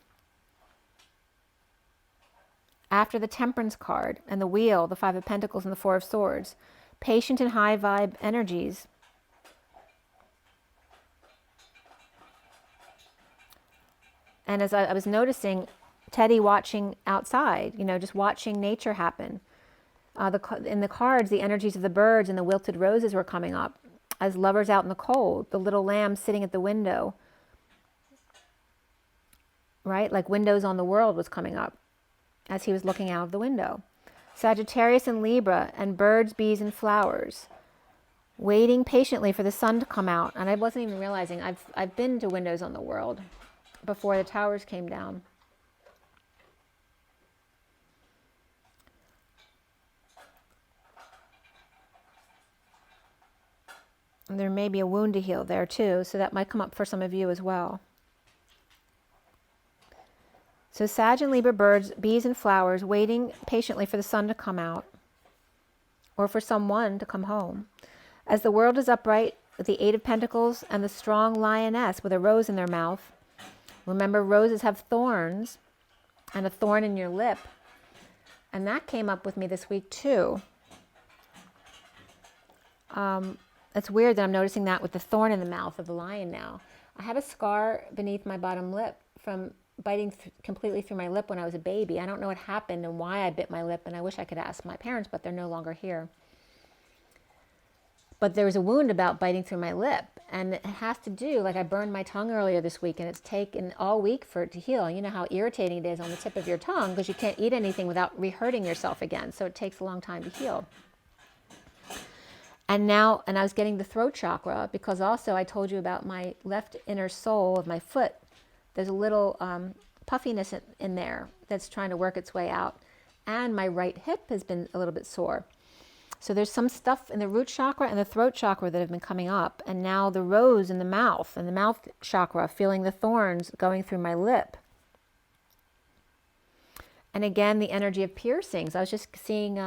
After the Temperance card and the Wheel, the Five of Pentacles and the Four of Swords, patient and high vibe energies. And as I was noticing, Teddy watching outside, just watching nature happen. In the cards, the energies of the birds and the wilted roses were coming up. As lovers out in the cold, the little lamb sitting at the window, right? Like windows on the world was coming up as he was looking out of the window. Sagittarius and Libra, and birds, bees, and flowers, waiting patiently for the sun to come out. And I wasn't even realizing I've been to windows on the world before the towers came down. And there may be a wound to heal there too, so that might come up for some of you as well. So Sag and Libra, birds, bees, and flowers, waiting patiently for the sun to come out, or for someone to come home. As the world is upright, with the Eight of Pentacles and the strong lioness with a rose in their mouth. Remember, roses have thorns, and a thorn in your lip. And that came up with me this week too. It's weird that I'm noticing that with the thorn in the mouth of the lion now. I have a scar beneath my bottom lip from biting completely through my lip when I was a baby. I don't know what happened and why I bit my lip, and I wish I could ask my parents, but they're no longer here. But there was a wound about biting through my lip, and it has to do, like I burned my tongue earlier this week, and it's taken all week for it to heal. You know how irritating it is on the tip of your tongue, because you can't eat anything without re-hurting yourself again, so it takes a long time to heal. And now, and I was getting the throat chakra, because also I told you about my left inner sole of my foot. There's a little puffiness in there that's trying to work its way out. And my right hip has been a little bit sore. So there's some stuff in the root chakra and the throat chakra that have been coming up. And now the rose in the mouth, and the mouth chakra, feeling the thorns going through my lip. And again, the energy of piercings. I was just seeing,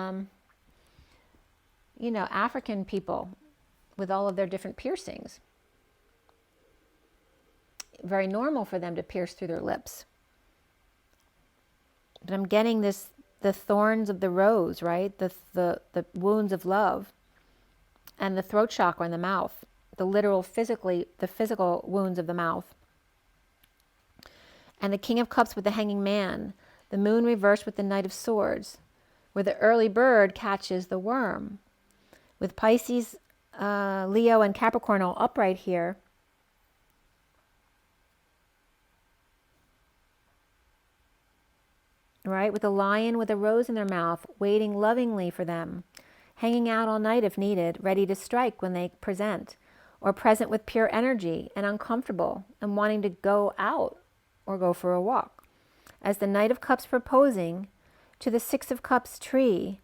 African people with all of their different piercings. Very normal for them to pierce through their lips. But I'm getting this, the thorns of the rose, right? The wounds of love, and the throat chakra in the mouth, the physical wounds of the mouth. And the King of Cups with the Hanging Man, the Moon reversed with the Knight of Swords, where the early bird catches the worm. With Pisces, Leo, and Capricorn all upright here. Right, with a lion with a rose in their mouth, waiting lovingly for them, hanging out all night if needed, ready to strike when they present, or present with pure energy and uncomfortable and wanting to go out or go for a walk. As the Knight of Cups proposing to the Six of Cups tree,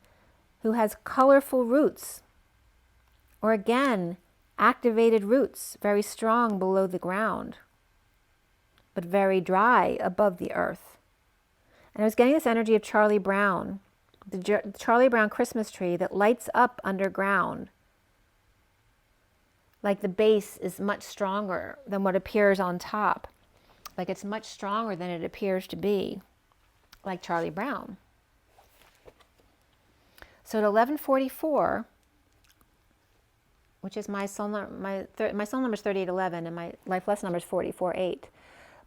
who has colorful roots, or again, activated roots, very strong below the ground, but very dry above the earth. And I was getting this energy of Charlie Brown, the Charlie Brown Christmas tree that lights up underground. Like the base is much stronger than what appears on top. Like it's much stronger than it appears to be, like Charlie Brown. So at 1144, which is my soul number, my soul number is 3811 and my life lesson number is 448.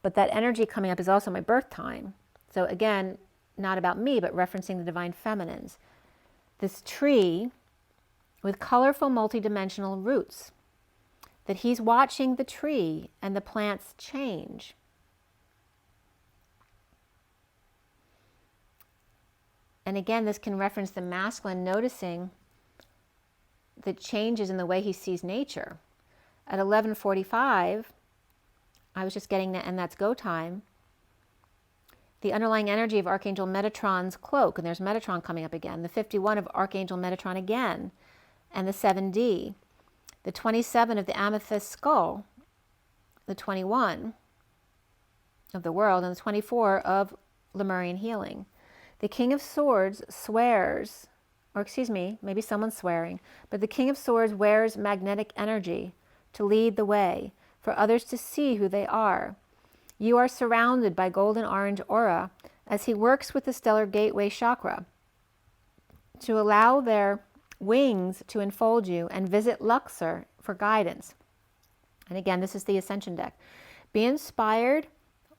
But that energy coming up is also my birth time. So again, not about me, but referencing the divine feminines. This tree with colorful multidimensional roots, that he's watching the tree and the plants change. And again, this can reference the masculine noticing the changes in the way he sees nature. At 1145, I was just getting that, and that's go time. The underlying energy of Archangel Metatron's cloak, and there's Metatron coming up again, the 51 of Archangel Metatron again, and the 7D, the 27 of the amethyst skull, the 21 of the world, and the 24 of Lemurian healing. The King of Swords swears, or excuse me, maybe someone's swearing, but the King of Swords wears magnetic energy to lead the way, for others to see who they are. You are surrounded by golden orange aura as he works with the stellar gateway chakra to allow their wings to enfold you and visit Luxor for guidance. And again, this is the Ascension deck. Be inspired,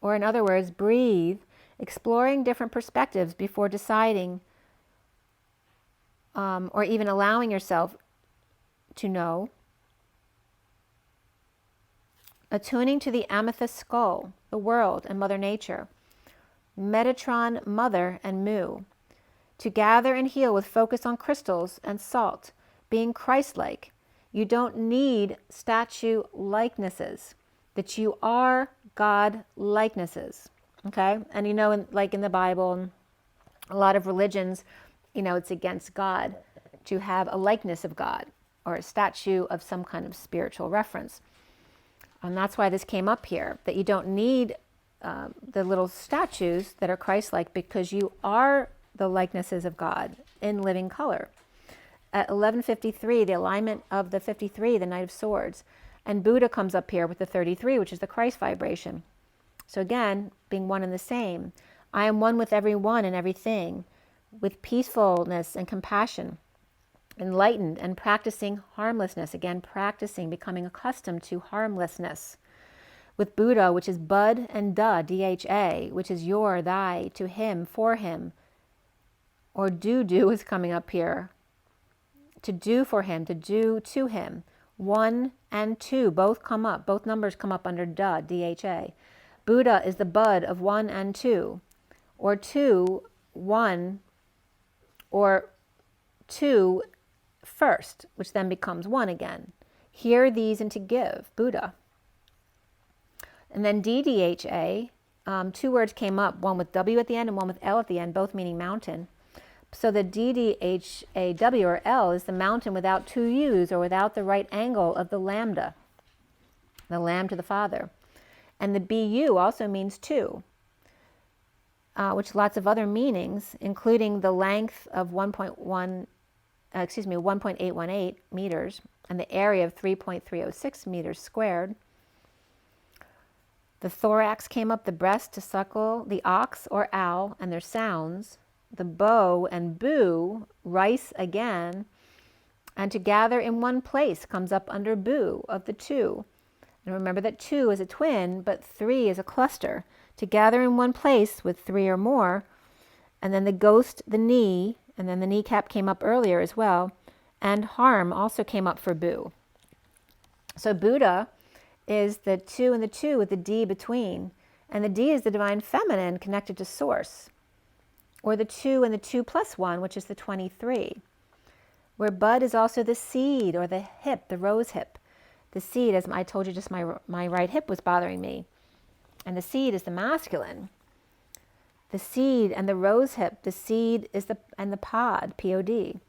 or in other words, breathe, exploring different perspectives before deciding or even allowing yourself to know. Attuning to the amethyst skull, the world and Mother Nature, Metatron, Mother, and Mu, to gather and heal with focus on crystals and salt, being Christ-like. You don't need statue likenesses, that you are God likenesses, okay? And you know, like in the Bible, and a lot of religions, you know, it's against God to have a likeness of God or a statue of some kind of spiritual reference. And that's why this came up here, that you don't need the little statues that are Christ-like, because you are the likenesses of God in living color. At 1153, the alignment of the 53, the Knight of Swords, and Buddha comes up here with the 33, which is the Christ vibration. So again, being one and the same. I am one with everyone and everything, with peacefulness and compassion, enlightened and practicing harmlessness. Again, practicing, becoming accustomed to harmlessness. With Buddha, which is Bud, and Da, DHA, which is your, thy, to him, for him. Or do is coming up here. To do for him, to do to him. 1 and 2 both come up. Both numbers come up under Da, DHA. Buddha is the bud of 1 and 2. Or 2, 1, or 2 first, which then becomes 1 again. Hear these and to give, Buddha. And then DDHA, 2 words came up, one with W at the end and one with L at the end, both meaning mountain. So the DDHAW, or L, is the mountain without 2 U's, or without the right angle of the lambda, the lamb to the Father. And the BU also means 2, which lots of other meanings, including the length of 1.818 meters and the area of 3.306 meters squared. The thorax came up, the breast to suckle, the ox or owl and their sounds, the bow and boo, rice again, and to gather in one place comes up under boo of the 2. And remember that 2 is a twin, but 3 is a cluster. To gather in one place with 3 or more. And then the ghost, the knee, and then the kneecap came up earlier as well. And harm also came up for boo. So Buddha is the 2 and the 2 with the D between. And the D is the divine feminine connected to source. Or the 2 and the 2 plus 1, which is the 23. Where bud is also the seed, or the hip, the rose hip. The seed, as I told you, just my right hip was bothering me. And the seed is the masculine. The seed and the rose hip, the seed is the pod, P-O-D,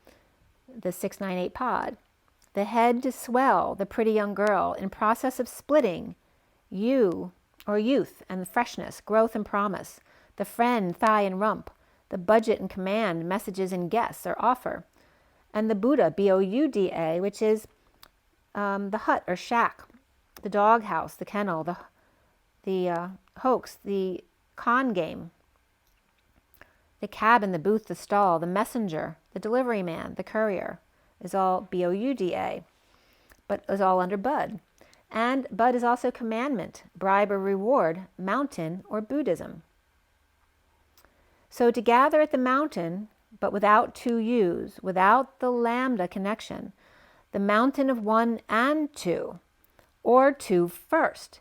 the 698 pod. The head to swell, the pretty young girl, in process of splitting, you, or youth, and freshness, growth and promise. The friend, thigh and rump. The budget and command, messages and guests, or offer. And the Buddha, B-O-U-D-A, which is the hut or shack, the dog house, the kennel, the hoax, the con game, the cabin, the booth, the stall, the messenger, the delivery man, the courier is all B-O-U-D-A, but is all under Bud. And Bud is also commandment, bribe or reward, mountain, or Buddhism. So to gather at the mountain, but without two U's, without the lambda connection, the mountain of one and two, or two first,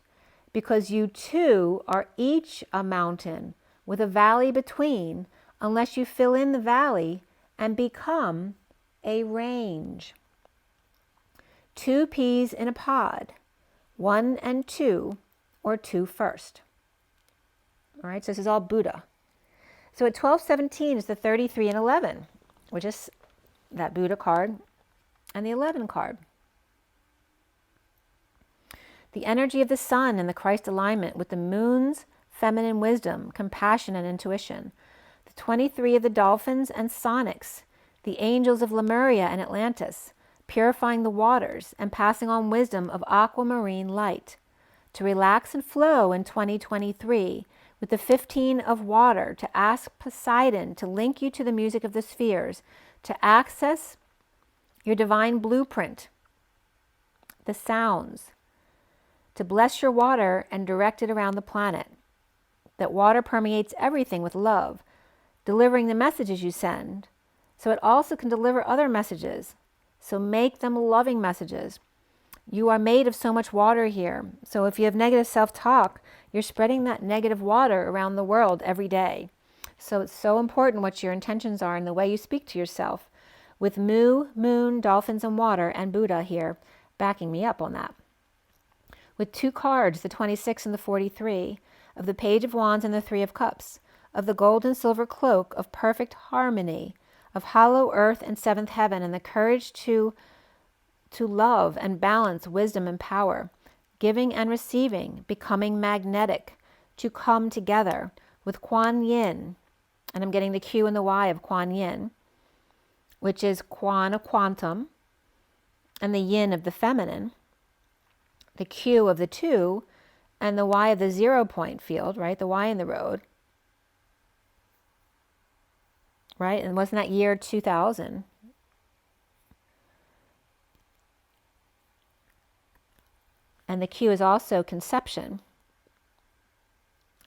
because you two are each a mountain with a valley between, unless you fill in the valley and become a range. Two peas in a pod, one and two, or two first. All right, so this is all Buddha. So at 1217 is the 33 and 11, which is that Buddha card and the 11 card. The energy of the sun and the Christ alignment with the moon's feminine wisdom, compassion, and intuition. The 23 of the dolphins and sonics, the angels of Lemuria and Atlantis, purifying the waters and passing on wisdom of aquamarine light. To relax and flow in 2023 with the 15 of water, to ask Poseidon to link you to the music of the spheres, to access your divine blueprint, the sounds, to bless your water and direct it around the planet, that water permeates everything with love, delivering the messages you send, so it also can deliver other messages. So make them loving messages. You are made of so much water here. So if you have negative self-talk, you're spreading that negative water around the world every day. So it's so important what your intentions are and the way you speak to yourself. With Mu, Moon, Dolphins, and Water, and Buddha here backing me up on that. With two cards, the 26 and the 43, of the Page of Wands and the Three of Cups, of the gold and silver cloak of perfect harmony, of hollow earth and seventh heaven, and the courage to love and balance wisdom and power, giving and receiving, becoming magnetic, to come together with Kuan Yin, and I'm getting the Q and the Y of Kuan Yin, which is Quan of quantum, and the Yin of the feminine, the Q of the two, and the Y of the 0 point field, right? The Y in the road, right? And wasn't that year 2000? And the Q is also conception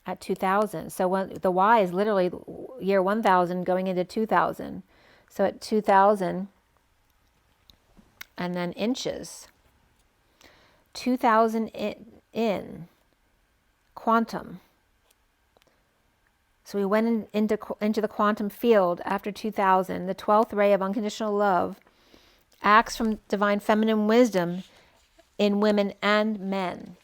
at 2000. So when the Y is literally year 1000 going into 2000. So at 2000, and then inches, 2000 in quantum. So we went into the quantum field after 2000. The 12th ray of unconditional love acts from divine feminine wisdom in women and men.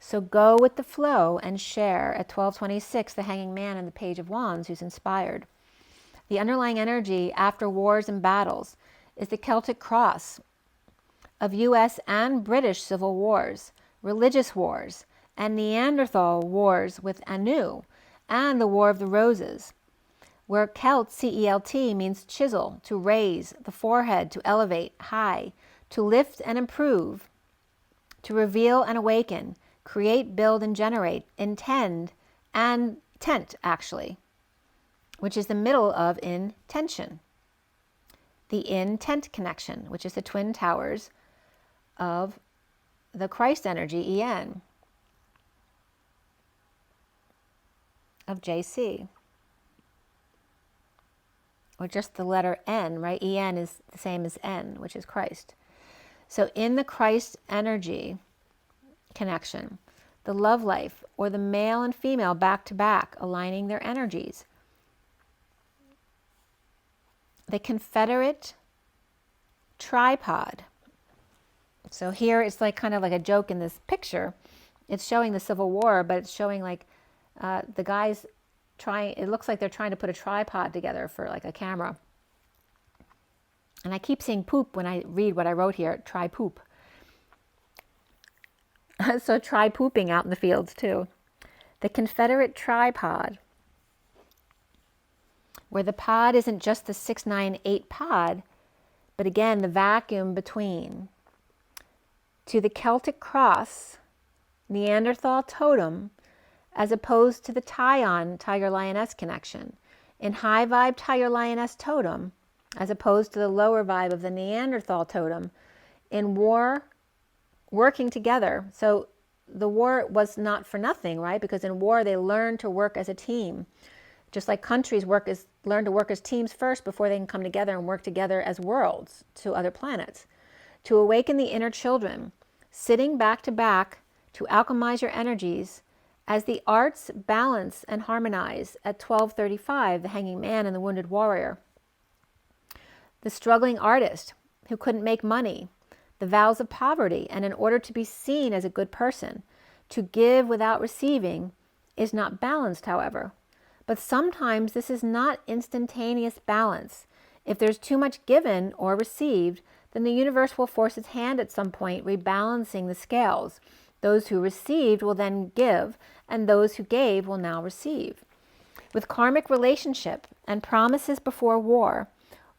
So go with the flow and share at 1226, the Hanging Man and the Page of Wands, who's inspired. The underlying energy after wars and battles is the Celtic cross of U.S. and British civil wars, religious wars, and Neanderthal wars with Anu, and the War of the Roses, where Celt, C-E-L-T, means chisel, to raise the forehead, to elevate high, to lift and improve, to reveal and awaken, create, build, and generate, intend, and tent, actually, which is the middle of intention. The in-tent connection, which is the twin towers of the Christ energy, En, of JC. Or just the letter N, right? En is the same as N, which is Christ. So in the Christ energy connection, the love life, or the male and female back to back, aligning their energies. The Confederate tripod. So here it's like kind of like a joke in this picture. It's showing the Civil War, but it's showing like the guys trying, it looks like they're trying to put a tripod together for like a camera. And I keep seeing poop when I read what I wrote here, try poop. So try pooping out in the fields too. The Confederate tripod, where the pod isn't just the 698 pod, but again, the vacuum between. to the Celtic cross, Neanderthal totem, as opposed to the Tyon tiger-lioness connection. In high vibe tiger-lioness totem, as opposed to the lower vibe of the Neanderthal totem, in war, working together. So the war was not for nothing, right? Because in war, they learn to work as a team. Just like countries learn to work as teams first before they can come together and work together as worlds to other planets. To awaken the inner children, sitting back to back to alchemize your energies as the arts balance and harmonize at 12:35, the hanging man and the wounded warrior. The struggling artist who couldn't make money, the vows of poverty, and in order to be seen as a good person, to give without receiving is not balanced, however. But sometimes this is not instantaneous balance. If there's too much given or received, then the universe will force its hand at some point, rebalancing the scales. Those who received will then give, and those who gave will now receive. With karmic relationship and promises before war,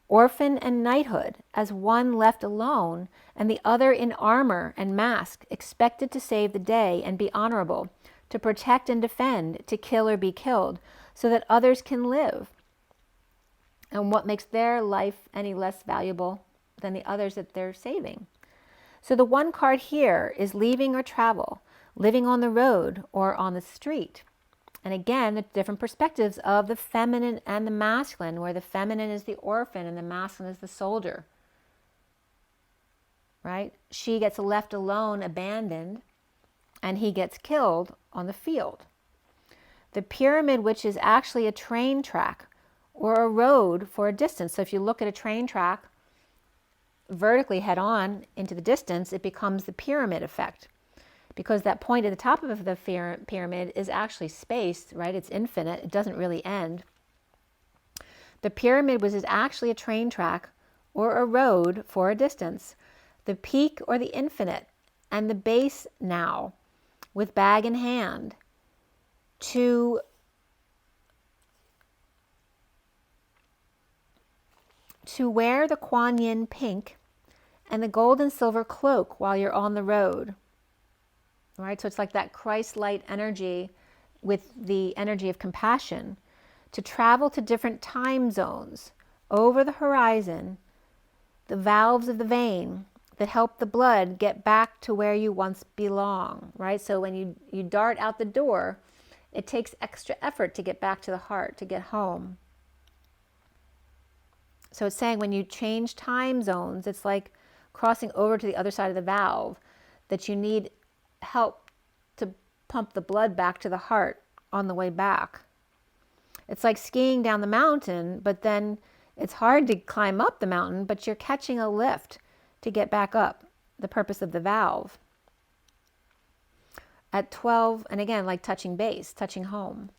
orphan and knighthood as one left alone and the other in armor and mask, expected to save the day and be honorable, to protect and defend, to kill or be killed, so that others can live. And what makes their life any less valuable than the others that they're saving? So the one card here is leaving or travel, living on the road or on the street. And again, the different perspectives of the feminine and the masculine, where the feminine is the orphan and the masculine is the soldier. Right? She gets left alone, abandoned, and he gets killed on the field. The pyramid, which is actually a train track or a road for a distance. So if you look at a train track vertically head on into the distance, it becomes the pyramid effect. Because that point at the top of the pyramid is actually space, right? It's infinite. It doesn't really end. The pyramid is actually a train track or a road for a distance. The peak or the infinite, and the base now, with bag in hand, to wear the Kuan Yin pink and the gold and silver cloak while you're on the road. Right? So it's like that Christ light energy with the energy of compassion, to travel to different time zones over the horizon, the valves of the vein that help the blood get back to where you once belong, right? So when you dart out the door, it takes extra effort to get back to the heart, to get home. So it's saying when you change time zones, it's like crossing over to the other side of the valve, that you need help to pump the blood back to the heart on the way back. It's like skiing down the mountain, but then it's hard to climb up the mountain, but you're catching a lift to get back up, the purpose of the valve. At 12, and again, like touching base, touching home.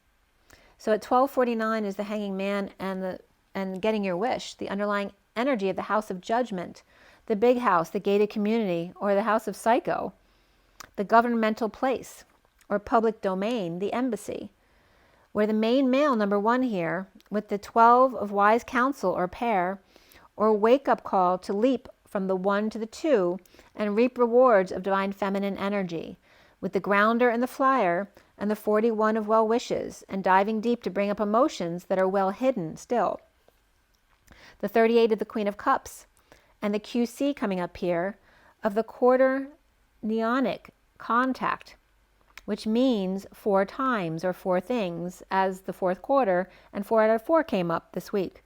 So at 12:49 is the hanging man and getting your wish, the underlying energy of the house of judgment, the big house, the gated community, or the house of psycho, the governmental place, or public domain, the embassy, where the main male, number 1 here, with the 12 of wise counsel or pair, or wake-up call to leap from the 1 to the 2 and reap rewards of divine feminine energy, with the grounder and the flyer and the 41 of well wishes, and diving deep to bring up emotions that are well hidden still. The 38 of the Queen of Cups, and the QC coming up here of the quarter neonic contact, which means 4 times or 4 things, as the 4th quarter, and 4 out of 4 came up this week.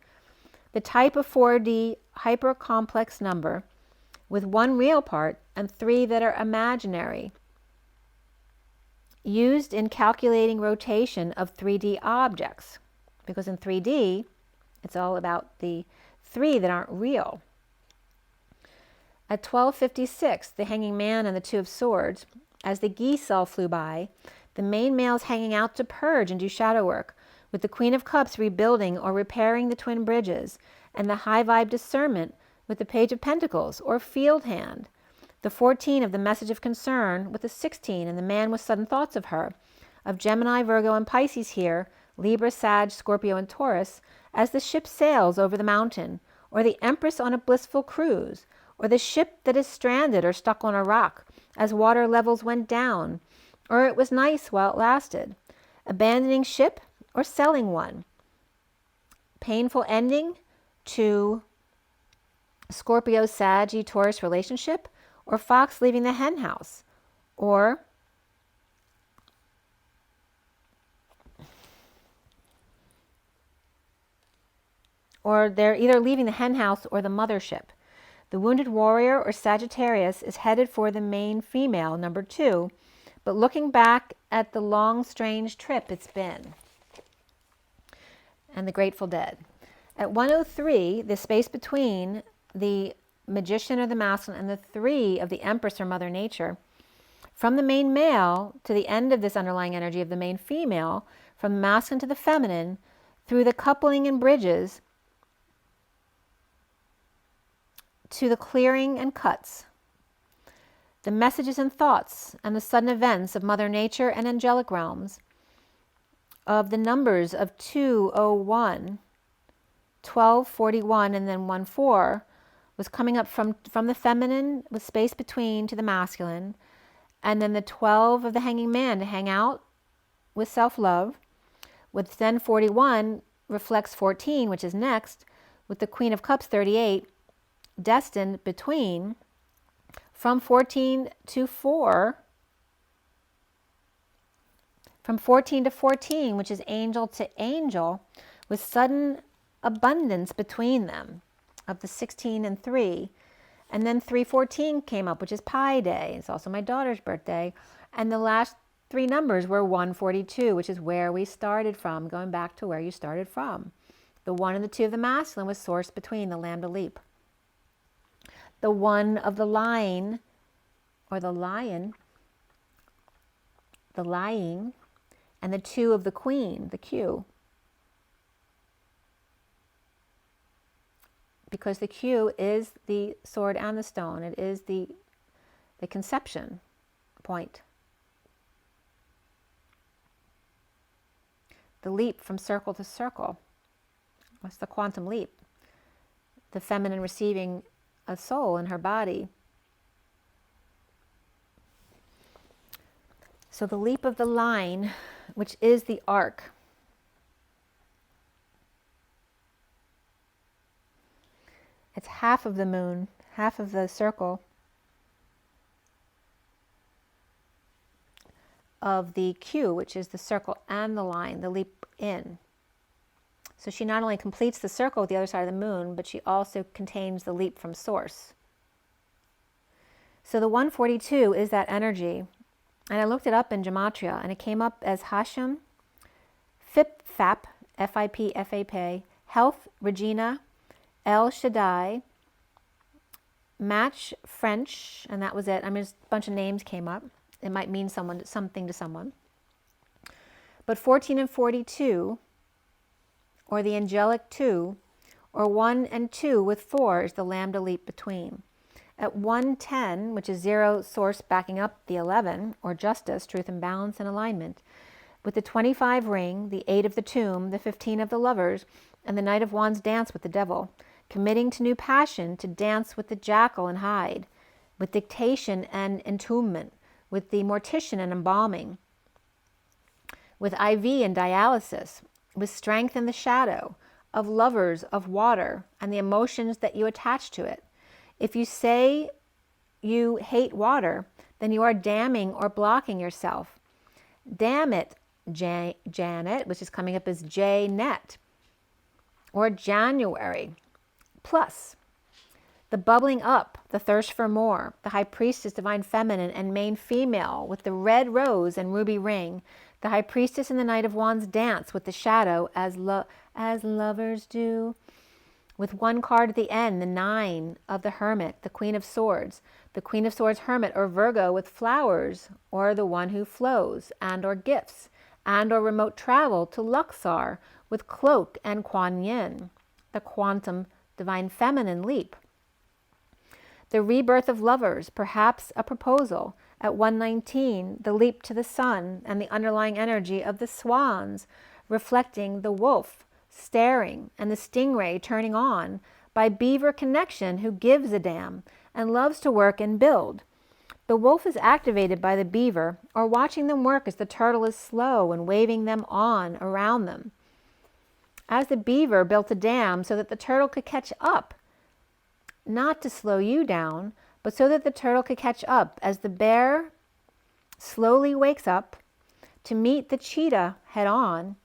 The type of 4D hyper-complex number with 1 real part and 3 that are imaginary, used in calculating rotation of 3D objects, because in 3D, it's all about the 3 that aren't real. At 12:56, the hanging man and the 2 of swords, as the geese all flew by, the main male's hanging out to purge and do shadow work, with the Queen of Cups rebuilding or repairing the twin bridges, and the high vibe discernment with the Page of Pentacles or field hand. The 14 of the message of concern with the 16 and the man with sudden thoughts of her, of Gemini, Virgo, and Pisces here, Libra, Sag, Scorpio, and Taurus, as the ship sails over the mountain, or the Empress on a blissful cruise, or the ship that is stranded or stuck on a rock, as water levels went down, or it was nice while it lasted. Abandoning ship or selling one. Painful ending to Scorpio, Saggy, Taurus relationship, or fox leaving the hen house, or they're either leaving the hen house or the mothership. The wounded warrior or Sagittarius is headed for the main female, number 2, but looking back at the long, strange trip it's been. And the Grateful Dead. At 103, the space between the Magician or the Masculine and the 3 of the Empress or Mother Nature, from the main male to the end of this underlying energy of the main female, from the masculine to the feminine, through the coupling and bridges, to the clearing and cuts, the messages and thoughts and the sudden events of Mother Nature and angelic realms, of the numbers of 201, 12, 41, and then 14, was coming up from the feminine with space between to the masculine, and then the 12 of the Hanging Man to hang out with self-love, with then 41 reflects 14, which is next, with the Queen of Cups, 38, destined between, from 14 to 4, from 14 to 14, which is angel to angel, with sudden abundance between them of the 16 and 3. And then 314 came up, which is Pi Day. It's also my daughter's birthday. And the last 3 numbers were 142, which is where we started from, going back to where you started from. The 1 and the 2 of the masculine was sourced between the Lambda Leap. The 1 of the line, or the lion, the lying, and the 2 of the queen, the Q. Because the Q is the sword and the stone. It is the conception point. The leap from circle to circle. What's the quantum leap? The feminine receiving a soul in her body. So the leap of the line, which is the arc. It's half of the moon, half of the circle of the Q, which is the circle and the line, the leap in. So she not only completes the circle with the other side of the moon, but she also contains the leap from source. So the 142 is that energy. And I looked it up in Gematria, and it came up as Hashem, Fip, Fap, F-I-P, F-A-P, Health, Regina, El Shaddai, Match, French, and that was it. I mean, just a bunch of names came up. It might mean something to someone. But 14 and 42, or the angelic 2, or 1 and 2 with 4 is the lambda leap between. At 110, which is 0 source backing up the 11, or justice, truth and balance and alignment, with the 25 ring, the 8 of the tomb, the 15 of the lovers, and the Knight of Wands dance with the devil, committing to new passion to dance with the jackal and hide, with dictation and entombment, with the mortician and embalming, with IV and dialysis, with strength in the shadow, of lovers, of water, and the emotions that you attach to it. If you say you hate water, then you are damning or blocking yourself. Damn it, Janet, which is coming up as J-net, or January. Plus, the bubbling up, the thirst for more, the high priestess, divine feminine, and main female, with the red rose and ruby ring, the high priestess and the Knight of Wands dance with the shadow as lovers do. With one card at the end, the 9 of the Hermit, the Queen of Swords Hermit, or Virgo with flowers, or the one who flows, and or gifts, and or remote travel to Luxor with cloak and Kuan Yin, the quantum divine feminine leap. The rebirth of lovers, perhaps a proposal. At 119, the leap to the sun and the underlying energy of the swans, reflecting the wolf staring and the stingray turning on by beaver connection who gives a damn and loves to work and build. The wolf is activated by the beaver or watching them work as the turtle is slow and waving them on around them. As the beaver built a dam so that the turtle could catch up, not to slow you down, but so that the turtle could catch up as the bear slowly wakes up to meet the cheetah head on,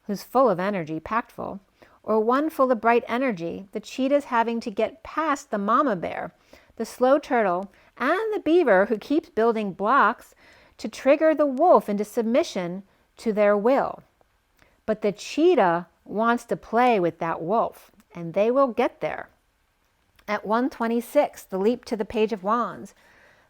who's full of energy, packed full, or one full of bright energy, the cheetah's having to get past the mama bear, the slow turtle, and the beaver who keeps building blocks to trigger the wolf into submission to their will. But the cheetah wants to play with that wolf, and they will get there. At 126, the leap to the Page of Wands.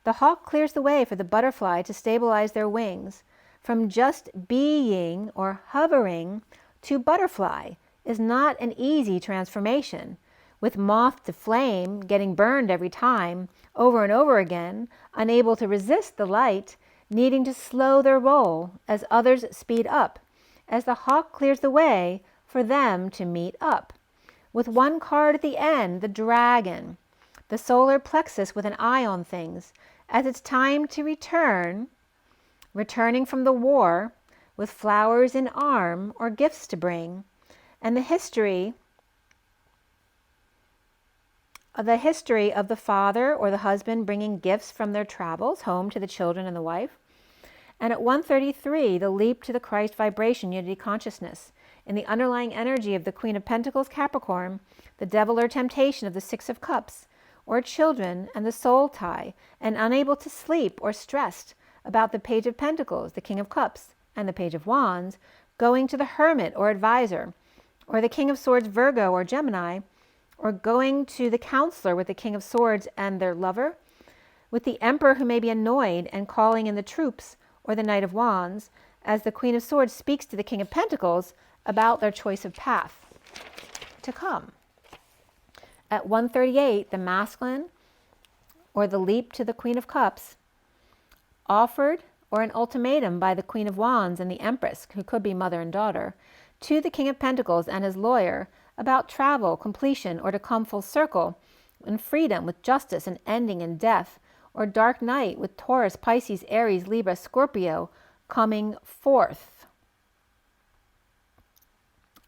The hawk clears the way for the butterfly to stabilize their wings. From just being or hovering to butterfly is not an easy transformation. With moth to flame, getting burned every time, over and over again, unable to resist the light, needing to slow their roll as others speed up, as the hawk clears the way for them to meet up. With one card at the end, the dragon, the solar plexus with an eye on things, as it's time to returning from the war with flowers in arm or gifts to bring, and the history of the father or the husband bringing gifts from their travels home to the children and the wife. And at 133, the leap to the Christ vibration, unity consciousness. In the underlying energy of the Queen of Pentacles, Capricorn, the devil or temptation of the Six of Cups, or children and the soul tie, and unable to sleep or stressed about the Page of Pentacles, the King of Cups, and the Page of Wands, going to the Hermit or Advisor, or the King of Swords, Virgo or Gemini, or going to the Counselor with the King of Swords and their lover, with the Emperor who may be annoyed and calling in the troops, or the Knight of Wands, as the Queen of Swords speaks to the King of Pentacles about their choice of path to come. At 138, the masculine, or the leap to the Queen of Cups, offered or an ultimatum by the Queen of Wands and the Empress, who could be mother and daughter, to the King of Pentacles and his lawyer about travel, completion, or to come full circle, and freedom with justice and ending in death, or dark night with Taurus, Pisces, Aries, Libra, Scorpio coming forth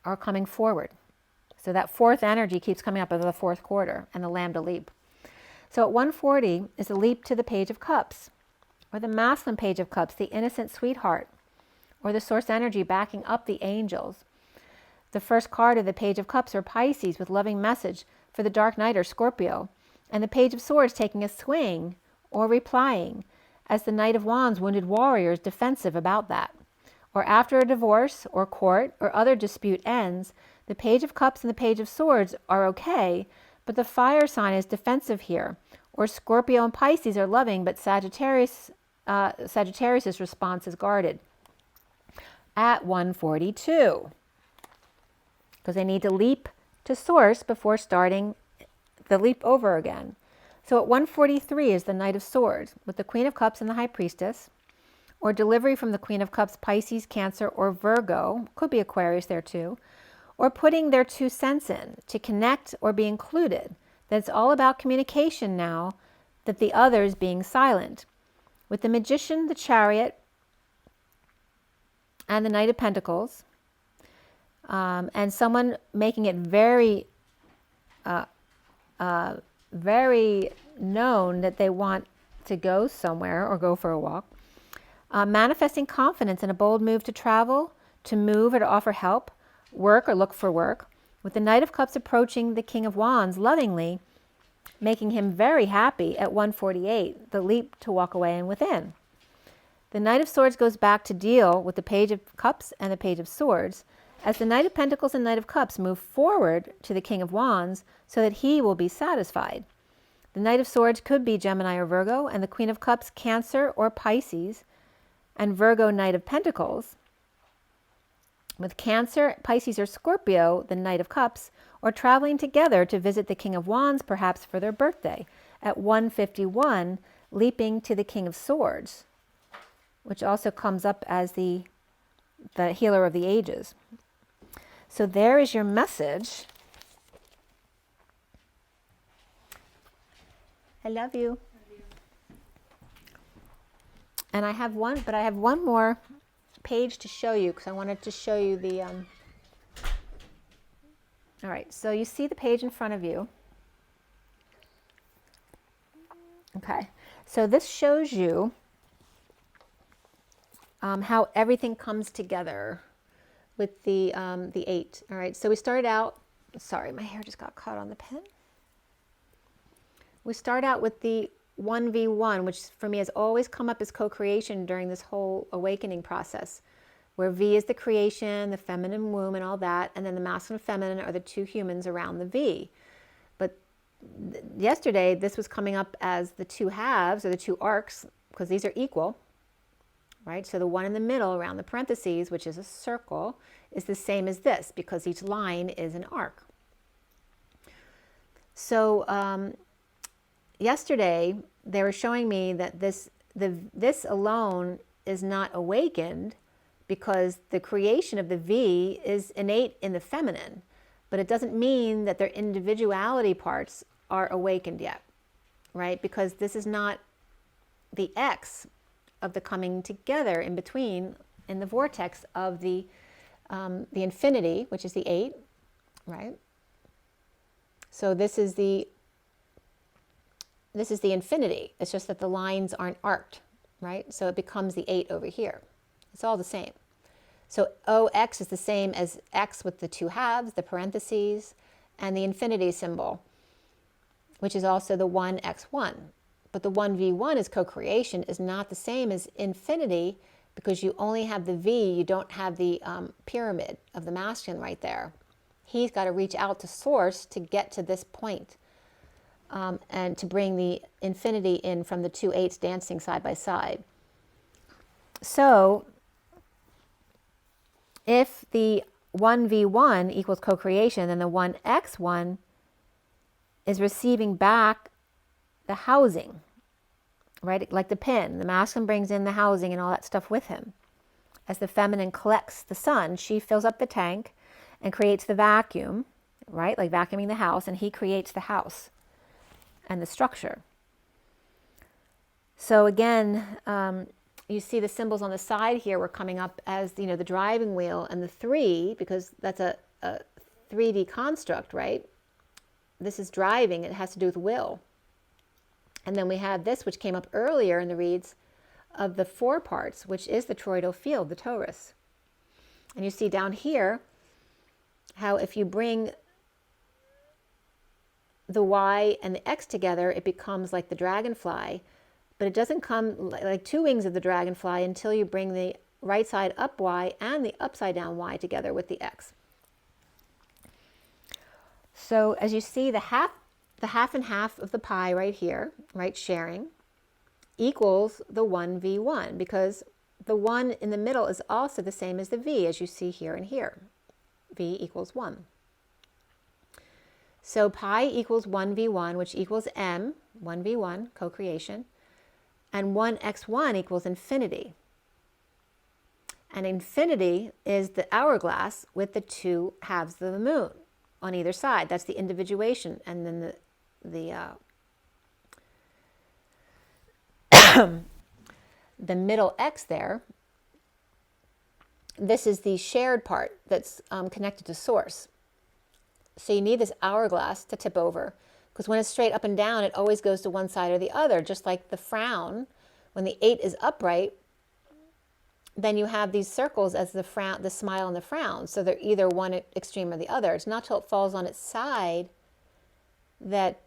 or coming forward. So that fourth energy keeps coming up over the fourth quarter and the lambda leap. So at 140 is a leap to the Page of Cups, or the masculine Page of Cups, the innocent sweetheart, or the source energy backing up the angels. The first card of the Page of Cups are Pisces with loving message for the dark night or Scorpio, and the Page of Swords taking a swing or replying as the Knight of Wands, wounded warriors defensive about that. Or after a divorce or court or other dispute ends, the Page of Cups and the Page of Swords are okay, but the fire sign is defensive here. Or Scorpio and Pisces are loving, but Sagittarius's response is guarded. At 142, because they need to leap to source before starting the leap over again. So at 143 is the Knight of Swords with the Queen of Cups and the High Priestess, or delivery from the Queen of Cups, Pisces, Cancer, or Virgo, could be Aquarius there too, or putting their 2 cents in to connect or be included. That it's all about communication now, that the others being silent. With the Magician, the Chariot, and the Knight of Pentacles, and someone making it very known that they want to go somewhere or go for a walk. Manifesting confidence in a bold move to travel, to move or to offer help, work or look for work, with the Knight of Cups approaching the King of Wands lovingly, making him very happy at 148, the leap to walk away and within. The Knight of Swords goes back to deal with the Page of Cups and the Page of Swords, as the Knight of Pentacles and Knight of Cups move forward to the King of Wands so that he will be satisfied. The Knight of Swords could be Gemini or Virgo, and the Queen of Cups, Cancer or Pisces, and Virgo, Knight of Pentacles. With Cancer, Pisces, or Scorpio, the Knight of Cups, or traveling together to visit the King of Wands, perhaps for their birthday. At 151, leaping to the King of Swords, which also comes up as the healer of the ages. So there is your message. I love you. And I have one more page to show you because I wanted to show you the, all right, so you see the page in front of you. Okay, so this shows you how everything comes together with the 8. All right, so we started out, sorry, my hair just got caught on the pen. We start out with the 1v1, which for me has always come up as co-creation during this whole awakening process, where V is the creation, the feminine womb and all that, and then the masculine and feminine are the two humans around the V. But yesterday, this was coming up as the two halves, or the two arcs, because these are equal, right? So the one in the middle around the parentheses, which is a circle, is the same as this, because each line is an arc. So yesterday, they were showing me that this alone is not awakened because the creation of the V is innate in the feminine, but it doesn't mean that their individuality parts are awakened yet, right? Because this is not the X of the coming together in between, in the vortex of the infinity, which is the 8, right? So this is the infinity. It's just that the lines aren't arced, right? So it becomes the 8 over here. It's all the same. So OX is the same as X with the two halves, the parentheses, and the infinity symbol, which is also the 1x1. But the 1v1 is co-creation, is not the same as infinity because you only have the V, you don't have the pyramid of the masculine right there. He's got to reach out to source to get to this point. And to bring the infinity in from the two 8s dancing side by side. So if the 1v1 equals co-creation, then the 1x1 is receiving back the housing, right? Like the pin. The masculine brings in the housing and all that stuff with him. As the feminine collects the sun, she fills up the tank and creates the vacuum, right? Like vacuuming the house, and he creates the house and the structure. So again, you see the symbols on the side here were coming up as, you know, the driving wheel and the 3, because that's a 3D construct, right? This is driving, it has to do with will. And then we have this, which came up earlier in the reads, of the 4 parts, which is the toroidal field, the torus. And you see down here how if you bring the Y and the X together, it becomes like the dragonfly, but it doesn't come like 2 wings of the dragonfly until you bring the right side up Y and the upside down Y together with the X. So as you see, the half and half of the pie right here, right, sharing, equals the 1v1, because the 1 in the middle is also the same as the V, as you see here and here. V equals 1. So pi equals 1v1, which equals m, 1v1, co-creation, and 1x1 equals infinity. And infinity is the hourglass with the 2 halves of the moon on either side. That's the individuation. And then the middle X there, this is the shared part that's connected to source. So you need this hourglass to tip over, because when it's straight up and down, it always goes to one side or the other, just like the frown. When the 8 is upright, then you have these circles as the frown, the smile and the frown. So they're either one extreme or the other. It's not till it falls on its side that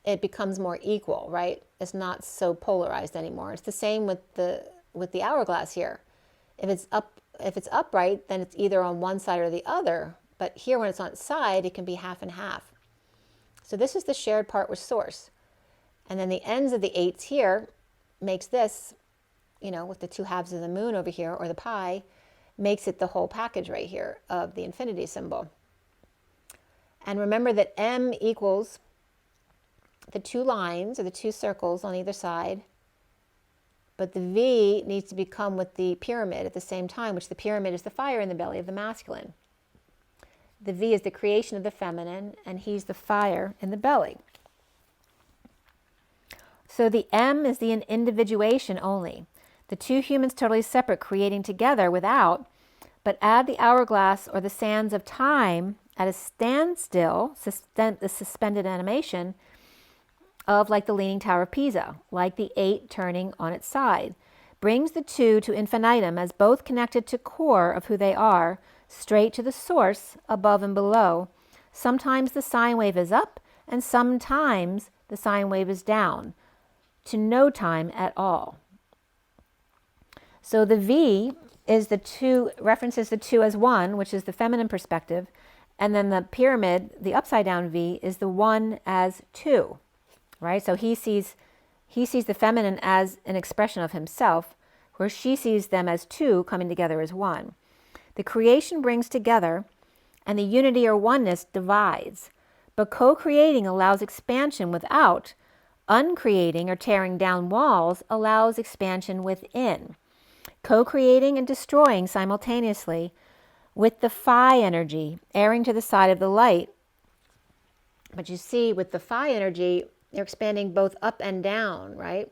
it becomes more equal, right? It's not so polarized anymore. It's the same with the hourglass here. If it's upright, then it's either on one side or the other. But here, when it's on its side, it can be half and half. So this is the shared part with source. And then the ends of the 8s here makes this, you know, with the 2 halves of the moon over here, or the pi, makes it the whole package right here of the infinity symbol. And remember that m equals the 2 lines, or the 2 circles on either side, but the V needs to become with the pyramid at the same time, which the pyramid is the fire in the belly of the masculine. The V is the creation of the feminine, and he's the fire in the belly. So the M is the individuation only. The two humans totally separate, creating together without, but add the hourglass or the sands of time at a standstill, the suspended animation of like the Leaning Tower of Pisa, like the 8 turning on its side, brings the two to infinitum as both connected to core of who they are, straight to the source above and below. Sometimes the sine wave is up and sometimes the sine wave is down to no time at all. So the V is the 2, references the 2 as 1, which is the feminine perspective, and then the pyramid, the upside down V, is the 1 as 2, right? So he sees the feminine as an expression of himself, where she sees them as 2 coming together as 1. The creation brings together, and the unity or oneness divides. But co-creating allows expansion without. Uncreating or tearing down walls allows expansion within. Co-creating and destroying simultaneously with the phi energy, airing to the side of the light. But you see, with the phi energy, they're expanding both up and down, right?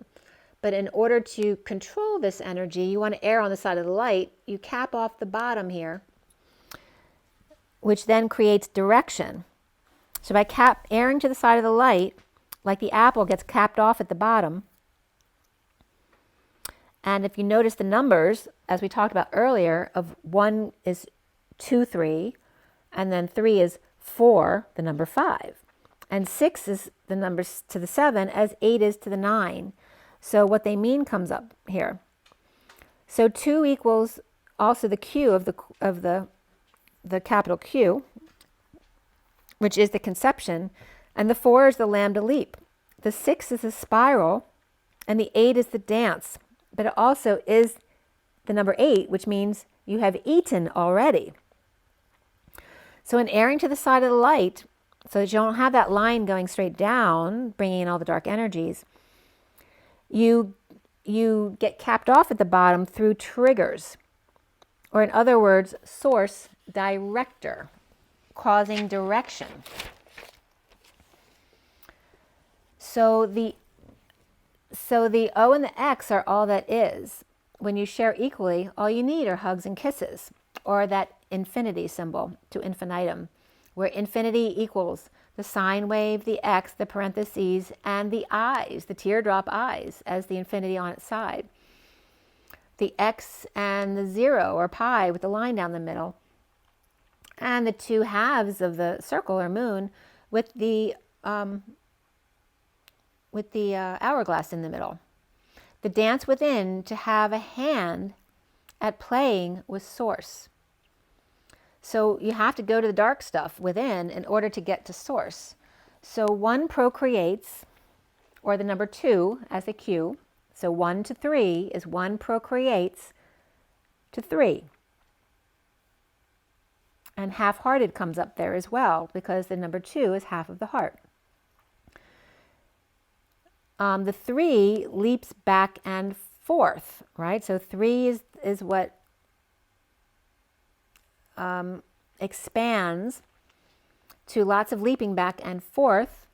But in order to control this energy, you want to air on the side of the light. You cap off the bottom here, which then creates direction. So by airing to the side of the light, like the apple gets capped off at the bottom. And if you notice the numbers, as we talked about earlier, of 1 is 2, 3, and then 3 is 4, the number 5. And 6 is the number to the 7, as 8 is to the 9. So what they mean comes up here. So 2 equals also the Q of the capital Q, which is the conception, and the 4 is the lambda leap. The 6 is the spiral, and the 8 is the dance. But it also is the number 8, which means you have eaten already. So in airing to the side of the light, so that you don't have that line going straight down, bringing in all the dark energies, you get capped off at the bottom through triggers, or in other words, source director, causing direction. So the O and the X are all that is. When you share equally, all you need are hugs and kisses, or that infinity symbol to infinitum, where infinity equals the sine wave, the X, the parentheses, and the eyes, the teardrop eyes, as the infinity on its side. The X and the 0, or pi, with the line down the middle. And the 2 halves of the circle, or moon, with the hourglass in the middle. The dance within, to have a hand at playing with source. So you have to go to the dark stuff within in order to get to source. So 1 procreates, or the number 2 as the Q. So 1 to 3 is 1 procreates to 3. And half-hearted comes up there as well, because the number 2 is half of the heart. The 3 leaps back and forth, right? So 3 is what expands to lots of leaping back and forth.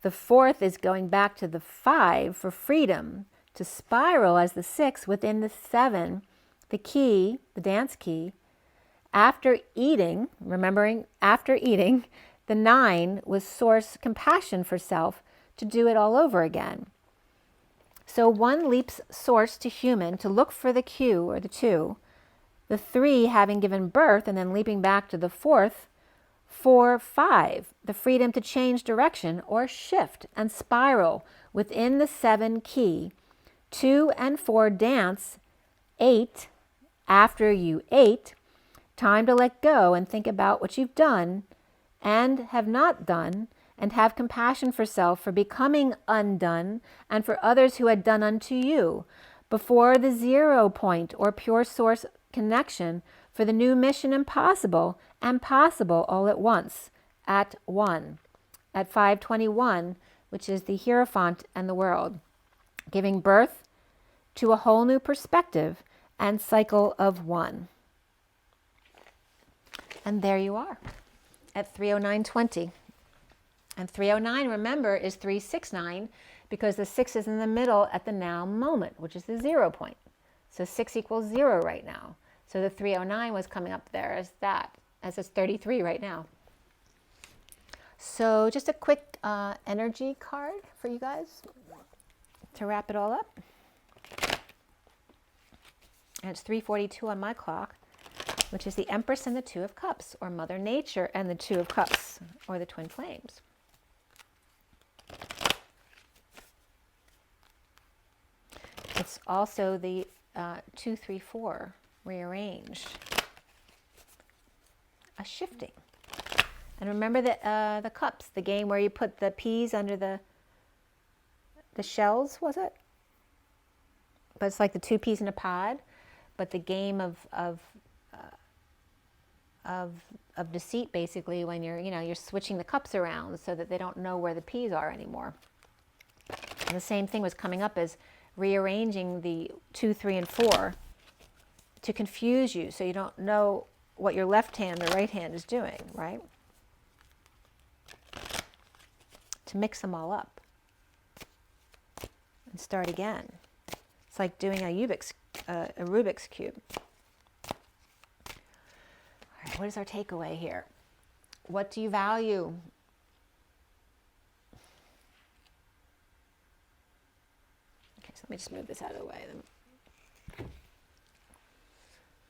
The 4th is going back to the 5 for freedom, to spiral as the 6 within the 7, the key, the dance key. After eating, remembering, after eating, the 9 was source compassion for self, to do it all over again. So 1 leaps source to human to look for the Q, or the 2. The 3 having given birth and then leaping back to the 4th. 4, 5, the freedom to change direction or shift and spiral within the 7 key. 2 and 4 dance. 8, after you ate, time to let go and think about what you've done and have not done, and have compassion for self for becoming undone, and for others who had done unto you, before the 0 point or pure source connection, for the new mission impossible and possible all at once, at 1, at 521, which is the Hierophant and the world, giving birth to a whole new perspective and cycle of 1. And there you are at 30920. And 309, remember, is 369, because the 6 is in the middle at the now moment, which is the 0 point. So 6 equals 0 right now. So the 309 was coming up there as that, as it's 33 right now. So just a quick energy card for you guys to wrap it all up. And it's 3:42 on my clock, which is the Empress and the Two of Cups, or Mother Nature and the Two of Cups, or the Twin Flames. It's also the 2, 3, 4, rearranged, a shifting. And remember the cups, the game where you put the peas under the shells, was it? But it's like the 2 peas in a pod. But the game of deceit, basically, when you're switching the cups around so that they don't know where the peas are anymore. And the same thing was coming up as rearranging the 2, 3, and 4 to confuse you, so you don't know what your left hand or right hand is doing, right? To mix them all up and start again. It's like doing a Rubik's Cube. All right, what is our takeaway here? What do you value? Okay, so let me just move this out of the way.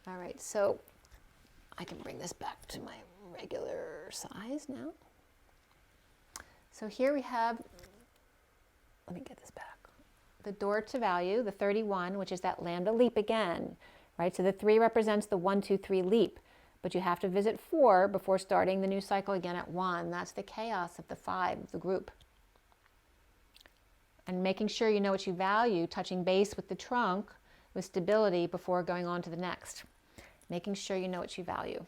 All right, so I can bring this back to my regular size now. So here we have, let me get this back. The door to value, the 31, which is that lambda leap again, right? So the 3 represents the 1, 2, 3 leap, but you have to visit 4 before starting the new cycle again at 1. That's the chaos of the 5, of the group. And making sure you know what you value, touching base with the trunk, with stability before going on to the next. Making sure you know what you value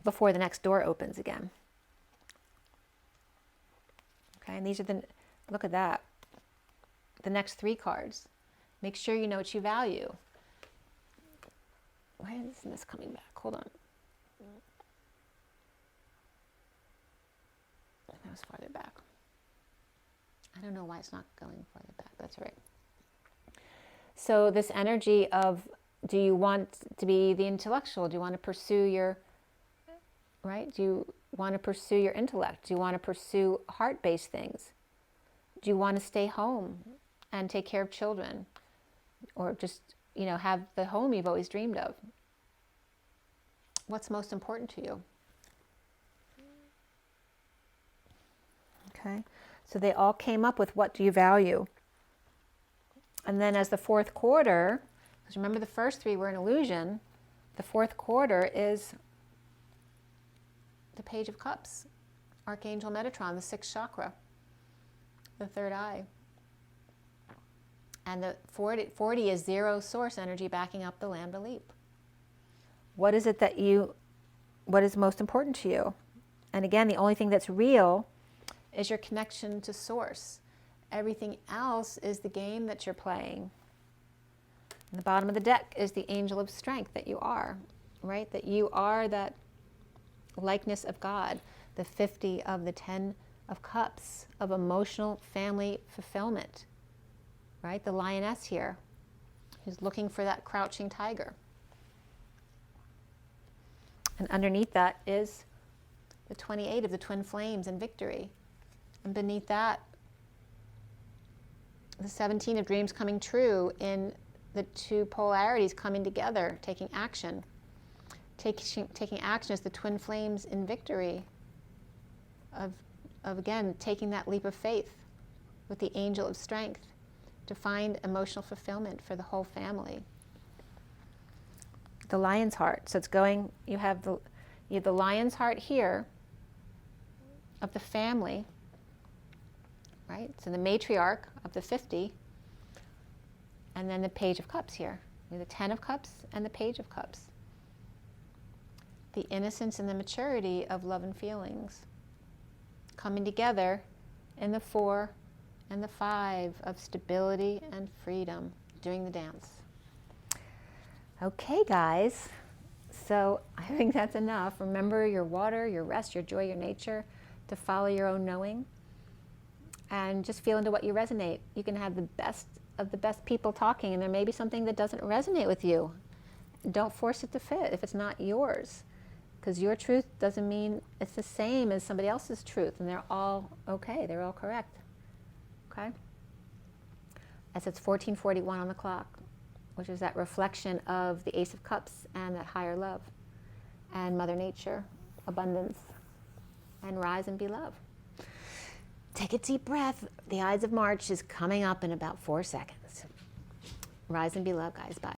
before the next door opens again. Okay, and these are look at that. The next 3 cards. Make sure you know what you value. Why isn't this coming back? Hold on. That was farther back. I don't know why it's not going farther back. That's right. So this energy of, do you want to be the intellectual? Do you want to pursue your, right? Do you want to pursue your intellect? Do you want to pursue heart-based things? Do you want to stay home and take care of children, or just, have the home you've always dreamed of? What's most important to you? Okay, so they all came up with, what do you value? And then as the 4th quarter, because remember the first 3 were an illusion, the 4th quarter is the Page of Cups, Archangel Metatron, the 6th chakra, the 3rd eye. And the 40 is 0 source energy backing up the lambda leap. What is it what is most important to you? And again, the only thing that's real is your connection to source. Everything else is the game that you're playing. And the bottom of the deck is the angel of strength that you are, right? That you are that likeness of God, the 50 of the 10 of cups of emotional family fulfillment. Right, the lioness here, who's looking for that crouching tiger. And underneath that is the 28 of the twin flames in victory. And beneath that, the 17 of dreams coming true in the 2 polarities coming together, taking action. Taking action as the twin flames in victory of again, taking that leap of faith with the angel of strength to find emotional fulfillment for the whole family. The lion's heart. So it's going, you have the lion's heart here of the family, right? So the matriarch of the 50, and then the Page of Cups here. You have the 10 of Cups and the Page of Cups. The innocence and the maturity of love and feelings coming together in the 4 and the 5 of stability and freedom, doing the dance. Okay, guys, so I think that's enough. Remember your water, your rest, your joy, your nature, to follow your own knowing. and just feel into what you resonate. You can have the best of the best people talking, and there may be something that doesn't resonate with you. Don't force it to fit if it's not yours, because your truth doesn't mean it's the same as somebody else's truth, and they're all okay, they're all correct. Okay? As it's 14:41 on the clock, which is that reflection of the Ace of Cups and that higher love and Mother Nature, abundance, and rise and be love. Take a deep breath. The Ides of March is coming up in about 4 seconds. Rise and be love, guys. Bye.